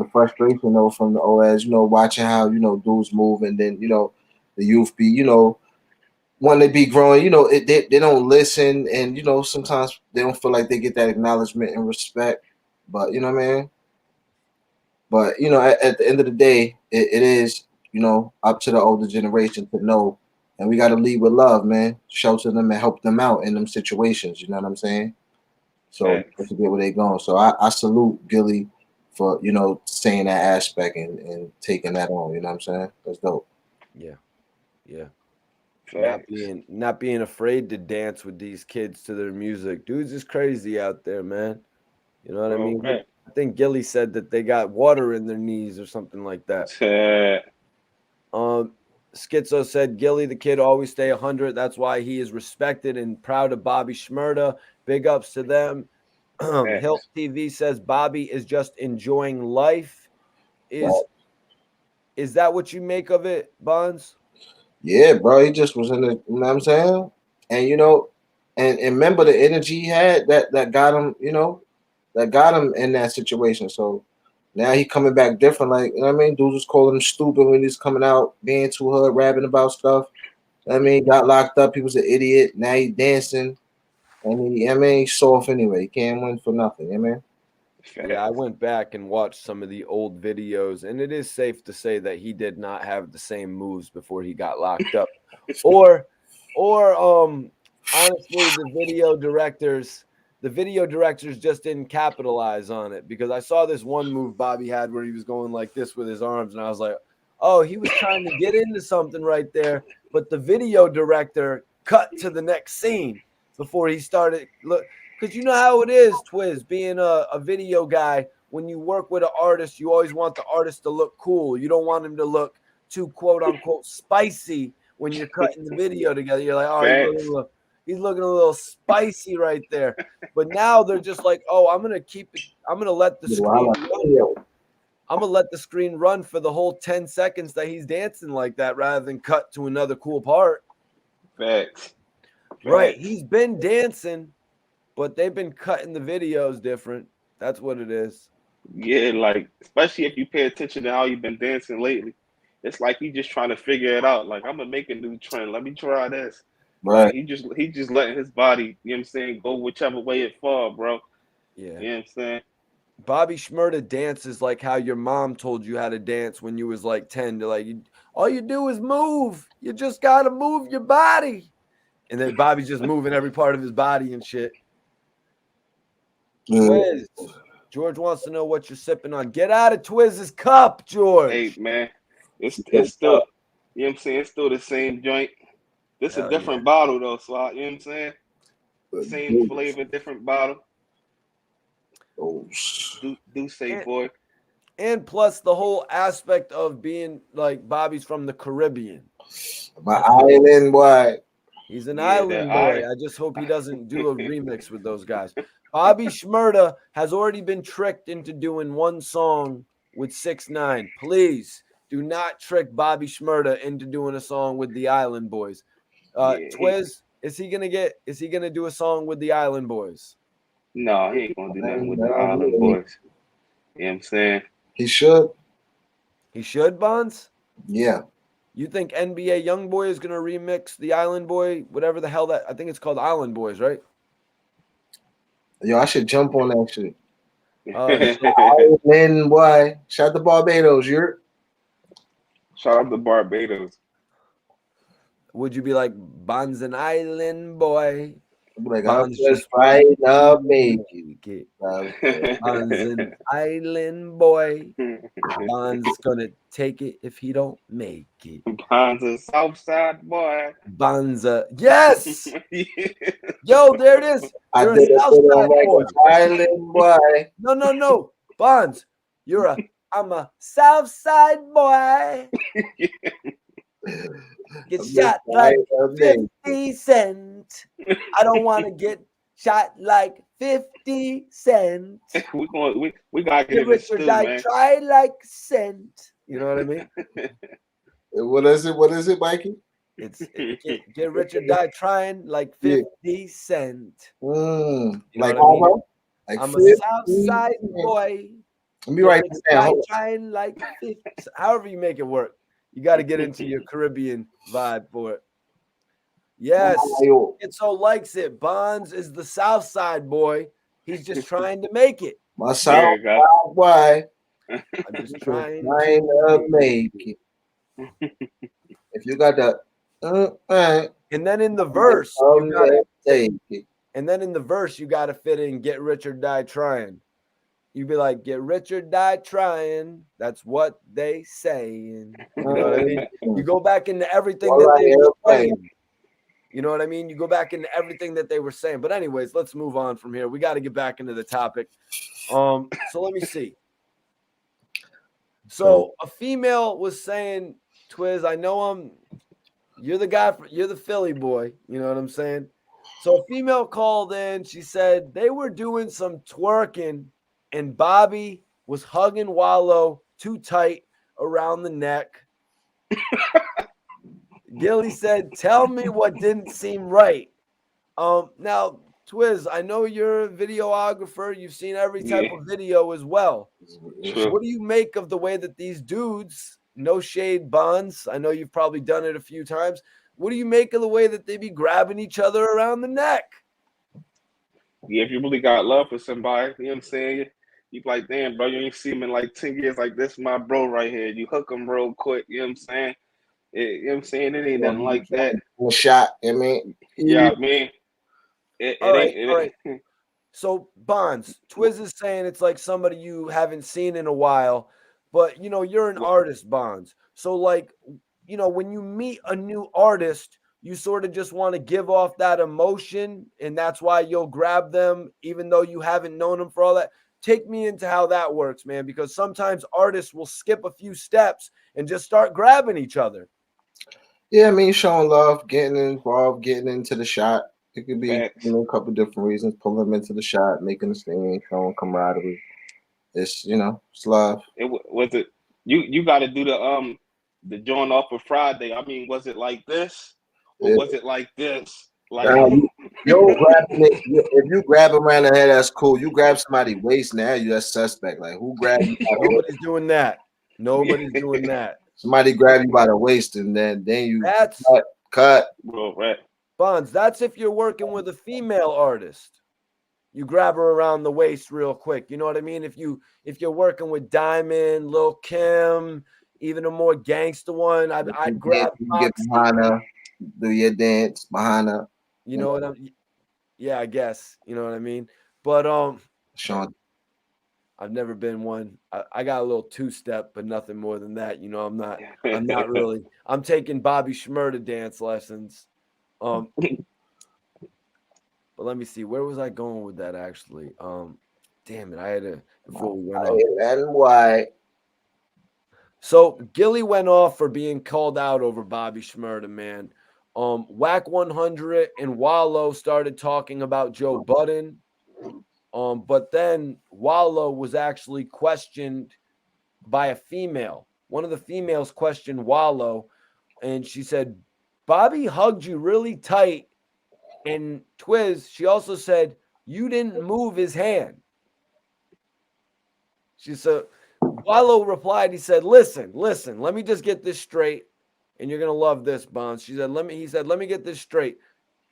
the frustration though from the OS, watching how dudes move, and then the youth be when they be growing, they don't listen, and sometimes they don't feel like they get that acknowledgement and respect. But you know what I mean. But at the end of the day, it is up to the older generation to know, and we got to lead with love, man. Shelter them and help them out in them situations. You know what I'm saying? So to get where they going. So I salute Gillie for saying that aspect and taking that on. You know what I'm saying? That's dope. Yeah. Facts. Not being afraid to dance with these kids to their music. Dudes is crazy out there, man. You know what I mean? Right. I think Gillie said that they got water in their knees or something like that. Schizo said Gillie, the kid, always stay 100. That's why he is respected and proud of Bobby Shmurda. Big ups to them. Hilt TV says Bobby is just enjoying life. Is that what you make of it, Bonds? Yeah, bro. He just was in the, you know what I'm saying? And and remember the energy he had that got him, that got him in that situation. So now he coming back different. Like, you know what I mean? Dudes was calling him stupid when he's coming out, being too hood, rapping about stuff. I mean, got locked up. He was an idiot. Now he dancing. And he's soft anyway. He can't win for nothing. You know what I mean? Yeah, I went back and watched some of the old videos, and it is safe to say that he did not have the same moves before he got locked up. Or honestly, the video directors just didn't capitalize on it, because I saw this one move Bobby had where he was going like this with his arms, and I was like, oh, he was trying to get into something right there, but the video director cut to the next scene before he started. Look, because you know how it is, Twiz, being a video guy. When you work with an artist, you always want the artist to look cool. You don't want him to look too quote unquote spicy when you're cutting the video together. You're like, oh, he's looking a little spicy right there. But now they're just like, oh, I'm gonna let the screen run. I'm gonna let the screen run for the whole 10 seconds that he's dancing like that, rather than cut to another cool part. Facts. Right. He's been dancing, but they've been cutting the videos different. That's what it is. Yeah, like, especially if you pay attention to how you've been dancing lately. It's like he just trying to figure it out. Like, I'm gonna make a new trend. Let me try this. Right. Like, he just letting his body, you know what I'm saying, go whichever way it fall, bro. Yeah. You know what I'm saying? Bobby Shmurda dances like how your mom told you how to dance when you was like 10. They're like, all you do is move. You just gotta move your body. And then Bobby's just moving every part of his body and shit. Twiz, George wants to know what you're sipping on. Get out of Twiz's cup, George. Hey, man. It's still, you know what I'm saying? It's still the same joint. This is a different bottle, though. So, you know what I'm saying? Same flavor, different bottle. Oh, do say, boy. And plus the whole aspect of being like Bobby's from the Caribbean. My island boy. He's an island boy. I just hope he doesn't do a remix with those guys. Bobby Shmurda has already been tricked into doing one song with 6ix9ine. Please do not trick Bobby Shmurda into doing a song with the Island Boys. Twiz, is he gonna do a song with the Island Boys? No, he ain't gonna do nothing with the Island Boys. You know what I'm saying? He should. He should, Bonds? Yeah. You think NBA YoungBoy is gonna remix the Island Boy, whatever the hell that, I think it's called Island Boys, right? Yo, I should jump on that shit. Island boy. Shout out to Barbados, Shout out to Barbados. Would you be like Bonds an Island Boy? Like, I'm just right up, make it. Bonds an Island Boy. Bonds gonna take it if he don't make it. Bonds a Southside boy. Bonds yes. Yo, there it is. You're a Southside boy. Island boy. No. Bonds, I'm a Southside boy. Get shot like 50 Cent. I don't want to get shot like 50 Cent. We gotta get rich or die, man. Try like Cent. You know what I mean? What is it, Mikey? It's get rich or die trying like 50 Cent. Like what I mean? I'm a Southside boy. Let me write this down. Trying like 50, however you make it work. You got to get into your Caribbean vibe for it. Yes, Schizo likes it. Bonds is the South Side boy. He's just trying to make it. My South Side boy. I'm just trying to make it. If you got that, and then in the verse, you gotta take it. And then in the verse, you got to fit in "Get Rich or Die Trying." You'd be like, "Get rich or die trying." That's what they saying. You know what I mean? You go back into everything that they were saying. You know what I mean? You go back into everything that they were saying. But anyways, let's move on from here. We got to get back into the topic. So let me see. So a female was saying, Twiz, I know you're the guy, you're the Philly boy. You know what I'm saying? So a female called in. She said they were doing some twerking and Bobby was hugging Wallow too tight around the neck. Gillie said, "Tell me what didn't seem right." Now, Twiz, I know you're a videographer. You've seen every type of video as well. Sure. What do you make of the way that these dudes, no shade Bonds, I know you've probably done it a few times. What do you make of the way that they be grabbing each other around the neck? Yeah, if you really got love for somebody, you know what I'm saying? You be like, damn, bro, you ain't seen him in like 10 years. Like, this is my bro right here. You hook him real quick, you know what I'm saying? You know what I'm saying? It ain't nothing like that. Shot, I mean. Yeah, I mean. All right. So, Bonds, Twiz is saying it's like somebody you haven't seen in a while, but, you know, you're an artist, Bonds. So, like, you know, when you meet a new artist, you sort of just want to give off that emotion, and that's why you'll grab them, even though you haven't known them for all that. Take me into how that works, man, because sometimes artists will skip a few steps and just start grabbing each other. Yeah, I mean, showing love, getting involved, getting into the shot. It could be a couple of different reasons. Pulling them into the shot, making a scene, showing camaraderie. It's it's love. It was it. You got to do the joint off of Friday. I mean, was it like this or was it like this? Like you're grabbing it. If you grab around the head, that's cool. You grab somebody's waist now, you that's suspect. Like who grabbed you? Nobody's doing that. Nobody's doing that. Somebody grab you by the waist and then you cut. Bro, right. Bonds, that's if you're working with a female artist. You grab her around the waist real quick. You know what I mean? If you're working with Diamond, Lil Kim, even a more gangster one, I'd grab Mahana, do your dance, Mahana. You know what yeah, I guess. You know what I mean? But Sean. I've never been one. I got a little two-step, but nothing more than that. You know, I'm not really. I'm taking Bobby Shmurda dance lessons. But let me see. Where was I going with that actually? Damn it. I had to before we went on. And why? So Gillie went off for being called out over Bobby Shmurda, man. Wack 100 and Wallow started talking about Joe Budden. But then Wallow was actually questioned by a female. One of the females questioned Wallow, and she said, "Bobby hugged you really tight." And Twiz, she also said, "You didn't move his hand." She said, Wallow replied, he said, listen, let me just get this straight. And you're going to love this, Bonds. He said, let me get this straight.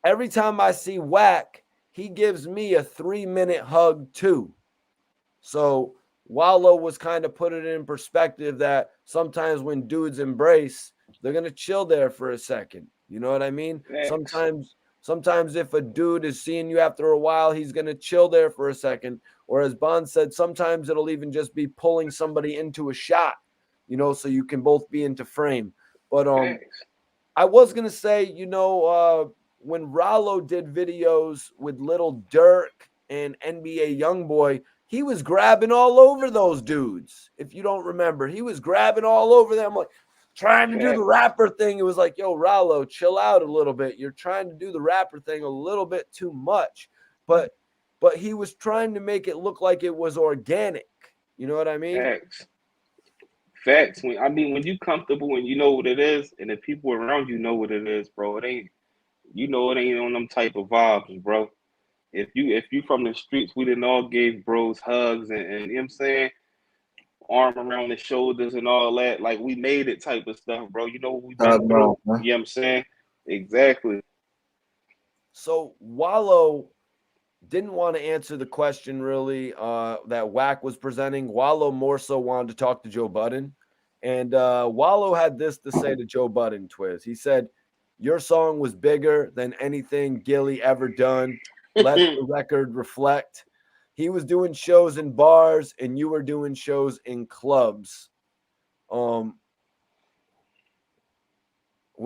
Every time I see Wack, he gives me a 3-minute hug too. So Wallow was kind of put it in perspective that sometimes when dudes embrace, they're going to chill there for a second. You know what I mean? Thanks. Sometimes if a dude is seeing you after a while, he's going to chill there for a second. Or as Bond said, sometimes it'll even just be pulling somebody into a shot, you know, so you can both be into frame. But I was going to say, you know, when Rollo did videos with Lil Durk and NBA Youngboy, he was grabbing all over those dudes. If you don't remember, he was grabbing all over them, like trying to do the rapper thing. It was like, yo, Rollo, chill out a little bit. You're trying to do the rapper thing a little bit too much. But he was trying to make it look like it was organic. You know what I mean? Facts. When you comfortable and you know what it is, and the people around you know what it is, bro, it ain't on them type of vibes, bro. If you from the streets, we didn't all gave bros hugs and you know what I'm saying? arm around the shoulders and all that. Like, we made it type of stuff, bro. You know what we've been through? Huh? You know what I'm saying? Exactly. So Wallow didn't want to answer the question really that Wack was presenting. Wallow more so wanted to talk to Joe Budden. And Wallow had this to say to Joe Budden, Twiz. He said, your song was bigger than anything Gillie ever done. Let the record reflect. He was doing shows in bars and you were doing shows in clubs. What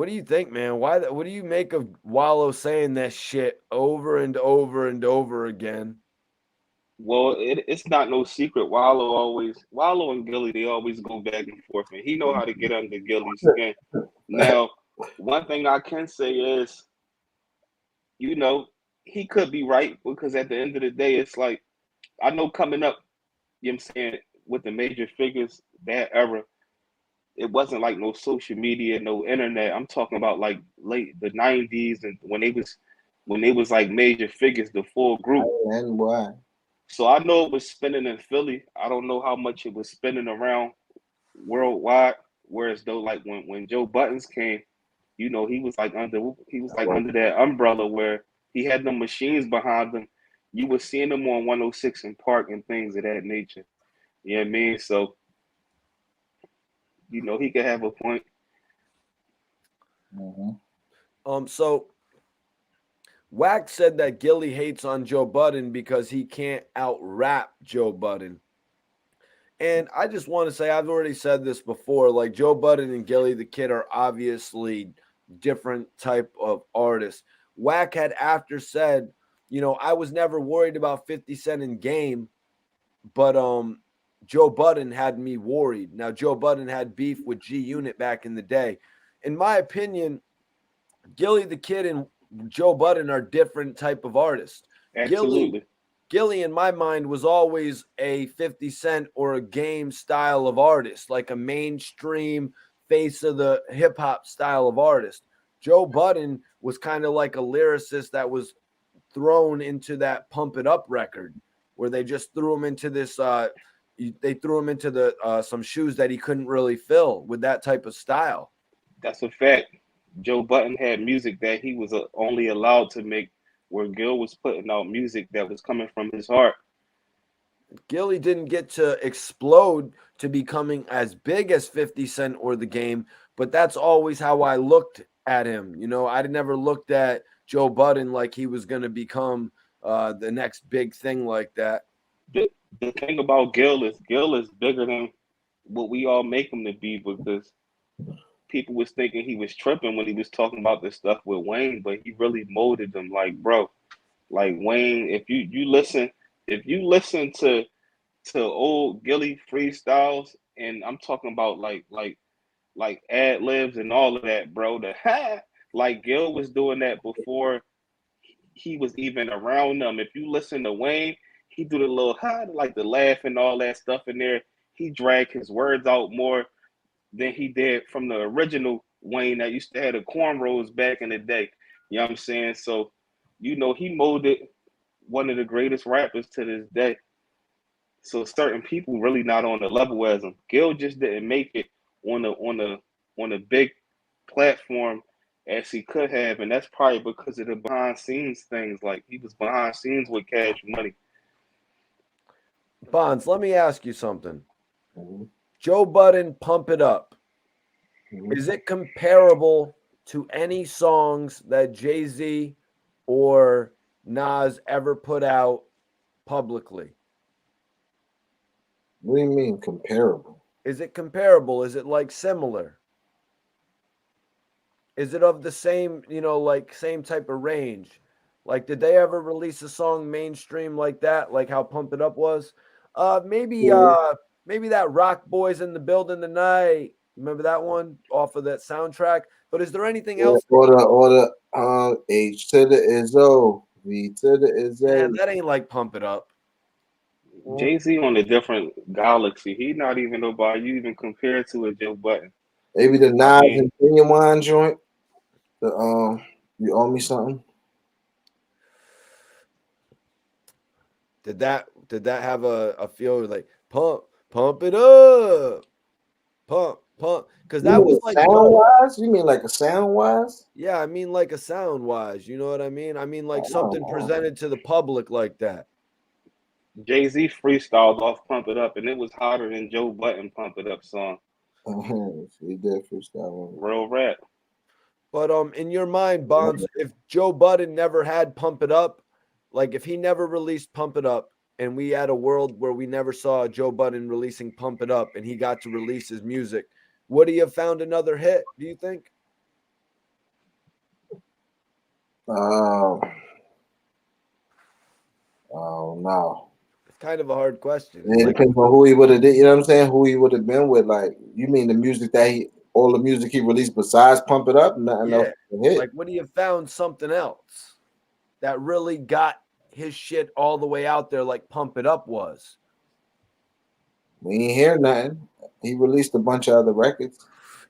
do you think, man? What do you make of Wallow saying that shit over and over and over again? Well, it's not no secret. Wallow and Gillie, they always go back and forth, and he know how to get under Gillie's skin. Now, one thing I can say is, you know, he could be right, because at the end of the day, it's like, I know coming up, you know what I'm saying, with the major figures that era, it wasn't like no social media, no internet. I'm talking about like late the 90s, and when they was like major figures, the full group. And why? So I know it was spinning in Philly. I don't know how much it was spinning around worldwide. Whereas though, like when Joe Buttons came, you know, he was like under that umbrella where he had no machines behind him. You were seeing him on 106 and Park and things of that nature. You know what I mean? So, you know, he could have a point. Mm-hmm. So Wack said that Gillie hates on Joe Budden because he can't out rap Joe Budden. And I just want to say, I've already said this before, like Joe Budden and Gillie the Kid are obviously different type of artists. Wack had after said, you know, I was never worried about 50 Cent in Game, but Joe Budden had me worried. Now, Joe Budden had beef with G Unit back in the day. In my opinion, Gillie the Kid and Joe Budden are different type of artists. Absolutely. Gillie, in my mind, was always a 50 Cent or a Game style of artist, like a mainstream face of the hip hop style of artist. Joe Budden was kind of like a lyricist that was thrown into that Pump It Up record, where they just threw him into this. They threw him into the some shoes that he couldn't really fill with that type of style. That's a fact. Joe Budden had music that he was only allowed to make, where Gil was putting out music that was coming from his heart. Gillie didn't get to explode to becoming as big as 50 Cent or the Game, but that's always how I looked at him. You know, I never looked at Joe Budden like he was going to become the next big thing like that. The thing about Gil is bigger than what we all make him to be, because people was thinking he was tripping when he was talking about this stuff with Wayne, but he really molded them. Like, bro, like Wayne, if you listen to old Gillie freestyles, and I'm talking about like ad libs and all of that, bro. Like Gil was doing that before he was even around them. If you listen to Wayne, he do the little like the laugh and all that stuff in there. He dragged his words out more than he did from the original Wayne that used to have the cornrows back in the day. You know what I'm saying? So, you know, he molded one of the greatest rappers to this day. So certain people really not on the level as him. Gil just didn't make it on a big platform as he could have, and that's probably because of the behind scenes things. Like, he was behind scenes with Cash Money. Bonds, let me ask you something. Mm-hmm. Joe Budden, Pump It Up. Mm-hmm. Is it comparable to any songs that Jay-Z or Nas ever put out publicly? What do you mean comparable? Is it comparable? Is it like similar? Is it of the same, you know, like same type of range? Like, did they ever release a song mainstream like that, like how Pump It Up was? Maybe that Rock Boys in the Building Tonight. Remember that one off of that soundtrack? But is there anything else? Or the H to the Izzo, V to the Izzo. Man, that ain't like Pump It Up. Jay-Z on a different galaxy. He not even nobody you even compare to a Joe Budden. Maybe the Nas and Genuine joint. The You Owe Me Something. Did that have a feel like pump Pump it up. Pump. Because that was like sound wise. You mean like a sound wise? Yeah, I mean like a sound wise. You know what I mean? I mean like something presented to the public like that. Jay-Z freestyled off Pump It Up, and it was hotter than Joe Budden Pump It Up song. He did freestyle. Real rap. But in your mind, Bonds, if Joe Budden never had Pump It Up, like if he never released Pump It Up, and we had a world where we never saw Joe Budden releasing Pump It Up, and he got to release his music, would he have found another hit, do you think? Oh no. It's kind of a hard question. It depends on who he would have did. You know what I'm saying? Who he would have been with. Like, you mean the music that all the music he released besides Pump It Up? Nothing else hit. Like, would he have found something else that really got his shit all the way out there like Pump It Up was? We ain't hear nothing. He released a bunch of other records.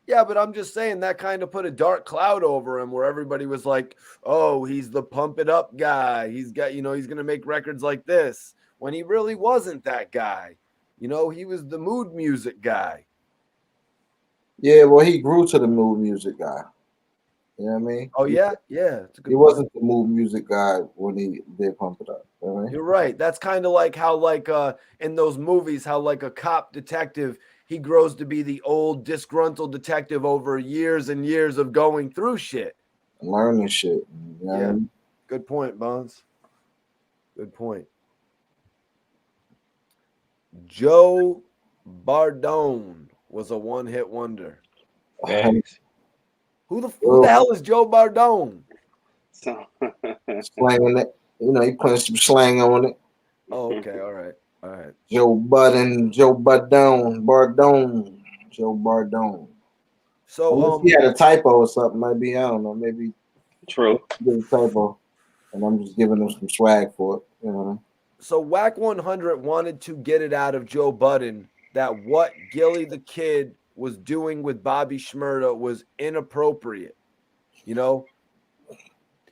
Yeah, but I'm just saying that kind of put a dark cloud over him where everybody was like, oh, he's the Pump It Up guy. He's got, he's going to make records like this, when he really wasn't that guy. He was the mood music guy. Yeah, well, he grew to the mood music guy. You know what I mean? Oh, yeah? Yeah. He wasn't the mood music guy when he did Pump It Up. You know what I mean? You're right. That's kind of like how, in those movies, how like a cop detective, he grows to be the old disgruntled detective over years and years of going through shit. Learning shit. You know what I mean? Good point, Bonds. Good point. Joe Budden was a one-hit wonder. Thanks. Who the hell is Joe Budden? Slanging it. He putting some slang on it. Oh, okay. All right. Joe Budden, Joe Budden. So unless he had a typo or something, maybe, I don't know, maybe true. Did a typo, and I'm just giving him some swag for it. So Wack 100 wanted to get it out of Joe Budden that what Gillie the Kid was doing with Bobby Shmurda was inappropriate.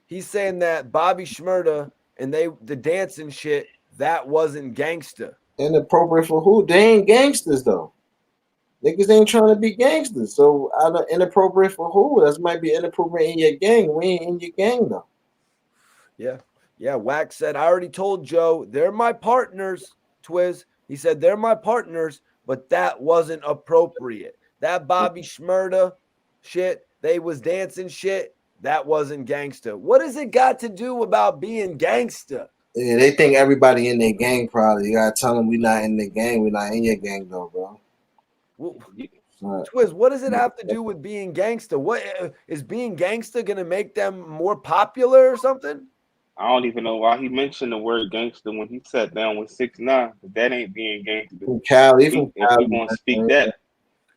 He's saying that Bobby Shmurda and the dancing shit, that wasn't gangsta. Inappropriate for who? They ain't gangsters though. Niggas ain't trying to be gangsters. So inappropriate for who? That might be inappropriate in your gang. We ain't in your gang though. Yeah. Wack said, I already told Joe, they're my partners, Twiz. He said, they're my partners, but that wasn't appropriate. That Bobby Shmurda shit, they was dancing shit, that wasn't gangsta. What has it got to do about being gangsta? Yeah, they think everybody in their gang probably. You gotta tell them we not in the gang. We not in your gang though, bro. Twiz, what does it have to do with being gangsta? What is being gangsta gonna make them more popular or something? I don't even know why he mentioned the word gangster when he sat down with 6ix9ine. That ain't being gangster. From Cali, if we gonna speak that,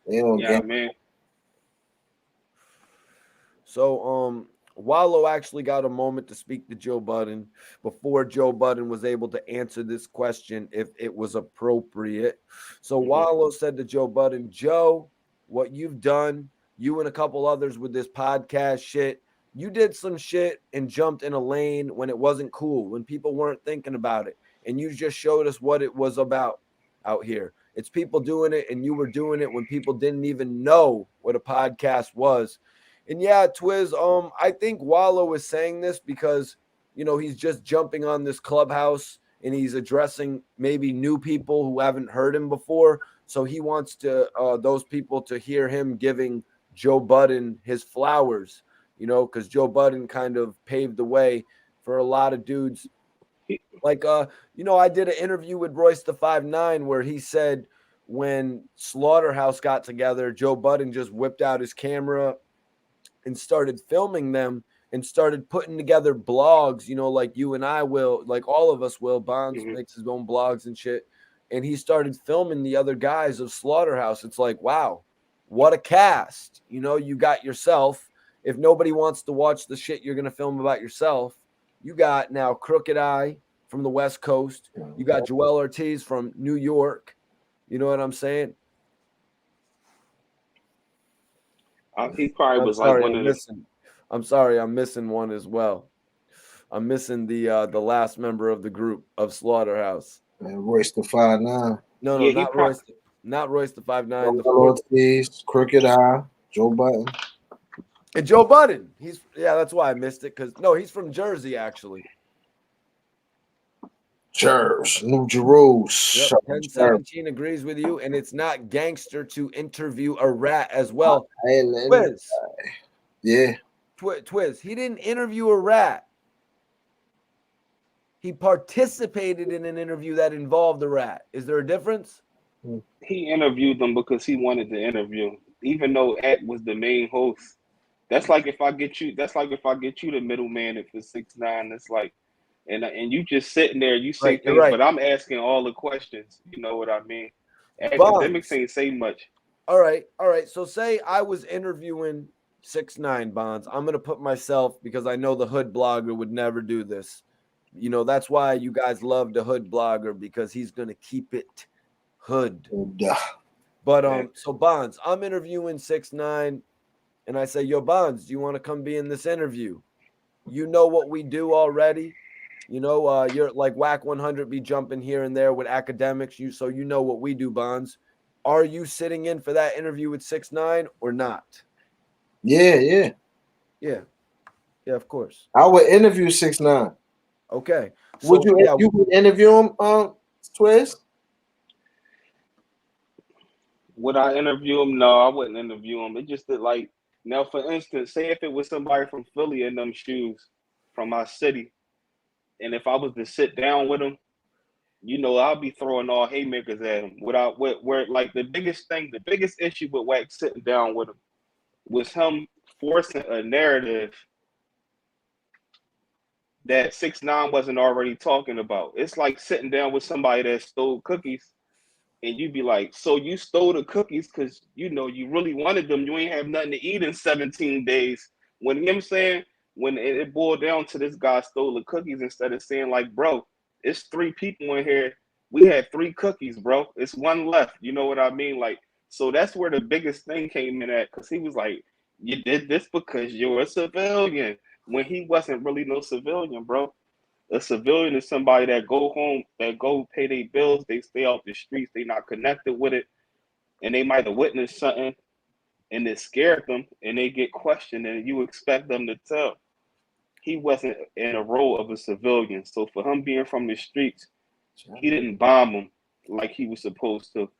yeah, man. So Wallow actually got a moment to speak to Joe Budden before Joe Budden was able to answer this question if it was appropriate. So Wallow said to Joe Budden, Joe, what you've done, you and a couple others with this podcast shit, you did some shit and jumped in a lane when it wasn't cool, when people weren't thinking about it. And you just showed us what it was about out here. It's people doing it, and you were doing it when people didn't even know what a podcast was. And yeah, Twiz, I think Wallow is saying this because, he's just jumping on this Clubhouse and he's addressing maybe new people who haven't heard him before. So he wants those people to hear him giving Joe Budden his flowers, because Joe Budden kind of paved the way for a lot of dudes. Like, I did an interview with Royce the 5'9" where he said when Slaughterhouse got together, Joe Budden just whipped out his camera and started filming them and started putting together blogs, like you and I will, like all of us will. Bonds makes his own blogs and shit. And he started filming the other guys of Slaughterhouse. It's like, wow, what a cast. You got yourself. If nobody wants to watch the shit you're going to film about yourself, you got now Crooked Eye from the West Coast. You got Joel Ortiz from New York. You know what I'm saying? He probably was like one of the. I'm sorry, I'm missing one as well. I'm missing the last member of the group of Slaughterhouse. Royce the 5'9". No, not Royce. Not Royce the 5'9". Ortiz, Crooked Eye, Joe Budden. And Joe Budden. That's why I missed it. He's from Jersey, actually. New Jerusalem. Yep, 1017 agrees with you, and it's not gangster to interview a rat as well. Twiz. Yeah. Twiz. He didn't interview a rat. He participated in an interview that involved a rat. Is there a difference? He interviewed them because he wanted to interview, even though At was the main host. That's like if I get you the middleman for 6ix9ine. It's like, and you just sitting there, you say things, but I'm asking all the questions. You know what I mean? Academics ain't say much. All right. So say I was interviewing 6ix9ine, Bonds. I'm gonna put myself, because I know the hood blogger would never do this. You know, that's why you guys love the hood blogger, because he's gonna keep it hood. But so Bonds, I'm interviewing 6ix9ine, and I say, yo, Bonds, do you want to come be in this interview? You know what we do already. You know, you're like Wack 100 be jumping here and there with academics. So you know what we do, Bonds. Are you sitting in for that interview with 6ix9ine or not? Yeah, of course. I would interview 6ix9ine. Okay. So, would you would interview him, Twiz? Would I interview him? No, I wouldn't interview him. It just that, like, now, for instance, say if it was somebody from Philly in them shoes, from my city, and if I was to sit down with him, you know, I'll be throwing all haymakers at him. Where like the biggest issue with Wack sitting down with him was him forcing a narrative that 6ix9ine wasn't already talking about. It's like sitting down with somebody that stole cookies, and you'd be like, so you stole the cookies because, you know, you really wanted them. You ain't have nothing to eat in 17 days. When, you know what I'm saying? When it boiled down to this guy stole the cookies, instead of saying, like, bro, it's 3 people in here. We had 3 cookies, bro. It's 1 left. You know what I mean? Like, so that's where the biggest thing came in at, because he was like, you did this because you're a civilian, when he wasn't really no civilian, bro. A civilian is somebody that go home, that go pay their bills, they stay off the streets, they not connected with it, and they might have witnessed something, and it scared them, and they get questioned, and you expect them to tell. He wasn't in a role of a civilian, so for him being from the streets, he didn't bomb them like he was supposed to.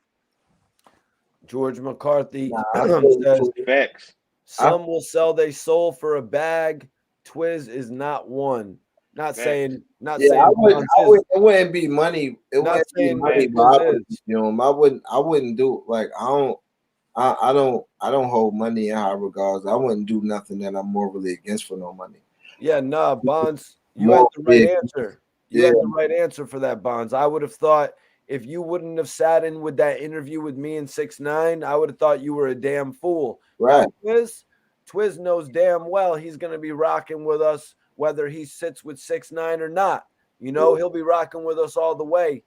George McCarthy says, facts. Some will sell their soul for a bag. Twiz is not one. Not saying. It wouldn't be money. It wouldn't be money, but I wouldn't do, like, I don't hold money in high regards. I wouldn't do nothing that I'm morally against for no money. Yeah, nah, Bonds, you had the right answer. You had the right answer for that, Bonds. I would have thought if you wouldn't have sat in with that interview with me and 6ix9ine, I would have thought you were a damn fool. Right. Twiz knows damn well he's going to be rocking with us, whether he sits with 6ix9ine or not. You know, he'll be rocking with us all the way.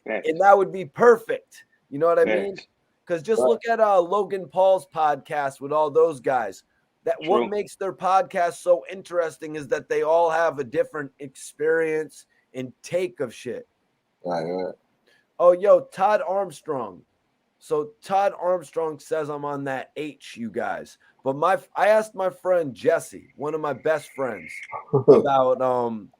And that would be perfect. You know what I mean? Because just look at Logan Paul's podcast with all those guys. What makes their podcast so interesting is that they all have a different experience and take of shit. Right. Oh, yo, Todd Armstrong. So Todd Armstrong says I'm on that H, you guys. But I asked my friend Jesse, one of my best friends, about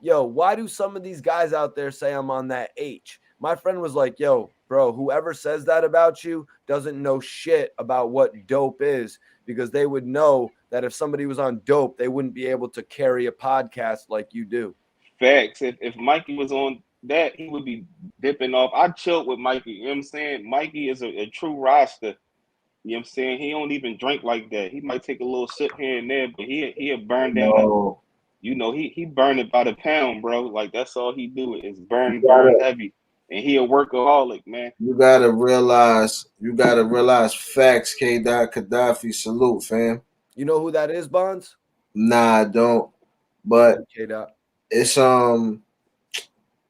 why do some of these guys out there say I'm on that H? My friend was like, yo, bro, whoever says that about you doesn't know shit about what dope is, because they would know that if somebody was on dope, they wouldn't be able to carry a podcast like you do. Facts. If Mikey was on that, he would be dipping off. I chilled with Mikey. You know what I'm saying? Mikey is a true roster. You know what I'm saying? He don't even drink like that. He might take a little sip here and there, but he'll burn down. You know, he burn it by the pound, bro. Like, that's all he do is burn heavy. And he a workaholic, man. You gotta realize facts. K. Gaddafi, salute, fam. You know who that is, Bonds? Nah, I don't. But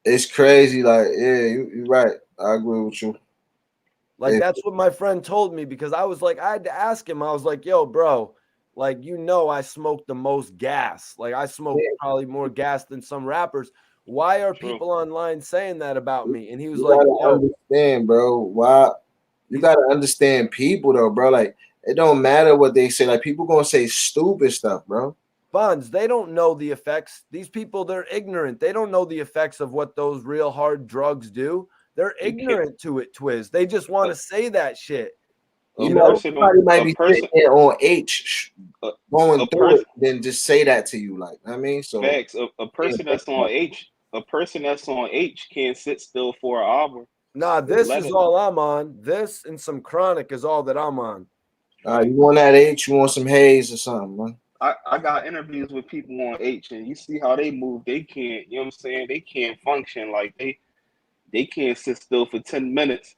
it's crazy. Like, yeah, you're right. I agree with you. Like, that's what my friend told me, because I was like, I had to ask him. I was like, yo, bro, like, you know, I smoke the most gas. Like, I smoke probably more gas than some rappers. Why are people online saying that about me? And he was like, yo, understand, bro. Why You gotta understand people though, bro. Like it don't matter what they say. Like people gonna say stupid stuff, bro. Bonds, they don't know the effects. These people, they're ignorant. They don't know the effects of what those real hard drugs do. They're ignorant to it, Twiz. They just want to say that shit. You know, somebody might be sitting there on H going through it, then just say that to you, like I mean. So facts. A person that's on H can't sit still for an hour. Nah, this is all I'm on. This and some chronic is all that I'm on. You want that H? You want some haze or something, man? I got interviews with people on H, and you see how they move. They can't, you know what I'm saying? They can't function. Like they can't sit still for 10 minutes.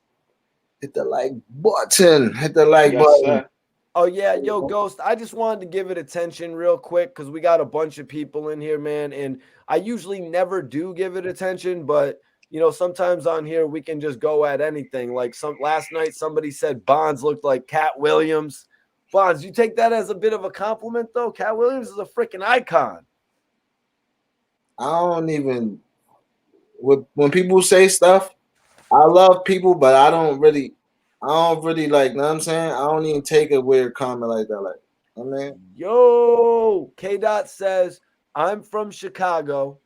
Hit the like button. Hit the like button. Sir. Oh yeah, yo, Ghost. I just wanted to give it attention real quick because we got a bunch of people in here, man. And I usually never do give it attention, but you know, sometimes on here we can just go at anything. Like last night, somebody said Bonds looked like Cat Williams. Bonds, you take that as a bit of a compliment, though. Cat Williams is a freaking icon. I don't even when people say stuff. I love people, but I don't really like. Know what I'm saying? I don't even take a weird comment like that. Like, I mean, yo, K. Dot says I'm from Chicago.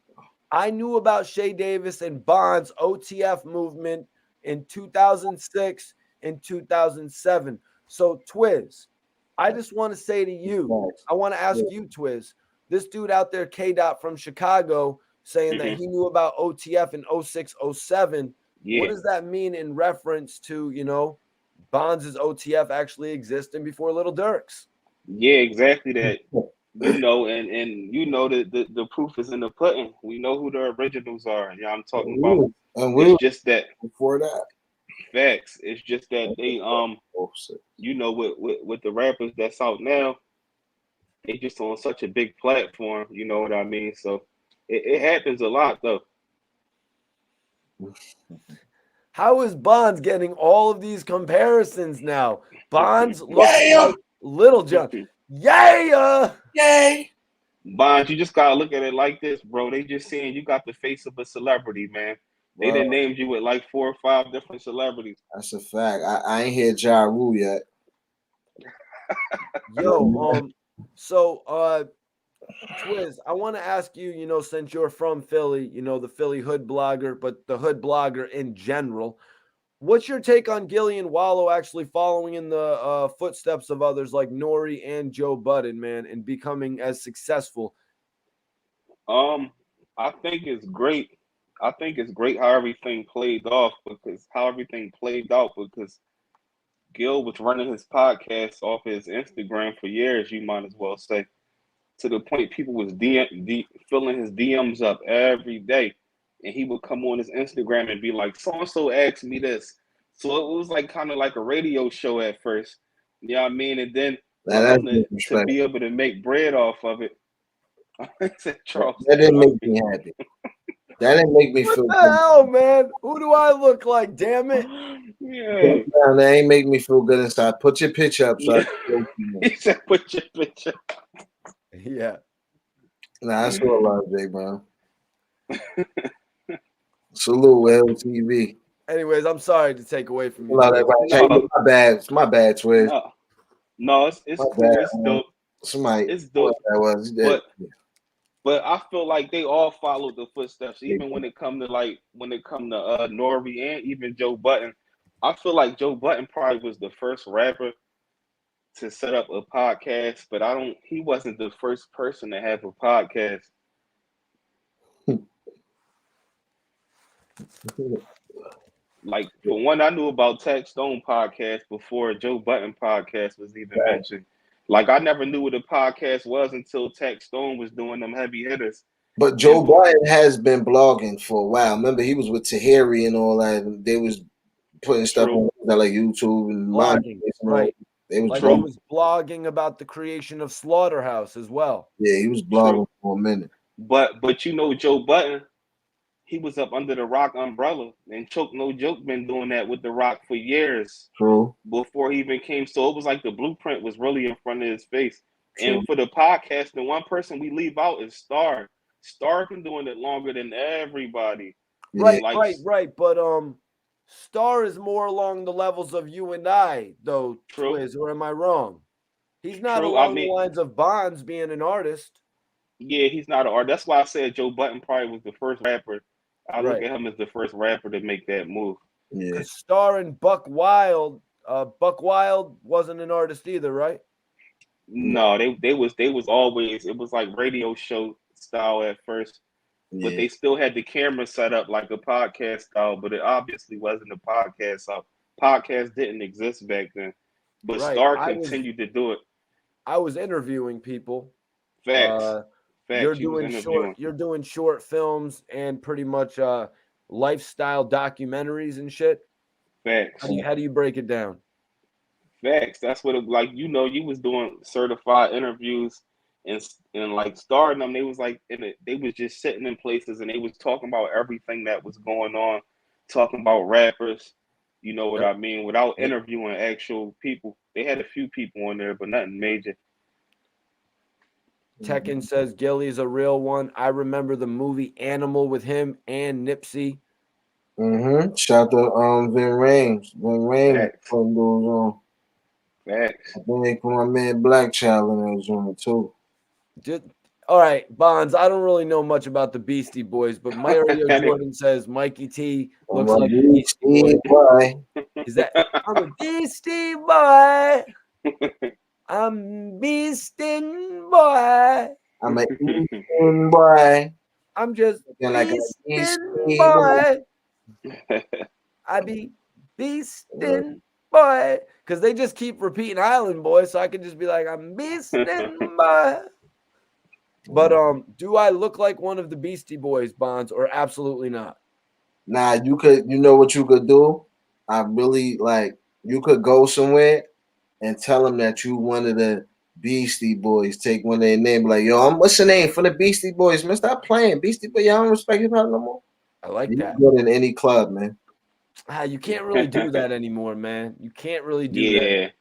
I knew about Shay Davis and Bonds OTF movement in 2006 and 2007. So, Twiz, I just want to say to you, I want to ask you, Twiz, this dude out there, K. Dot from Chicago, saying that he knew about OTF in 06, 07. Yeah. What does that mean in reference to, you know, Bonds' OTF actually existing before Little Dirk's? Yeah, exactly that. You know, and you know that the proof is in the pudding. We know who the originals are. Yeah, I'm talking about. And it's just that before that. Facts. It's just that they you know, with the rappers that's out now, they just on such a big platform. You know what I mean? So it happens a lot though. How is Bonds getting all of these comparisons now? Bonds looks like Little John. Yeah. Yay. Bonds, you just gotta look at it like this, bro. They just saying you got the face of a celebrity, man. They done named you with like 4 or 5 different celebrities. That's a fact. I ain't hear Ja Rule yet. Yo, so Twiz, I want to ask you, you know, since you're from Philly, you know, the Philly hood blogger, but the hood blogger in general, what's your take on Gillie and Wallow actually following in the footsteps of others like Nori and Joe Budden, man, and becoming as successful? I think it's great. I think it's great how everything played out because Gil was running his podcast off his Instagram for years, you might as well say, to the point people was filling his DMs up every day. And he would come on his Instagram and be like, so-and-so asked me this. So it was like kind of like a radio show at first. You know what I mean? And then to be able to make bread off of it. That didn't make me happy. That didn't make me feel good. What the hell, man? Who do I look like? Damn it. Yeah. That ain't make me feel good inside. Put your picture up. So he said, put your picture up. Yeah. Nah, that's what I love, Jay, man. Salute, LTV. Anyways, I'm sorry to take away from you. My bad. It's my bad, Twiz. No, it's cool. Bad, it's dope. It's dope. That was. But I feel like they all followed the footsteps, even when it come to Nori and even Joe Budden. I feel like Joe Budden probably was the first rapper to set up a podcast, but he wasn't the first person to have a podcast. Like, for one, I knew about Tech Stone podcast before Joe Budden podcast was even mentioned. Like, I never knew what a podcast was until Tech Stone was doing them heavy hitters. But Joe Budden has been blogging for a while. Remember, he was with Tahiri and all that, and they was putting stuff on like YouTube and blogging, right? They was like he was blogging about the creation of Slaughterhouse as well. Yeah, he was blogging for a minute. But you know, Joe Budden, he was up under the Rock umbrella, and Choke No Joke been doing that with the Rock for years. True. Before he even came, so it was like the blueprint was really in front of his face. True. And for the podcast, the one person we leave out is Star. Star been doing it longer than everybody. Right, right. But Star is more along the levels of you and I, though, True. Twiz, or am I wrong? He's not True. along the lines of Bonds being an artist. Yeah, he's not an artist. That's why I said Joe Budden probably was the first rapper. I look at him as the first rapper to make that move. Yeah. Because Star and Buck Wild wasn't an artist either, right? No, they was always, it was like radio show style at first, but they still had the camera set up like a podcast style, but it obviously wasn't a podcast. So podcast didn't exist back then. But Right. Star continued to do it. I was interviewing people. Facts. You're doing short films and pretty much lifestyle documentaries and shit. Facts. How do you break it down? Facts. That's what it, like, you know, you was doing certified interviews and like starting them. They was like they was just sitting in places and they was talking about everything that was going on, talking about rappers. You know what I mean? Without interviewing actual people. They had a few people on there, but nothing major. Tekken says Gillie's a real one. I remember the movie Animal with him and Nipsey. Shout out to Vin Rames. Vin Rames putting those on. Facts. I think they put my man Black Child in that joint too. All right, Bonds. I don't really know much about the Beastie Boys, but Mario Jordan says Mikey T looks like a Beastie Boy. Is that I'm a Beastie Boy? I'm Beastin' Boy. I'm a Beastin' Boy. I'm just like Beastin' Boy. I be Beastin' Boy. Because they just keep repeating Island Boy, so I can just be like, I'm Beastin' Boy. But do I look like one of the Beastie Boys, Bonds, or absolutely not? Nah, you know what you could do? I really you could go somewhere and tell them that you one of the Beastie Boys. Take one of their name, like, yo, what's your name for the Beastie Boys, man? Stop playing Beastie Boys. Y'all don't respect hip hop no more. I like that. Good in any club, man. You can't really do that anymore, man. You can't really do that.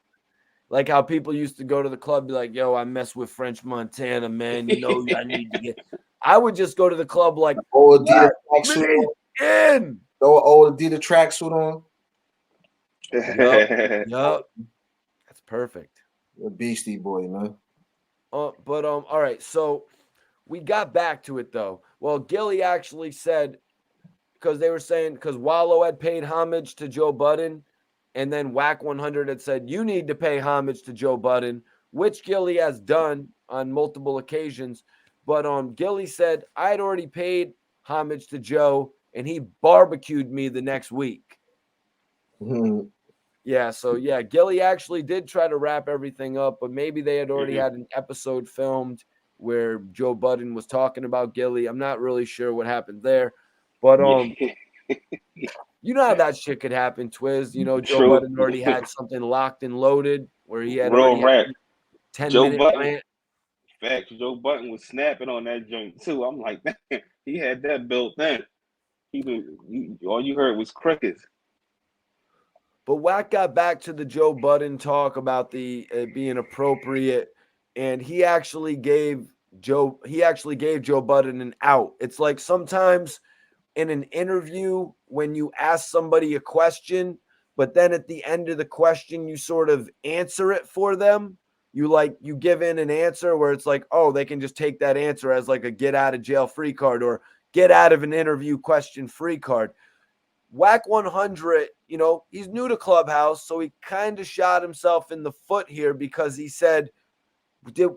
Like how people used to go to the club, be like, yo, I mess with French Montana, man. You know, I need to get. I would just go to the club like, old Adidas tracksuit on. Old Adidas tracksuit on. Yup. That's perfect. A Beastie Boy, man. All right. So we got back to it though. Well, Gillie actually said, because they were saying, because Wallow had paid homage to Joe Budden, and then Wack 100 had said, you need to pay homage to Joe Budden, which Gillie has done on multiple occasions. But Gillie said, I had already paid homage to Joe, and he barbecued me the next week. Yeah, so yeah, Gillie actually did try to wrap everything up, but maybe they had already had an episode filmed where Joe Budden was talking about Gillie. I'm not really sure what happened there. But you know how that shit could happen, Twiz. You know, Joe Budden already had something locked and loaded where he had already had 10-minute rant. Facts. Joe Budden was snapping on that joint too. I'm like, man, he had that built in. All you heard was crickets. But Wack got back to the Joe Budden talk about the being appropriate, and he actually gave Joe Budden an out. It's like sometimes in an interview when you ask somebody a question, but then at the end of the question you sort of answer it for them. You give in an answer where it's like, oh, they can just take that answer as like a get out of jail free card or get out of an interview question free card. Wack 100, you know, he's new to Clubhouse, so he kind of shot himself in the foot here because he said,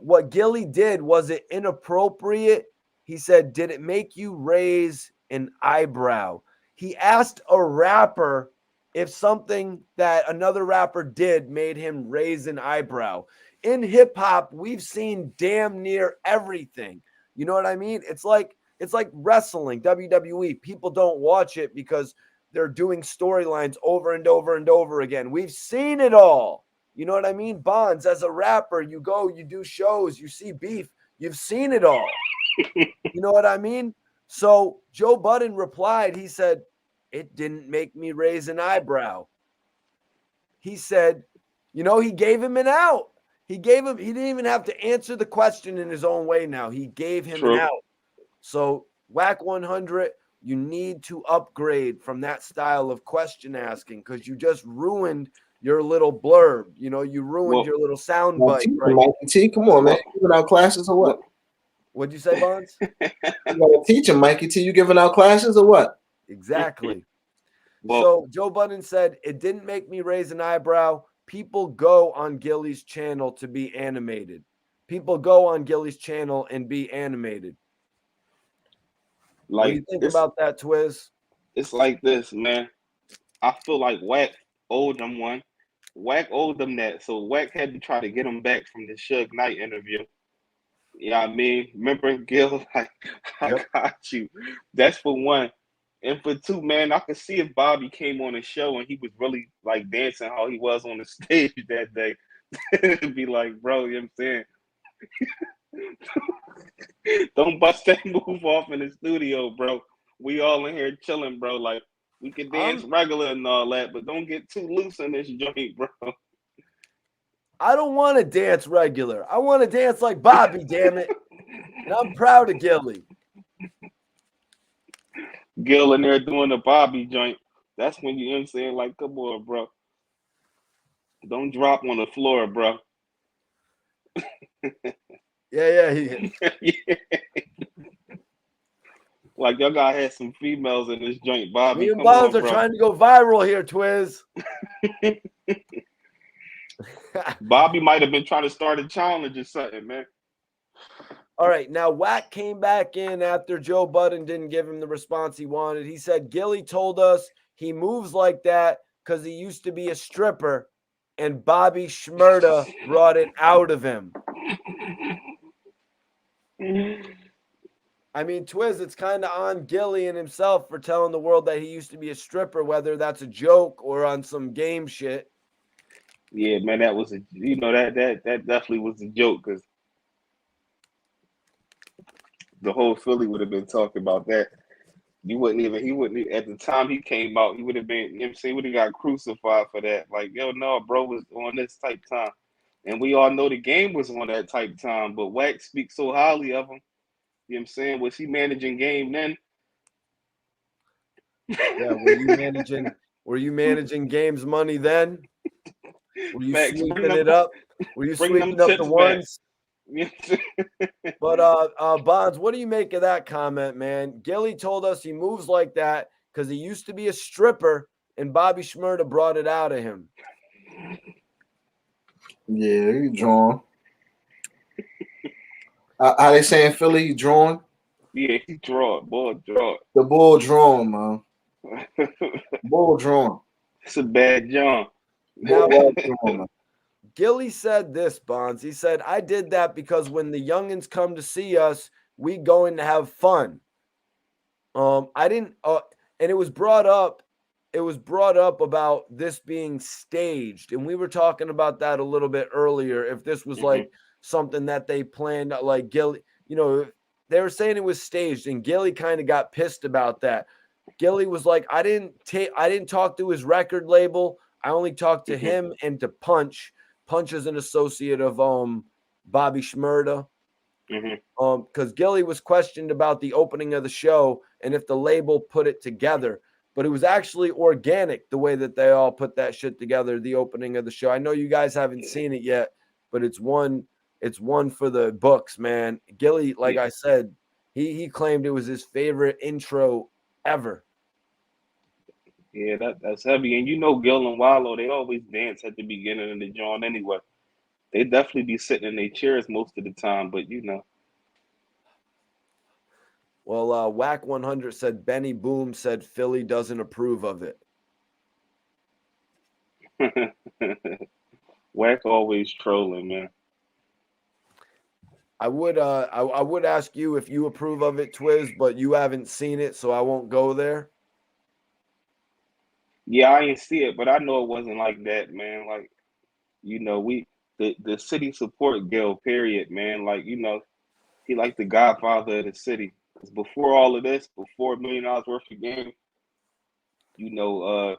what Gillie did, was it inappropriate? He said, did it make you raise an eyebrow? He asked a rapper if something that another rapper did made him raise an eyebrow. In hip hop, we've seen damn near everything. You know what I mean? It's like wrestling, WWE. People don't watch it because they're doing storylines over and over and over again. We've seen it all. You know what I mean? Bonds, as a rapper, you go, you do shows, you see beef. You've seen it all. You know what I mean? So Joe Budden replied, he said, it didn't make me raise an eyebrow. He said, you know, he gave him an out. He didn't even have to answer the question in his own way now. He gave him an out. So Wack 100, You need to upgrade from that style of question asking because you just ruined your little blurb. You know, you ruined your little sound bite. Right? Mikey T, come on, man. You giving out classes or what? What'd you say, Bonds? You gotta teach him, Mikey T. You giving out classes or what? Exactly. Well, so Joe Budden said, it didn't make me raise an eyebrow. People go on Gillie's channel to be animated. People go on Gillie's channel and be animated. What do you think about that, Twiz? It's like this, man. I feel like Wack owed them one. Wack owed them that. So Wack had to try to get him back from the Suge Knight interview. You know what I mean? Remember, Gil, like, I got you. That's for one. And for two, man, I could see if Bobby came on the show and he was really like dancing how he was on the stage that day. It'd be like, bro, you know what I'm saying? Don't bust that move off in the studio, bro. We all in here chilling, bro. Like, we can dance regular and all that, but don't get too loose in this joint, bro. I don't want to dance regular. I want to dance like Bobby, damn it. And I'm proud of Gillie. Gil in there doing the Bobby joint. That's when you know what I'm saying? Like, come on, bro. Don't drop on the floor, bro. Yeah. Like, y'all gotta have some females in this joint, Bobby. Me and Bonds are trying to go viral here, Twiz. Bobby might have been trying to start a challenge or something, man. All right, now Wack came back in after Joe Budden didn't give him the response he wanted. He said, Gillie told us he moves like that because he used to be a stripper, and Bobby Shmurda brought it out of him. I mean, Twiz, it's kind of on Gillie and himself for telling the world that he used to be a stripper, whether that's a joke or on some game shit. Yeah, man, that was that definitely was a joke because the whole Philly would have been talking about that. He wouldn't at the time he came out, he would have been, you know what I'm saying, would have got crucified for that. Like, yo, no, bro was on this type time. And we all know the game was on that type time, but Wack speaks so highly of him. You know what I'm saying? Was he managing game then? Yeah, were you managing games money then? Were you sweeping it up? Were you sweeping up the ones? But Bonds, what do you make of that comment, man? Gillie told us he moves like that because he used to be a stripper, and Bobby Shmurda brought it out of him. Yeah, he drawn. How they say in Philly, he drawn? Yeah, he drawn. Boy, drawn. The bull drawn, man. Bull drawn. It's a bad John. Now, Gillie said this, Bonds. He said, I did that because when the youngins come to see us, we going to have fun. I didn't, and it was brought up about this being staged. And we were talking about that a little bit earlier. If this was like something that they planned, like Gillie, you know, they were saying it was staged, and Gillie kind of got pissed about that. Gillie was like, I didn't talk to his record label. I only talked to him and to Punch. Punch is an associate of Bobby Shmurda. Because Gillie was questioned about the opening of the show and if the label put it together. But it was actually organic the way that they all put that shit together, the opening of the show. I know you guys haven't seen it yet, but it's one for the books, man. Gillie, like I said, he claimed it was his favorite intro ever. Yeah, that's heavy. And you know Gil and Wallow, they always dance at the beginning of the joint anyway. They definitely be sitting in their chairs most of the time, but you know. Well, Wack 100 said Benny Boom said Philly doesn't approve of it. Wack always trolling, man. I would ask you if you approve of it, Twiz, but you haven't seen it, so I won't go there. Yeah, I ain't see it, but I know it wasn't like that, man. Like, you know, the city support Gil, period, man. Like, you know, he like the godfather of the city. Because before all of this, before $1 million worth of game, you know,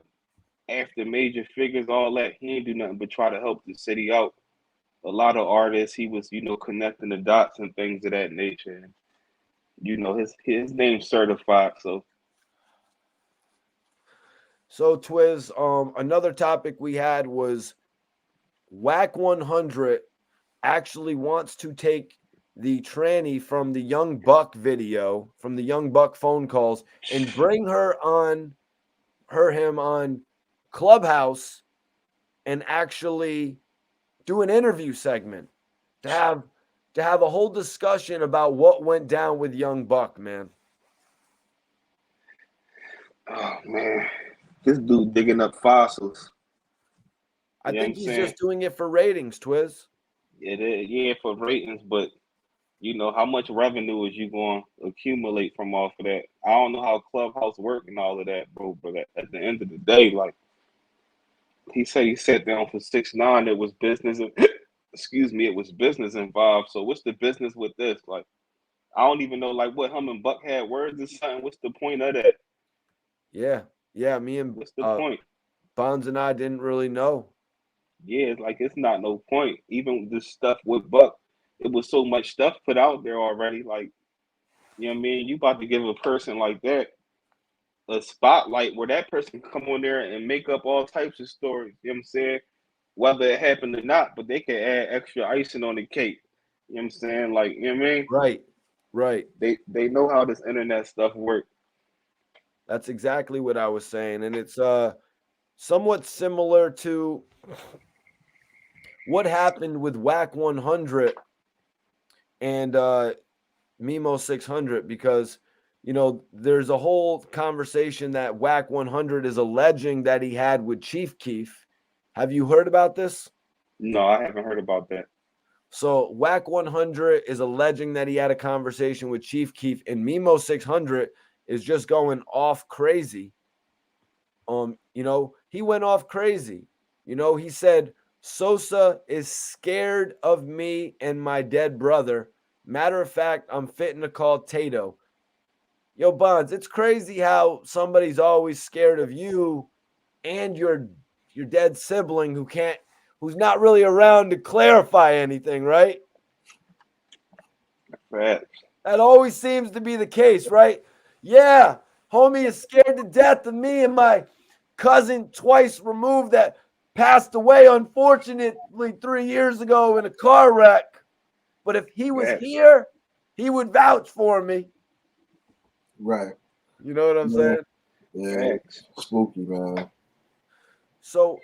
after major figures, all that, he ain't do nothing but try to help the city out. A lot of artists, he was, you know, connecting the dots and things of that nature. And, you know, his name's certified, so So Twiz, another topic we had was Wack 100 actually wants to take the tranny from the Young Buck video, from the Young Buck phone calls, and bring him on Clubhouse and actually do an interview segment to have a whole discussion about what went down with Young Buck, man. Oh man, this dude digging up fossils. I You know what think I'm he's saying? just doing it for ratings, Twiz. It is, yeah, for ratings, but you know how much revenue is you going to accumulate from off of that? I don't know how Clubhouse work and all of that, bro. But at the end of the day, like he said, he sat down for 6ix9ine. It was business. Excuse me, it was business involved. So what's the business with this? Like I don't even know, like what him and Buck had words or something. What's the point of that? Yeah. Me and What's the point? Bonds and I didn't really know. Yeah, it's like it's not no point. Even the stuff with Buck, it was so much stuff put out there already. Like, you know what I mean? You about to give a person like that a spotlight where that person can come on there and make up all types of stories. You know what I'm saying? Whether it happened or not, but they can add extra icing on the cake. You know what I'm saying? Like, you know what I mean? Right. They know how this internet stuff works. That's exactly what I was saying. And it's somewhat similar to what happened with Wack 100 and Memo 600, because there's a whole conversation that Wack 100 is alleging that he had with Chief Keef. Have you heard about this? No, I haven't heard about that. So Wack 100 is alleging that he had a conversation with Chief Keef, and Memo 600 is just going off crazy. He went off crazy. He said Sosa is scared of me and my dead brother. Matter of fact, I'm fitting to call Tato. Yo, Bonds, it's crazy how somebody's always scared of you and your dead sibling who's not really around to clarify anything, right? Right. That always seems to be the case, right? Yeah, homie is scared to death of me and my cousin twice removed that passed away, unfortunately, 3 years ago in a car wreck. But if he was here, he would vouch for me. Right. You know what I'm saying? Yeah. Spooky, man. So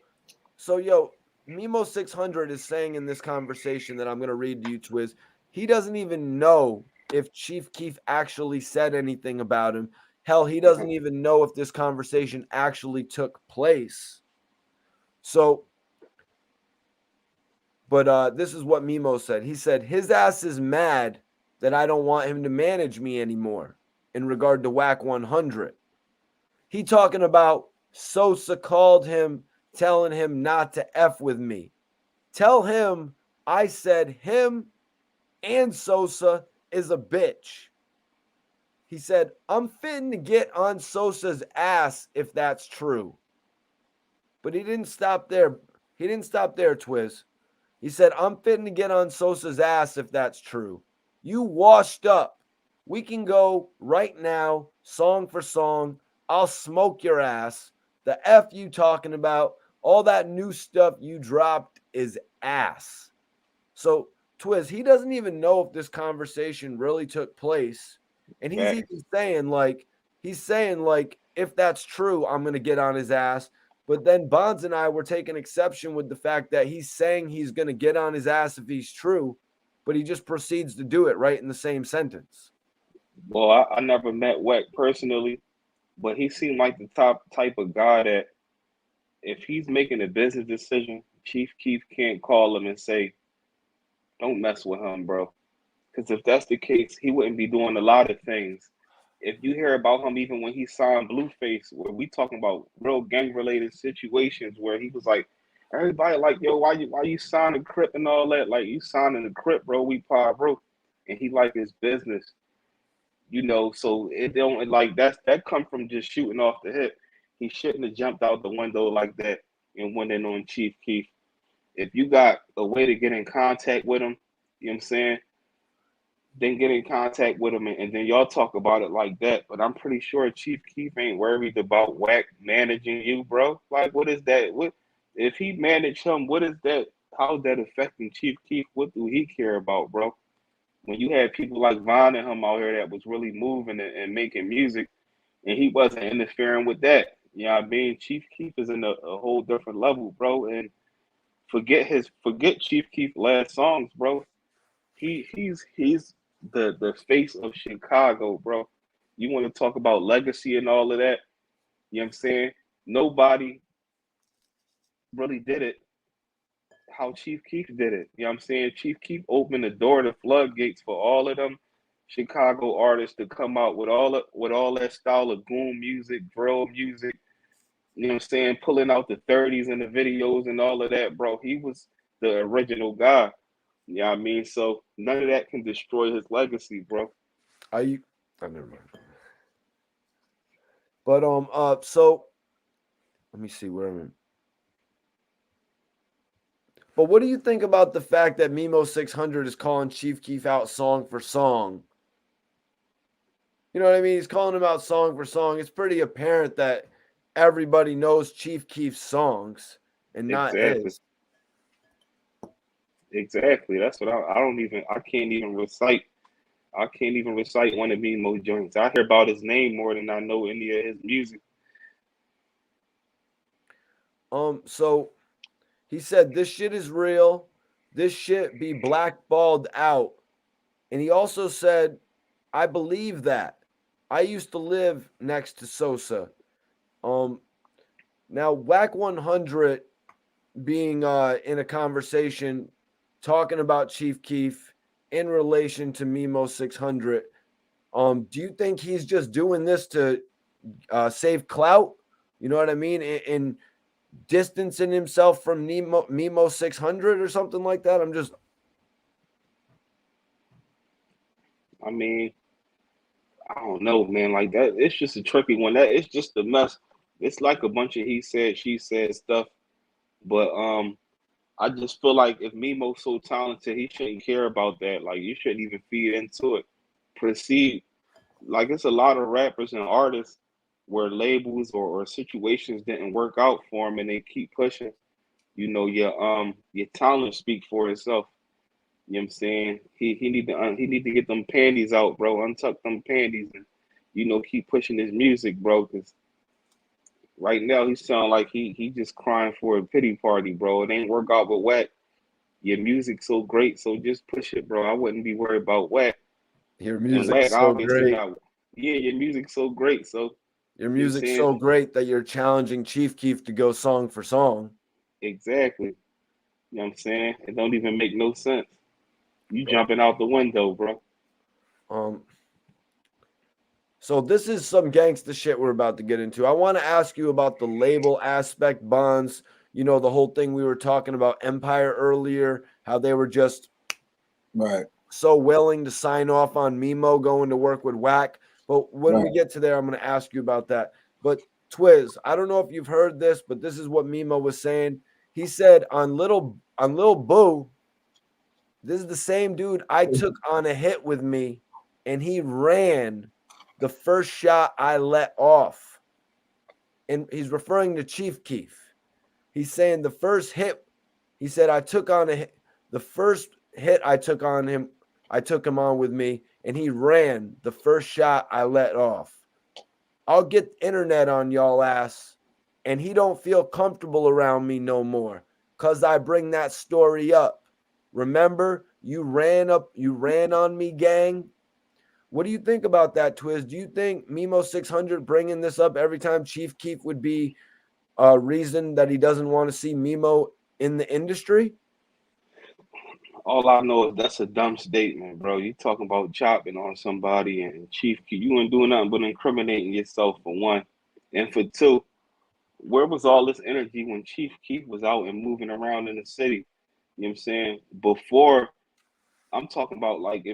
yo, Memo 600 is saying in this conversation that I'm going to read to you, Twiz, he doesn't even know if Chief Keef actually said anything about him. Hell, he doesn't even know if this conversation actually took place. So, but this is what Memo said. He said, his ass is mad that I don't want him to manage me anymore in regard to Wack 100. He talking about Sosa called him, telling him not to F with me. Tell him I said him and Sosa is a bitch. He said, I'm fitting to get on Sosa's ass if that's true. But he didn't stop there. He didn't stop there, Twiz. He said, I'm fitting to get on Sosa's ass if that's true. You washed up. We can go right now, song for song. I'll smoke your ass. The F you talking about, all that new stuff you dropped is ass. So, Twiz, he doesn't even know if this conversation really took place. And he's even saying, if that's true, I'm going to get on his ass. But then Bonds and I were taking exception with the fact that he's saying he's going to get on his ass if he's true, but he just proceeds to do it right in the same sentence. Well, I never met Wack personally, but he seemed like the type of guy that if he's making a business decision, Chief Keef can't call him and say, don't mess with him, bro. Because if that's the case, he wouldn't be doing a lot of things. If you hear about him, even when he signed Blueface, where we talking about real gang related situations, where he was like, everybody like, yo, why you signing Crip and all that? Like, you signing the Crip, bro. We pod, bro. And he like his business, So it don't like that come from just shooting off the hip. He shouldn't have jumped out the window like that and went in on Chief Keef. If you got a way to get in contact with him, you know what I'm saying? then get in contact with him, and then y'all talk about it like that. But I'm pretty sure Chief Keef ain't worried about Wack managing you, bro. Like, what is that? What if he managed him? What is that? How's that affecting Chief Keef? What do he care about, bro? When you had people like Von and him out here that was really moving and making music, and he wasn't interfering with that. You know what I mean? Chief Keef is in a whole different level, bro. And forget Chief Keef last songs, bro. He's the face of Chicago, bro. You want to talk about legacy and all of that? You know what I'm saying? Nobody really did it how Chief Keef did it. You know what I'm saying? Chief Keef opened the door, the floodgates for all of them Chicago artists to come out with all that style of goon music, drill music. You know what I'm saying? Pulling out the 30s and the videos and all of that, bro. He was the original guy. You know what I mean? So none of that can destroy his legacy, bro. I never mind. But so let me see where I'm in. But what do you think about the fact that Memo 600 is calling Chief Keef out song for song? You know what I mean? He's calling him out song for song. It's pretty apparent that everybody knows Chief Keef's songs and not his. Exactly. That's what I can't even recite one of Memo joints. I hear about his name more than I know any of his music. So he said this shit is real. This shit be blackballed out. And he also said, I believe that. I used to live next to Sosa. Now Wack 100 being in a conversation talking about Chief Keef in relation to Memo 600. Do you think he's just doing this to save clout? You know what I mean? In distancing himself from Memo 600 or something like that? I mean, I don't know, man. Like that, it's just a tricky one. That it's just a mess. It's like a bunch of he said, she said stuff. But I just feel like if Memo's so talented, he shouldn't care about that. Like you shouldn't even feed into it. Proceed. Like it's a lot of rappers and artists where labels or situations didn't work out for them and they keep pushing. You know, your talent speak for itself. You know what I'm saying? He need to get them panties out, bro. Untuck them panties and keep pushing his music, bro. Cause right now he sound like he just crying for a pity party, bro. It ain't work out with Wack. Your music's so great, so just push it, bro. I wouldn't be worried about Wack. Your music's so great. Your music's so great. So your music's so great that you're challenging Chief Keef to go song for song. Exactly. You know what I'm saying? It don't even make no sense. You jumping out the window, bro. So this is some gangsta shit we're about to get into. I want to ask you about the label aspect, Bonds. You know, the whole thing we were talking about Empire earlier, how they were just so willing to sign off on Memo going to work with Wack. But when we get to there, I'm going to ask you about that. But Twiz, I don't know if you've heard this, but this is what Memo was saying. He said on Lil Boo, this is the same dude I took on a hit with me, and he ran the first shot I let off. And he's referring to Chief Keef. He's saying the first hit, he said, I took on a hit. The first hit I took on him, I took him on with me, and he ran the first shot I let off. I'll get the internet on y'all ass, and he don't feel comfortable around me no more, because I bring that story up. Remember, you ran on me, gang. What do you think about that, Twiz? Do you think Memo 600 bringing this up every time Chief Keef would be a reason that he doesn't want to see Memo in the industry? All I know is that's a dumb statement, bro. You talking about chopping on somebody and Chief Keef. You ain't doing nothing but incriminating yourself, for one. And for two, where was all this energy when Chief Keef was out and moving around in the city? You know what I'm saying? Before, I'm talking about like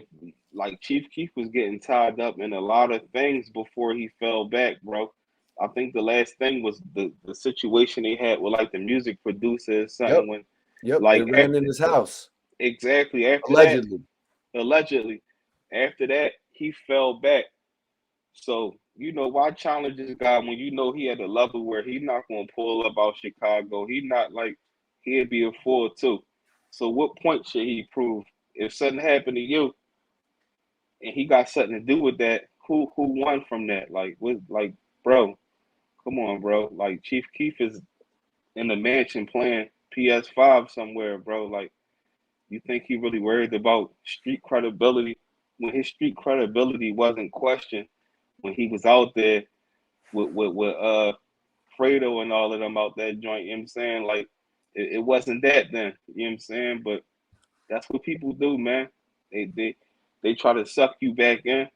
Chief Keef was getting tied up in a lot of things before he fell back, bro. I think the last thing was the situation they had with like the music producers, something they ran in his house. Exactly. After allegedly. Allegedly. After that, he fell back. So, why challenge this guy when you know he at a level where he's not going to pull up out Chicago? He not like he'd be a 4-2. So what point should he prove? If something happened to you and he got something to do with that, who won from that? Bro, come on, bro. Like Chief Keef is in the mansion playing PS5 somewhere, bro. Like, you think he really worried about street credibility when his street credibility wasn't questioned when he was out there with Fredo and all of them out that joint, you know what I'm saying? Like, it wasn't that then, you know what I'm saying? But that's what people do, man. They try to suck you back in.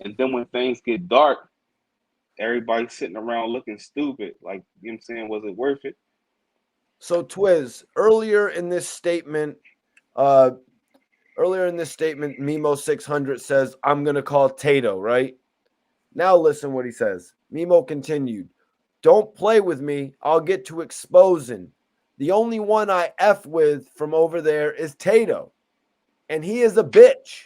And then when things get dark, everybody's sitting around looking stupid. Like, you know what I'm saying? Was it worth it? So Twiz, earlier in this statement, Memo 600 says, I'm going to call Tato, right? Now listen what he says. Memo continued, don't play with me. I'll get to exposing. The only one I F with from over there is Tato. And he is a bitch.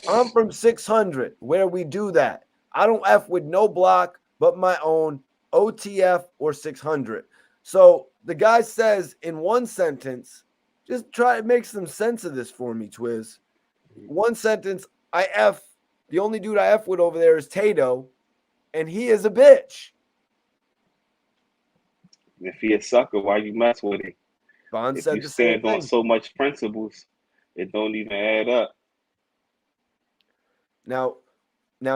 I'm from 600, where we do that. I don't F with no block but my own, OTF or 600. So the guy says in one sentence, just try to make some sense of this for me, Twiz. One sentence, the only dude I F with over there is Tato, and he is a bitch. If he a sucker, why you mess with him? Bond if said you the same stand on thing. so much principles, it don't even add up. Now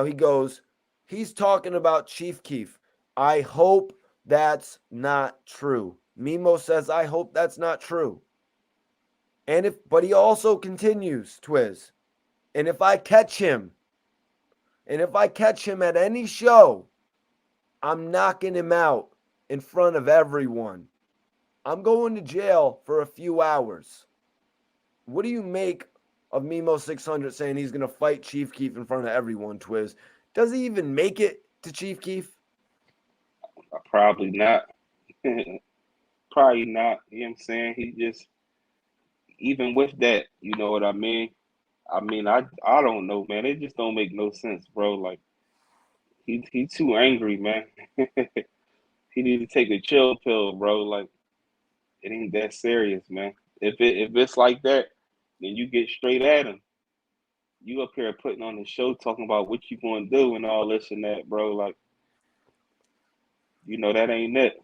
he goes, he's talking about Chief Keef. I hope that's not true. Memo says, I hope that's not true. But he also continues, Twiz. And if I catch him at any show, I'm knocking him out in front of everyone. I'm going to jail for a few hours. What do you make of Memo 600 saying he's going to fight Chief Keef in front of everyone, Twiz? Does he even make it to Chief Keef? Probably not. Probably not. You know what I'm saying? He just, even with that, you know what I mean? I don't know, man. It just don't make no sense, bro. Like, he too angry, man. He need to take a chill pill, bro. Like, it ain't that serious, man. If it's like that, then you get straight at him. You up here putting on the show talking about what you gonna do and all this and that, bro. Like, that ain't it.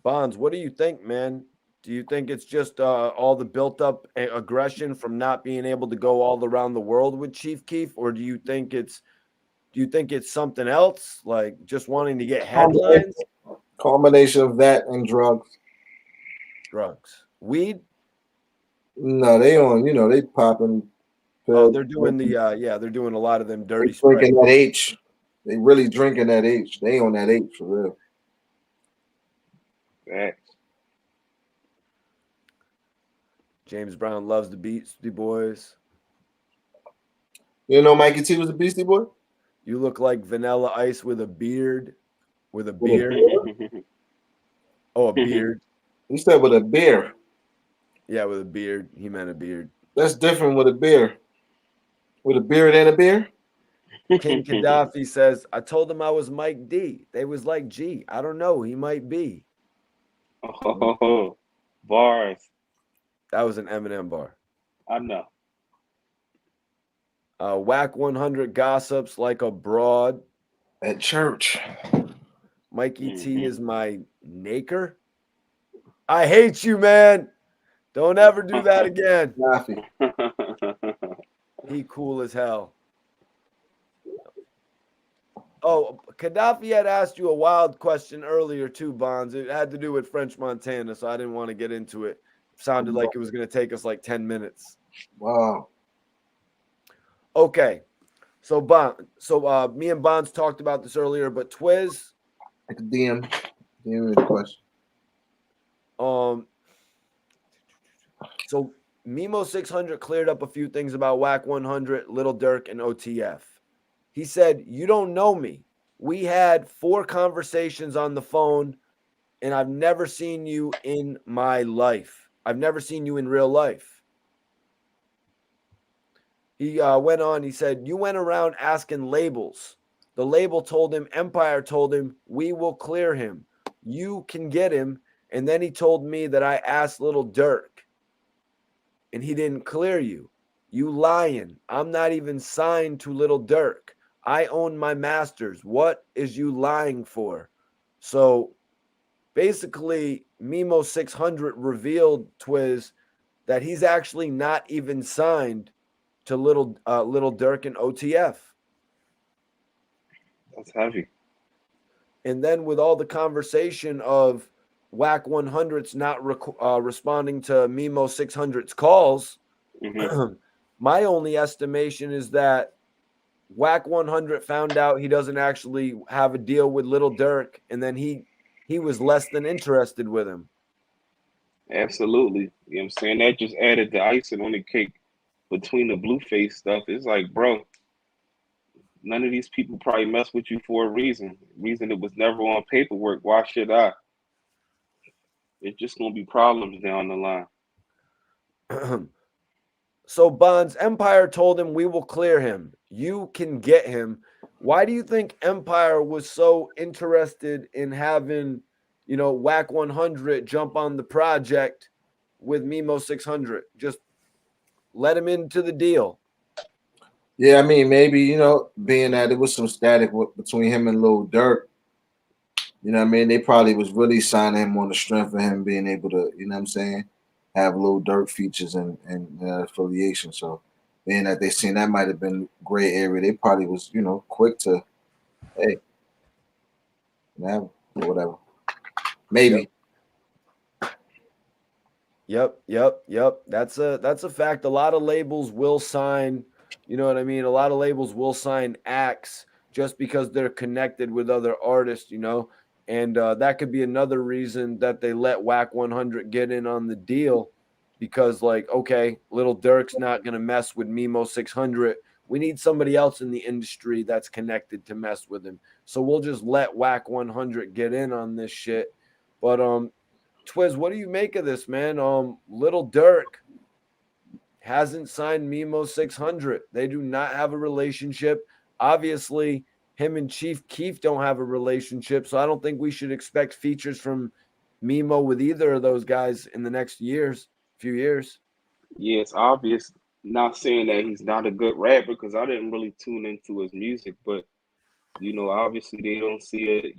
Bonds, what do you think, man? Do you think it's just all the built-up aggression from not being able to go all around the world with Chief Keef, or do you think it's something else, like just wanting to get headlines? Combination of that and drugs. Drugs, weed? No, they on. They popping. Oh, they're doing they're doing a lot of them dirty they drinking that H. They really drinking that H. They on that H for real. Facts. James Brown loves the Beastie Boys. You know Mikey T was a Beastie Boy? You look like Vanilla Ice with a beard. With a beard. Oh, a beard. He said with a beer. Yeah, with a beard. He meant a beard. That's different with a beer. With a beard and a beer? King Gaddafi says, I told him I was Mike D. They was like, gee, I don't know. He might be. Oh, bars. That was an Eminem bar. I know. Wack 100 gossips like a broad. At church. Mikey T is my naker. I hate you, man. Don't ever do that again. He cool as hell. Oh, Gaddafi had asked you a wild question earlier too, Bonds. It had to do with French Montana, so I didn't want to get into it. Sounded like it was going to take us like 10 minutes. Wow. Okay. So me and Bonds talked about this earlier, but Twiz. I could DM me the question. So Memo 600 cleared up a few things about Wack 100, Little Dirk, and OTF. He said, you don't know me. We had 4 conversations on the phone, and I've never seen you in my life. I've never seen you in real life. He went on. He said, "You went around asking labels. The label told him, Empire told him, we will clear him. You can get him." And then he told me that I asked Little Dirk, and he didn't clear you. You lying. I'm not even signed to Little Dirk. I own my masters. What is you lying for? So basically, Memo 600 revealed, Twiz, that he's actually not even signed to Little Dirk and OTF. That's heavy. And then with all the conversation of Wack 100's not responding to Memo 600's calls, my only estimation is that Wack 100 found out he doesn't actually have a deal with Little Dirk, and then he was less than interested with him. Absolutely. You know what I'm saying? That just added the icing on the cake between the Blueface stuff. It's like, bro, none of these people probably mess with you for a reason. Reason it was never on paperwork. Why should I? It's just gonna be problems down the line. So Bonds, Empire told him, we will clear him. You can get him. Why do you think Empire was so interested in having, Wack 100 jump on the project with Memo 600? Just let him into the deal. Yeah, I mean, maybe, being that it was some static between him and Lil Durk, they probably was really signing him on the strength of him being able to, have Lil Durk features and affiliation. So being that they seen that might have been gray area, they probably was, quick to, hey, whatever. Maybe. Yep. That's a fact. A lot of labels will sign, you know what I mean? A lot of labels will sign acts just because they're connected with other artists, and that could be another reason that they let Wack 100 get in on the deal, because okay, Little Dirk's not going to mess with Memo 600. We need somebody else in the industry that's connected to mess with him. So we'll just let Wack 100 get in on this shit. But Twiz, what do you make of this, man? Little Dirk hasn't signed Memo 600. They do not have a relationship. Obviously, him and Chief Keef don't have a relationship, so I don't think we should expect features from Memo with either of those guys in the next few years. Yeah, it's obvious. Not saying that he's not a good rapper, because I didn't really tune into his music, but obviously they don't see it,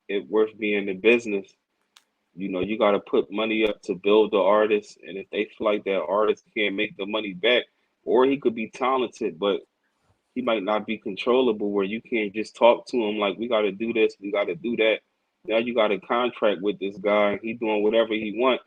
it worth being in business. You got to put money up to build the artist, and if they feel like that artist can't make the money back, or he could be talented, but he might not be controllable, where you can't just talk to him like, we got to do this, we got to do that. Now you got a contract with this guy, and he doing whatever he want.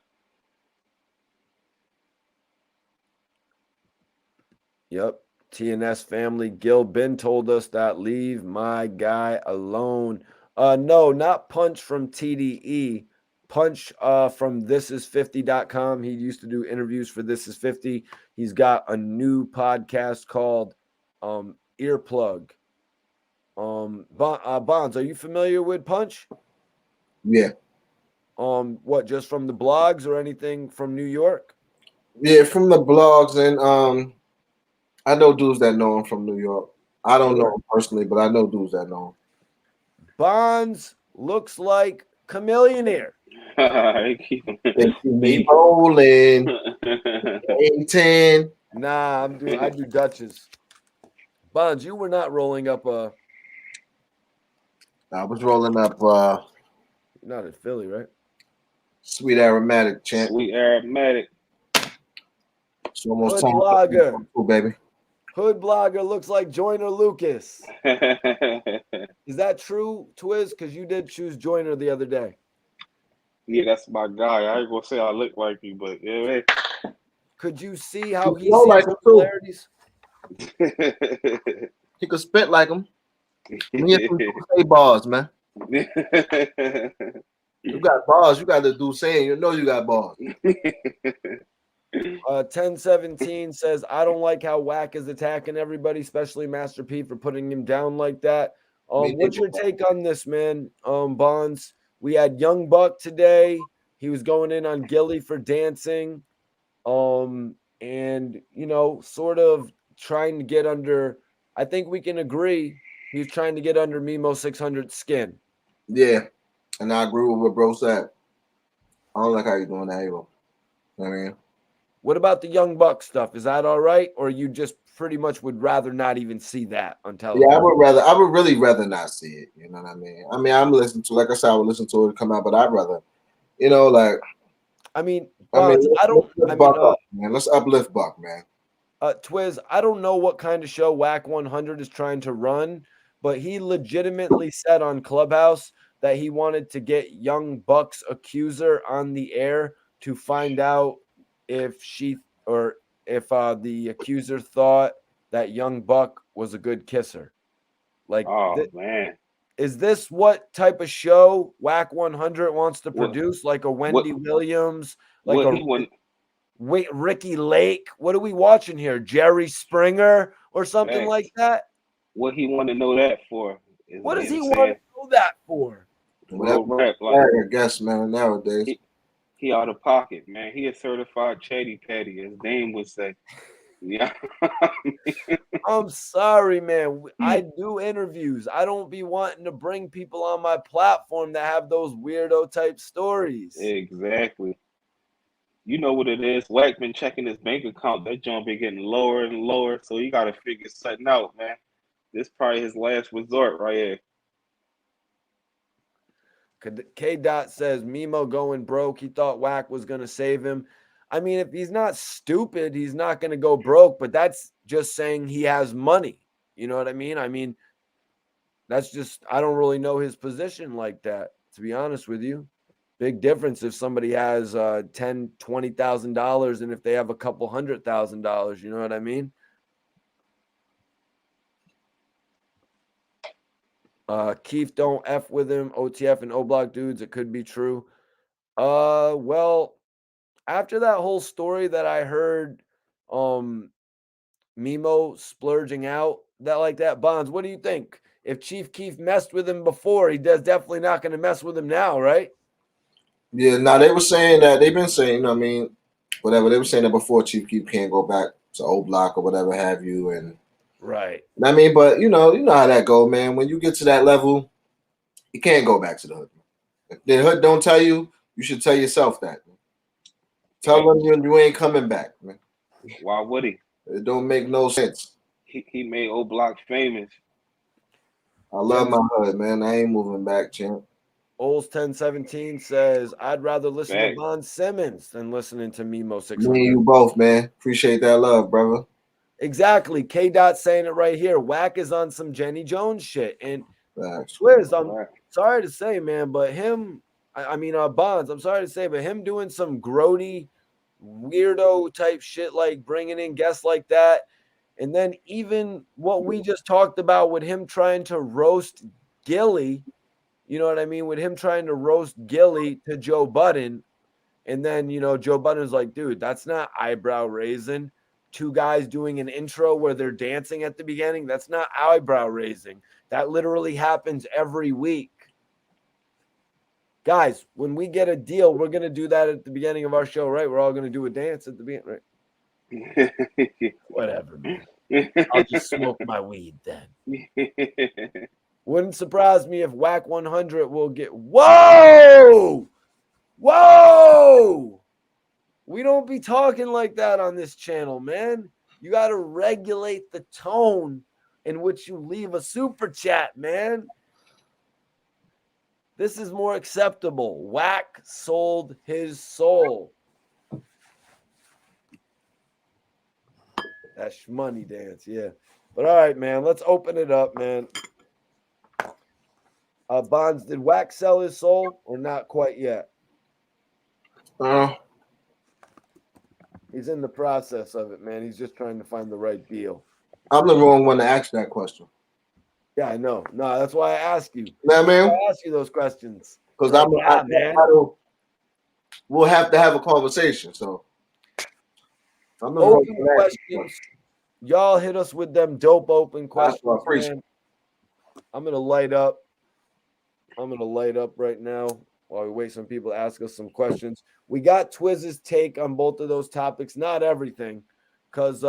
Yep. TNS family. Gil Ben told us that leave my guy alone. No, not Punch from TDE. Punch from thisis50.com. He used to do interviews for This Is 50. He's got a new podcast called Earplug. Bonds, are you familiar with Punch? Yeah. What, just from the blogs or anything from New York? Yeah, from the blogs, and I know dudes that know him from New York. I don't know him personally, but I know dudes that know him. Bonds looks like Chameleonaire. Me rolling. A10. Nah, I do Dutches. Bonds, you were not rolling up a. I was rolling up You're not in Philly, right? Sweet Aromatic, champ. Sweet Aromatic. It's almost Hood time. Blogger. Cool, baby. Hood Blogger looks like Joyner Lucas. Is that true, Twiz? Because you did choose Joyner the other day. Yeah, that's my guy. I ain't gonna say I look like you, but yeah. Could you see how he sees like similarities? He could spit like him. Me and some say bars, man. You got bars. You got to do saying. You know you got bars. 1017 says, I don't like how Wack is attacking everybody, especially Master P, for putting him down like that. What's your take on this, man? Bonds. We had Young Buck today. He was going in on Gillie for dancing. and, you know, sort of trying to get under, I think we can agree he's trying to get under Memo 600's skin. Yeah, and I agree with what bro said. I don't like how you doing that, either. I mean, what about the Young Buck stuff? Is that all right, or you just pretty much would rather not even see that on television? yeah, I would really rather not see it. You know what I mean? I mean, I'm listening to, like I said, I would listen to it come out, but I'd rather, you know, like. I mean, Bonds, I don't. I mean, Buck up, man. Let's uplift Buck, man. Twiz, I don't know what kind of show Wack 100 is trying to run, but he legitimately said on Clubhouse that he wanted to get Young Buck's accuser on the air to find out if she or if the accuser thought that Young Buck was a good kisser. Like, oh man, is this what type of show Wack 100 wants to produce? Like a Wendy Williams, like Ricky Lake? What are we watching here? Jerry Springer or something like that? What he want to know that for? What does he want to know that for? Rap, I guess, man, nowadays. He out of pocket, man. He a certified chatty patty, as Dame would say. Yeah. I'm sorry, man. I do interviews. I don't be wanting to bring people on my platform that have those weirdo type stories. Exactly. You know what it is. Wack been checking his bank account. That jump be getting lower and lower. So he got to figure something out, man. This is probably his last resort right here. K. Dot says Memo going broke. He thought Wack was going to save him. I mean, if he's not stupid, he's not going to go broke, but that's just saying he has money. You know what I mean? I mean, that's just, I don't really know his position like that, to be honest with you. Big difference if somebody has $10,000, $20,000 and if they have a couple $100,000, you know what I mean? Keef don't F with him. OTF and O-Block dudes, it could be true. Well, after that whole story that I heard, Memo splurging out that like that, Bonds, what do you think? If Chief Keef messed with him before, he does definitely not going to mess with him now, right? Yeah, now they were saying that they've been saying, I mean, whatever they were saying that before Chief Keef can't go back to O-Block or whatever have you, and right. I mean, but you know how that go, man. When you get to that level, you can't go back to the hood. If the hood don't tell you, you should tell yourself that. Tell them you ain't coming back, man. Why would he? It don't make no sense. He made O-Block famous. I love my hood, man. I ain't moving back, champ. Ols 1017 says, I'd rather listen to Von Simmons than listening to Memo 600. Me and you both, man. Appreciate that love, brother. Exactly. K. Dot saying it right here. Wack is on some Jenny Jones shit. And Swizz, I'm sorry to say, man, but him, Bonds, I'm sorry to say, but him doing some grody, weirdo type shit, like bringing in guests like that. And then even what we just talked about with him trying to roast Gillie, you know what I mean? With him trying to roast Gillie to Joe Budden. And then, you know, Joe Budden's like, dude, that's not eyebrow raising. Two guys doing an intro where they're dancing at the beginning. That's not eyebrow raising. That literally happens every week. Guys, when we get a deal, we're going to do that at the beginning of our show, right? We're all going to do a dance at the beginning, right? Whatever, man. I'll just smoke my weed then. Wouldn't surprise me if Wack 100 will get... Whoa! Whoa! We don't be talking like that on this channel, man. You got to regulate the tone in which you leave a super chat, man. This is more acceptable. Wack sold his soul. That's money dance, yeah. But all right, man, let's open it up, man. Bonds, did Wack sell his soul or not quite yet? He's in the process of it, man. He's just trying to find the right deal. I'm the wrong one to ask that question. Yeah, I know. No, that's why I ask you. Nah, man. I ask you those questions. Because we'll have to have a conversation. So I'm the open questions. Y'all hit us with them dope open questions. Man. I'm gonna light up. Right now while we wait some people to ask us some questions. We got Twizz's take on both of those topics. Not everything, because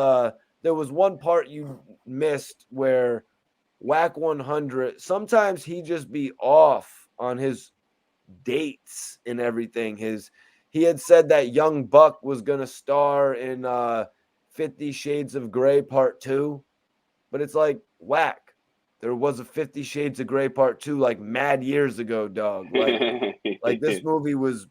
there was one part you missed where Wack 100, sometimes he just be off on his dates and everything. He had said that Young Buck was gonna star in 50 Shades of Grey Part 2, but it's like, Wack, there was a 50 Shades of Grey Part 2 like mad years ago, dog. Like this movie was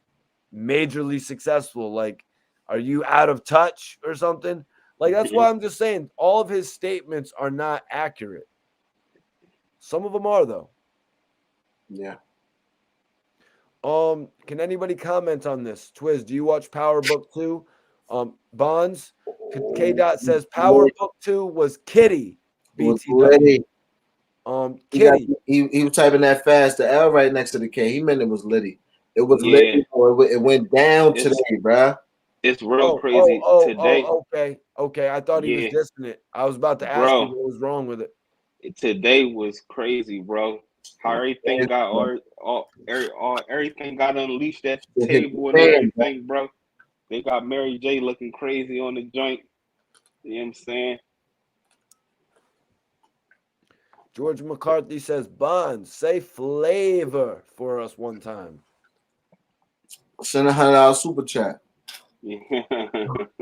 majorly successful. Like, are you out of touch or something? Like, that's why I'm just saying all of his statements are not accurate. Some of them are, though. Yeah. Can anybody comment on this? Twiz, do you watch Power Book 2? Bonds, K Dot says Power Book 2 was Kitty. BTW. Kitty. He was typing that fast. The L right next to the K. He meant it was Liddy. It was Liddy. It went down today, bruh. It's real crazy today. Okay. I thought he was dissing it. I was about to ask you what was wrong with it. Today was crazy, bro. How everything got everything got unleashed at the table and everything, bro. They got Mary J looking crazy on the joint. You know what I'm saying? George McCarthy says, Bonds, say flavor for us one time. Send $100 super chat.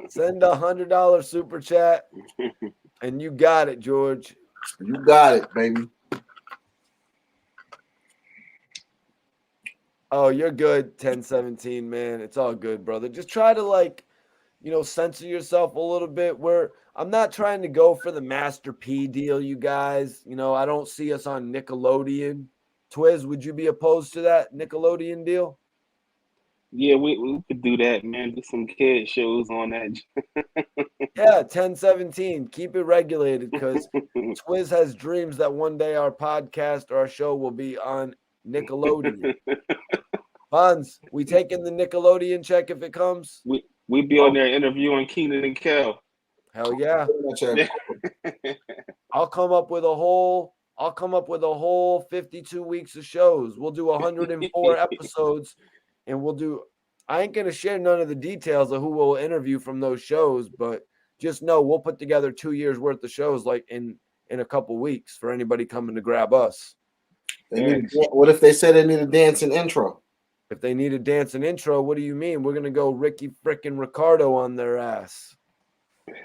Send $100 super chat. And you got it, George. You got it, baby. Oh, you're good, 1017, man. It's all good, brother. Just try to, censor yourself a little bit. I'm not trying to go for the Master P deal, you guys. I don't see us on Nickelodeon. Twiz, would you be opposed to that Nickelodeon deal? Yeah, we could do that, man. Do some kid shows on that. Yeah, 1017. Keep it regulated because Twiz has dreams that one day our podcast or our show will be on Nickelodeon. Bonds, we taking the Nickelodeon check if it comes? We be on there interviewing Keenan and Kel. Hell yeah. I'll come up with a whole 52 weeks of shows. We'll do 104 episodes, and I ain't gonna share none of the details of who we'll interview from those shows, but just know we'll put together 2 years worth of shows like in a couple weeks for anybody coming to grab us. What if they said they need a dancing intro? If they need a dancing intro, what do you mean? We're gonna go Ricky frickin' Ricardo on their ass.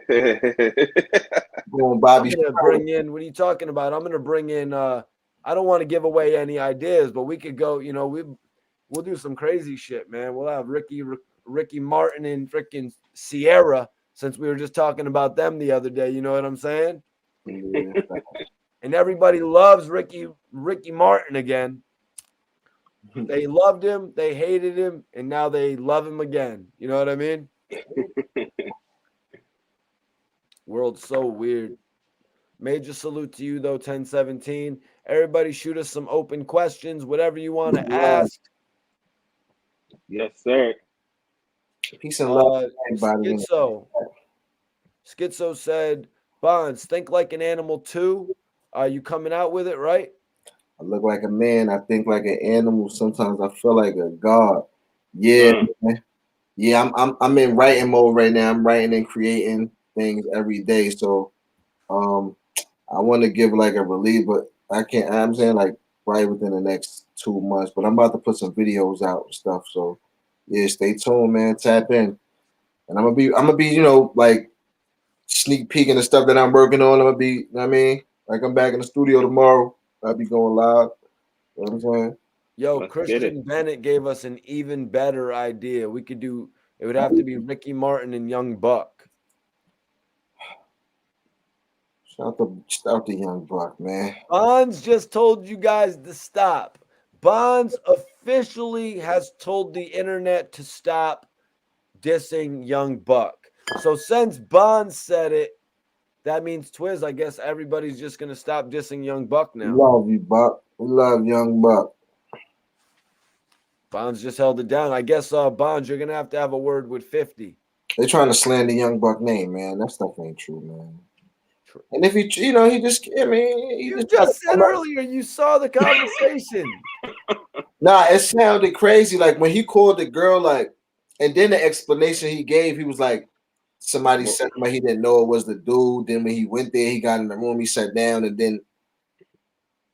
Going Bobby. I'm gonna bring in. What are you talking about? I'm gonna bring in. I don't want to give away any ideas, but we could go. We'll do some crazy shit, man. We'll have Ricky Martin and frickin' Sierra, since we were just talking about them the other day. You know what I'm saying? Yeah. And everybody loves Ricky Martin again. They loved him, they hated him, and now they love him again. You know what I mean? World's so weird. Major salute to you, though, 1017. Everybody shoot us some open questions, whatever you want to ask. Yes, sir. Peace and love. Schizo said, Bonds, think like an animal too. Are you coming out with it, right? I look like a man. I think like an animal. Sometimes I feel like a god. Yeah, man. Yeah. I'm in writing mode right now. I'm writing and creating things every day. So, I want to give like a relief, but I can't. I'm saying like right within the next 2 months. But I'm about to put some videos out and stuff. So, yeah, stay tuned, man. Tap in, and I'm gonna be, like sneak peeking the stuff that I'm working on. I'm gonna be, you know what I mean, like I'm back in the studio tomorrow. I'll be going live. You know what I'm saying? Yo, Christian Bennett gave us an even better idea. We could do, it would have to be Ricky Martin and Young Buck. Shout out to Young Buck, man. Bonds just told you guys to stop. Bonds officially has told the internet to stop dissing Young Buck. So since Bonds said it, that means Twiz, I guess everybody's just going to stop dissing Young Buck now. Love you, Buck. We love Young Buck. Bonds just held it down. I guess, Bonds, you're going to have a word with 50. They're trying to slander Young Buck name, man. That stuff ain't true, man. And if he just said earlier you saw the conversation. Nah, it sounded crazy. Like when he called the girl, like, and then the explanation he gave, he was like, somebody said him, he didn't know it was the dude. Then when he went there, he got in the room, he sat down, and then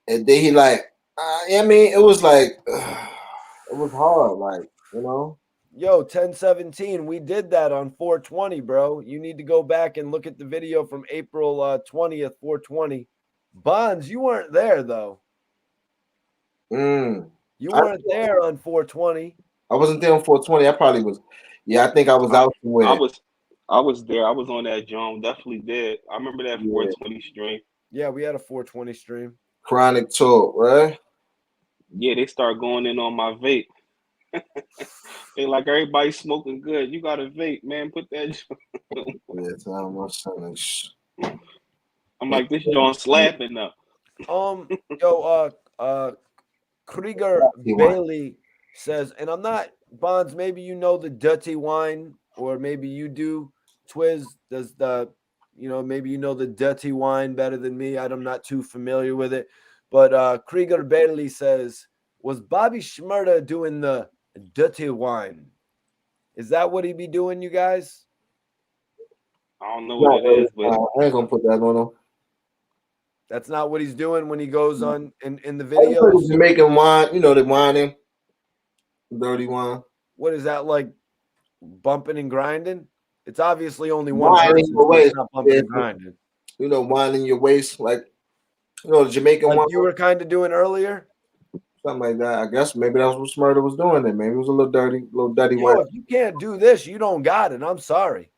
he like, I mean, it was like, it was hard, like, you know. Yo, 1017, we did that on 420, bro. You need to go back and look at the video from April 20th, 420. Bonds, you weren't there, though. You weren't there on 420. I wasn't there on 420. I probably was. Yeah, I think I was out somewhere. I was there. I was on that John. Definitely did. I remember that 420 stream. Yeah, we had a 420 stream. Chronic Talk, right? Yeah, they start going in on my vape. They like, everybody smoking good. You got a vape, man. Put that. Yeah, I'm like, this John slapping up. Krieger Bailey says, and I'm not, Bonds, maybe you know the dirty wine, or maybe you do. Twiz does maybe you know the dirty wine better than me. I'm not too familiar with it. But Krieger Bailey says, was Bobby Shmurda doing the dirty wine? Is that what he be doing, you guys? I don't know what it is, but I ain't gonna put that on him. That's not what he's doing when he goes on in the videos. Jamaican wine, you know, the whining, dirty wine. What is that, like bumping and grinding? It's obviously only one person, so it's not bumping and grinding. You know, winding your waist, like, you know, the Jamaican wine. You were kind of doing earlier? Something like that. I guess maybe that's what Shmurda was doing then. Maybe it was a little dirty wine. If you can't do this, you don't got it. I'm sorry.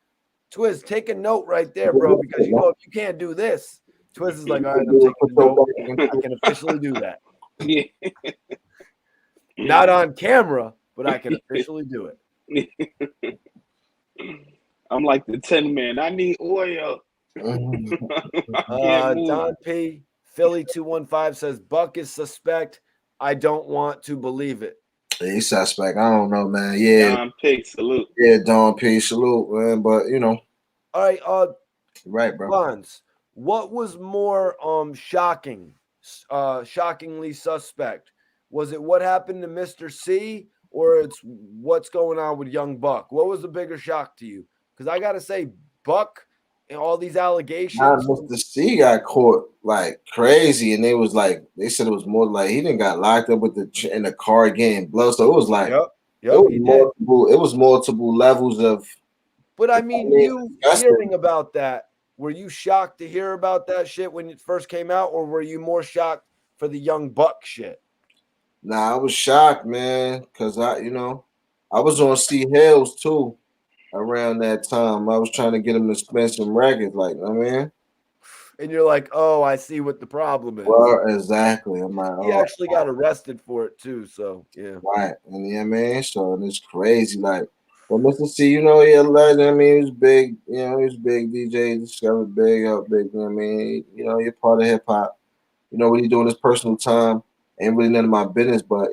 Twiz, take a note right there, bro, because if you can't do this, Twiz is like, all right, I'm taking a note. I can officially do that. Yeah. Not on camera, but I can officially do it. I'm like the 10 man. I need oil. Don P. Philly 215 says Buck is suspect. I don't want to believe it. He's suspect. I don't know, man. Yeah. Don P. Salute. Yeah, Don P. Salute, man. But you know. All right. Right, bro. Bonds. What was more shocking? Shockingly suspect. Was it what happened to Mr. C, or it's what's going on with Young Buck? What was the bigger shock to you? Because I gotta say, Buck and all these allegations. Mr. C got caught like crazy, and they said it was more like he didn't got locked up in the car getting blood. So it was like it was multiple levels of. But I mean, you hearing about that, were you shocked to hear about that shit when it first came out, or were you more shocked for the Young Buck shit? Nah, I was shocked, man, because I was on C Hills too around that time. I was trying to get him to spend some records, like, I mean. And you're like, oh, I see what the problem is. Well, exactly. I'm like, he actually got arrested for it too, so yeah. Right, and yeah, man. So it's crazy, like. But Mr. C, he a legend. I mean, he's big. He's big DJ. Discovered big, out big. I mean, you're part of hip hop. What he doing his personal time ain't really none of my business. But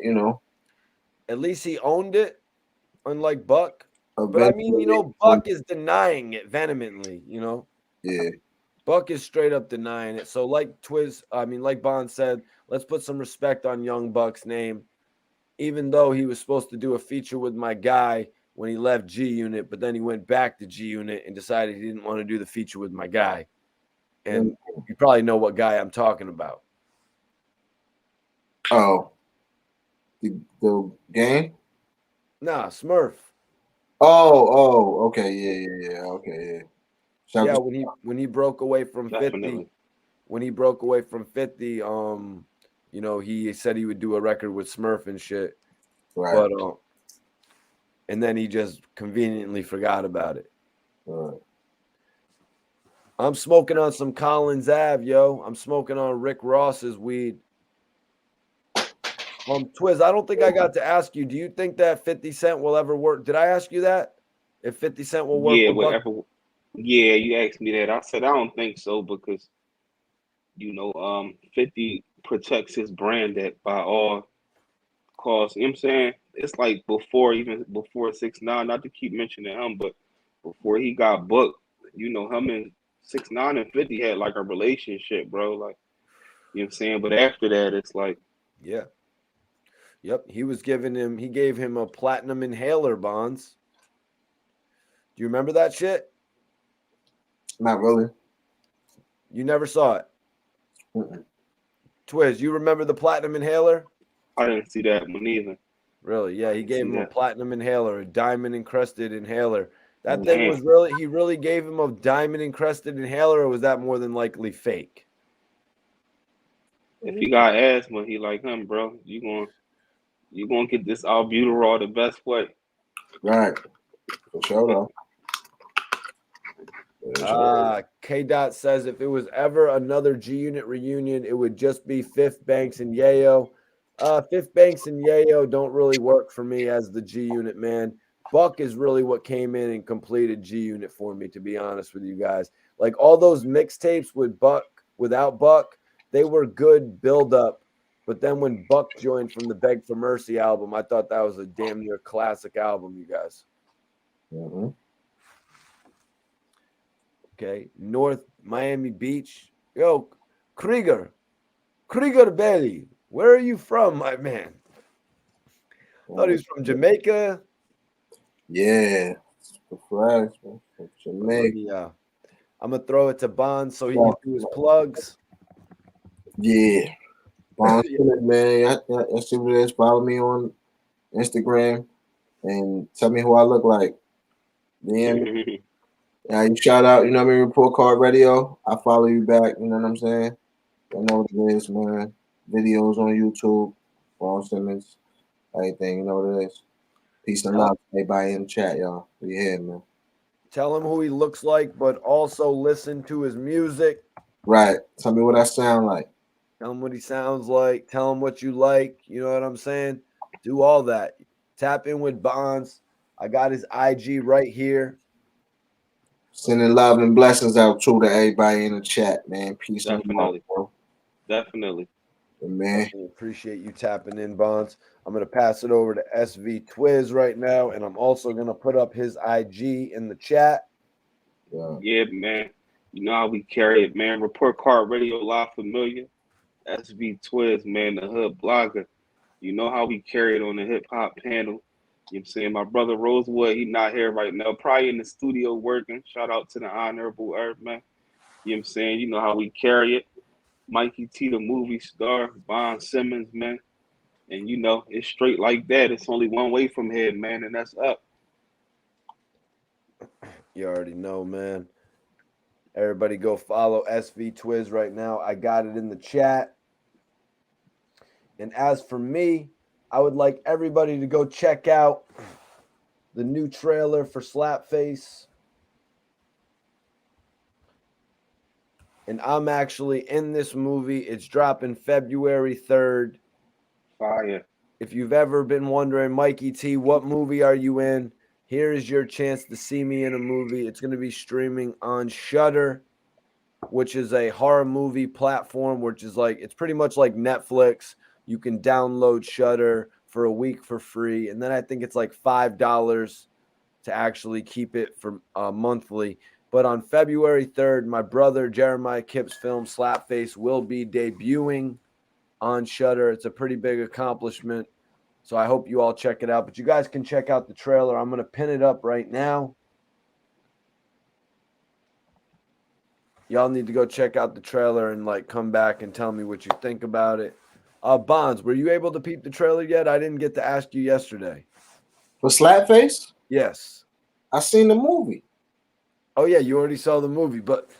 at least he owned it, unlike Buck. But I mean, Buck is denying it vehemently. Yeah. Buck is straight up denying it. So, like Bond said, let's put some respect on Young Buck's name, even though he was supposed to do a feature with my guy when he left G Unit, but then he went back to G Unit and decided he didn't want to do the feature with my guy. And you probably know what guy I'm talking about. Oh, the game? Nah, Smurf. Oh, okay, yeah, okay, yeah. Yeah, when he broke away from 50, when he broke away from 50, he said he would do a record with Smurf and shit. Right. But and then he just conveniently forgot about it. Right. I'm smoking on some Collins Ave, yo. I'm smoking on Rick Ross's weed. Twiz, I don't think I got to ask you. Do you think that 50 Cent will ever work? Did I ask you that? If 50 Cent will work? Yeah, whatever. Yeah, you asked me that. I said I don't think so because 50 protects his brand by all costs. You know what I'm saying? It's like before 6ix9ine, not to keep mentioning him, but before he got booked, him and 6ix9ine and 50 had like a relationship, bro. Like, you know what I'm saying? But after that, it's like, yeah. Yep. He gave him a platinum inhaler, Bonds. Do you remember that shit? Not really. You never saw it? Mm-mm. Twiz, you remember the platinum inhaler? I didn't see that one either. Really? Yeah, he gave him a platinum inhaler, a diamond encrusted inhaler. That thing was he really gave him a diamond encrusted inhaler, or was that more than likely fake? If he got asthma, he like him, bro. You gonna get this albuterol the best way. Right. For sure, though. K Dot says if it was ever another G Unit reunion, it would just be Fifth Banks and Yayo. Fifth Banks and Yayo don't really work for me as the G Unit, man. Buck is really what came in and completed G Unit for me, to be honest with you guys. Like all those mixtapes with Buck, without Buck, they were good build up. But then when Buck joined from the Beg for Mercy album, I thought that was a damn near classic album, you guys. Mm-hmm. Okay, North Miami Beach. Yo, Krieger Belly, where are you from, my man? Thought he was from Jamaica. Yeah, the flags, man. From Jamaica. Yeah, I'm gonna throw it to Bond so he can do his plugs. Yeah, Bond, man. I see what it is. Follow me on Instagram and tell me who I look like. Yeah. You shout out, you know what I mean, Report Card Radio. I follow you back, you know what I'm saying? I know what it is, man. Videos on YouTube, Paul Simmons, everything, you know what it is. Peace and love, everybody in the chat, y'all. We here, man. Tell him who he looks like, but also listen to his music. Right. Tell me what I sound like. Tell him what he sounds like. Tell him what you like. You know what I'm saying? Do all that. Tap in with Bonds. I got his IG right here. Sending love and blessings out to everybody in the chat, man. Peace and love, bro. Definitely. Man. Appreciate you tapping in, Bonds. I'm going to pass it over to SV Twiz right now, and I'm also going to put up his IG in the chat. Yeah, man. You know how we carry it, man. Report Card Radio Live Familiar. SV Twiz, man, the hood blogger. You know how we carry it on the hip-hop panel. You know what I'm saying? My brother Rosewood, he not here right now. Probably in the studio working. Shout out to the Honorable Earth, man. You know what I'm saying? You know how we carry it. Mikey T, the movie star. Bond Simmons, man. And, you know, it's straight like that. It's only one way from here, man, and that's up. You already know, man. Everybody go follow SV Twiz right now. I got it in the chat. And as for me, I would like everybody to go check out the new trailer for Slapface. And I'm actually in this movie. It's dropping February 3rd. Fire. If you've ever been wondering, Mikey T, what movie are you in? Here is your chance to see me in a movie. It's going to be streaming on Shudder, which is a horror movie platform, which is like, it's pretty much like Netflix. You can download Shudder for a week for free. And then I think it's like $5 to actually keep it for monthly. But on February 3rd, my brother Jeremiah Kipp's film Slapface will be debuting on Shudder. It's a pretty big accomplishment. So I hope you all check it out. But you guys can check out the trailer. I'm going to pin it up right now. Y'all need to go check out the trailer and like come back and tell me what you think about it. Bonds, were you able to peep the trailer yet? I didn't get to ask you yesterday. For Slapface? Yes. I seen the movie. Oh, yeah, you already saw the movie. But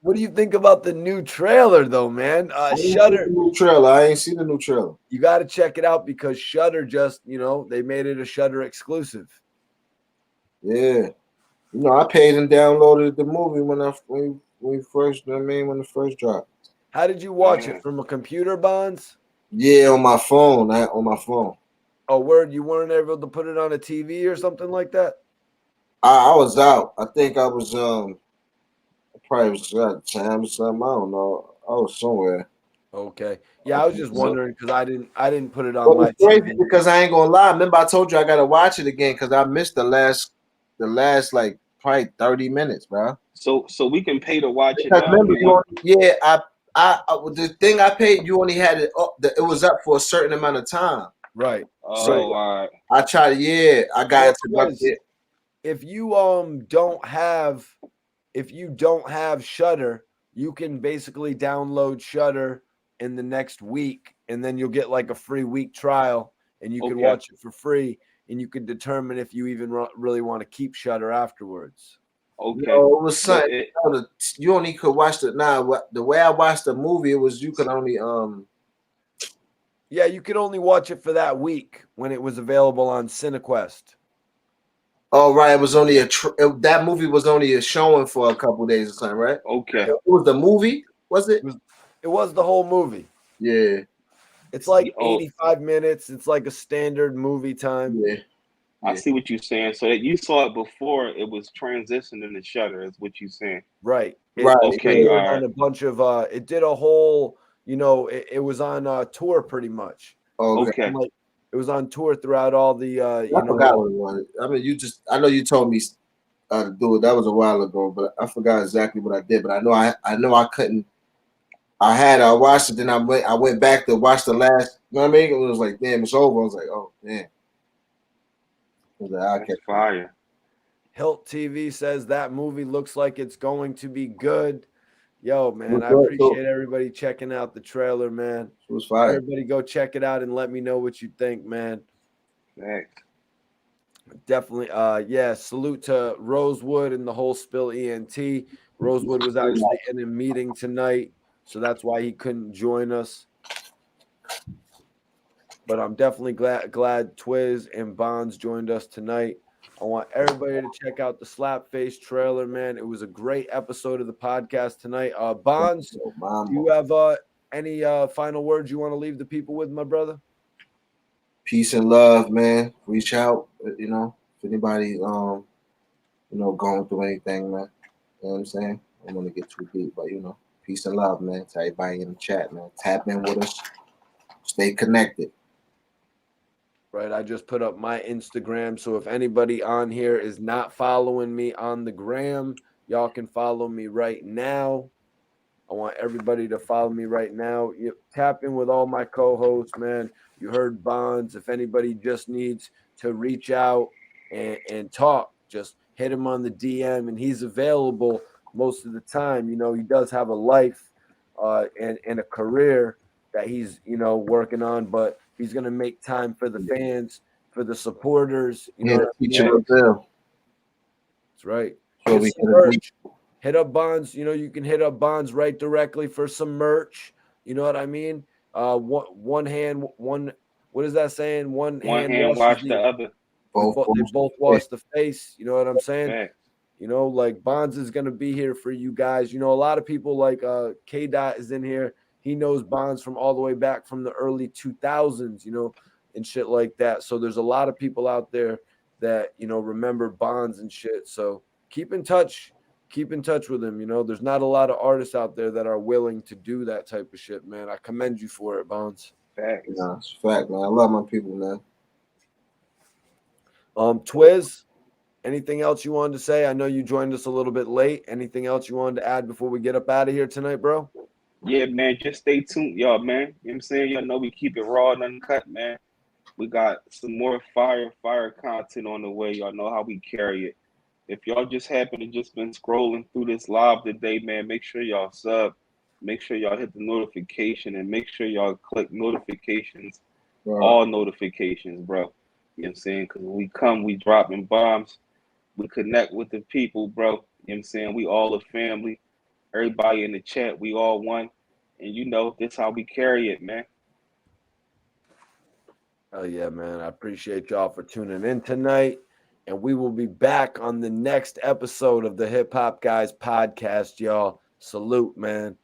what do you think about the new trailer, though, man? Shudder. New trailer. I ain't seen the new trailer. You got to check it out because Shudder just, you know, they made it a Shudder exclusive. Yeah. You know, I paid and downloaded the movie when it first dropped. How did you watch it? From a computer, Bonds? Yeah, on my phone. Oh, word, you weren't able to put it on a TV or something like that? I was out. I think I was probably was out of town or something. I don't know. I was somewhere. Okay. Yeah, I was just wondering because I didn't put it on my TV. Because I ain't gonna lie. Remember, I told you I gotta watch it again because I missed the last like probably 30 minutes, bro. So we can pay to watch it. Remember, the thing I paid, you only had it up. It was up for a certain amount of time. Right. So all right. I tried. Yeah, I got it. If you don't have if you don't have Shudder, you can basically download Shudder in the next week, and then you'll get like a free week trial, and you can watch it for free, and you can determine if you even really want to keep Shudder afterwards. Okay. No, it was something. You only could watch the the way I watched the movie, it was you could only Yeah, you could only watch it for that week when it was available on CineQuest. Oh right, it was only that movie was only a showing for a couple days or something, right? Okay. It was the movie, was it? It was the whole movie. Yeah. It's like 85 minutes. It's like a standard movie time. Yeah. I see what you're saying. So that you saw it before it was transitioning to Shudder, is what you're saying. Right. Right. Okay. On a bunch of it did a whole, it was on tour pretty much. Okay. Like, it was on tour throughout all the I forgot what it was. I mean, I know you told me to do it. That was a while ago, but I forgot exactly what I did. But I know I couldn't. I watched it, then I went back to watch the last. You know what I mean? It was like, damn, it's over. I was like, oh damn. That's fire. Hilt TV says that movie looks like it's going to be good. Yo, man, I appreciate everybody checking out the trailer, man. It was fire. Everybody go check it out and let me know what you think, man. Thanks. Definitely. Yeah, salute to Rosewood and the whole Spill ENT. Rosewood was actually in a meeting tonight, so that's why he couldn't join us. But I'm definitely glad Twiz and Bonds joined us tonight. I want everybody to check out the Slapface trailer, man. It was a great episode of the podcast tonight. Bonds, do you have any final words you want to leave the people with, my brother? Peace and love, man. Reach out, if anybody going through anything, man. You know what I'm saying? I don't want to get too deep, but peace and love, man. To everybody in the chat, man. Tap in with us. Stay connected. Right, I just put up my Instagram, so if anybody on here is not following me on the gram, y'all can follow me right now. I want everybody to follow me right now. You tap in with all my co-hosts, man. You heard Bonds. If anybody just needs to reach out and talk, just hit him on the DM, and he's available most of the time. He does have a life and a career that he's working on, but he's gonna make time for the fans, for the supporters. That's right. So Hit up Bonds. You can hit up Bonds right directly for some merch. You know what I mean? One hand, one. What is that saying? One hand wash the other. They both wash the face. You know what I'm saying? Right. Like Bonds is gonna be here for you guys. A lot of people like K Dot is in here. He knows Bonds from all the way back from the early 2000s, and shit like that. So there's a lot of people out there that, remember Bonds and shit. So keep in touch with him. There's not a lot of artists out there that are willing to do that type of shit, man. I commend you for it, Bonds. Fact. No, it's a fact, man. I love my people, man. Twiz, anything else you wanted to say? I know you joined us a little bit late. Anything else you wanted to add before we get up out of here tonight, bro? Yeah, man, just stay tuned, y'all, man. You know what I'm saying? Y'all know we keep it raw and uncut, man. We got some more fire content on the way. Y'all know how we carry it. If y'all just happen to just been scrolling through this live today, man, make sure y'all sub. Make sure y'all hit the notification, and make sure y'all click notifications, all notifications, bro. You know what I'm saying? Because when we come, we dropping bombs. We connect with the people, bro. You know what I'm saying? We all a family. Everybody in the chat, we all one. And this how we carry it, man. Oh yeah, man. I appreciate y'all for tuning in tonight. And we will be back on the next episode of the Hip Hop Guys podcast, y'all. Salute, man.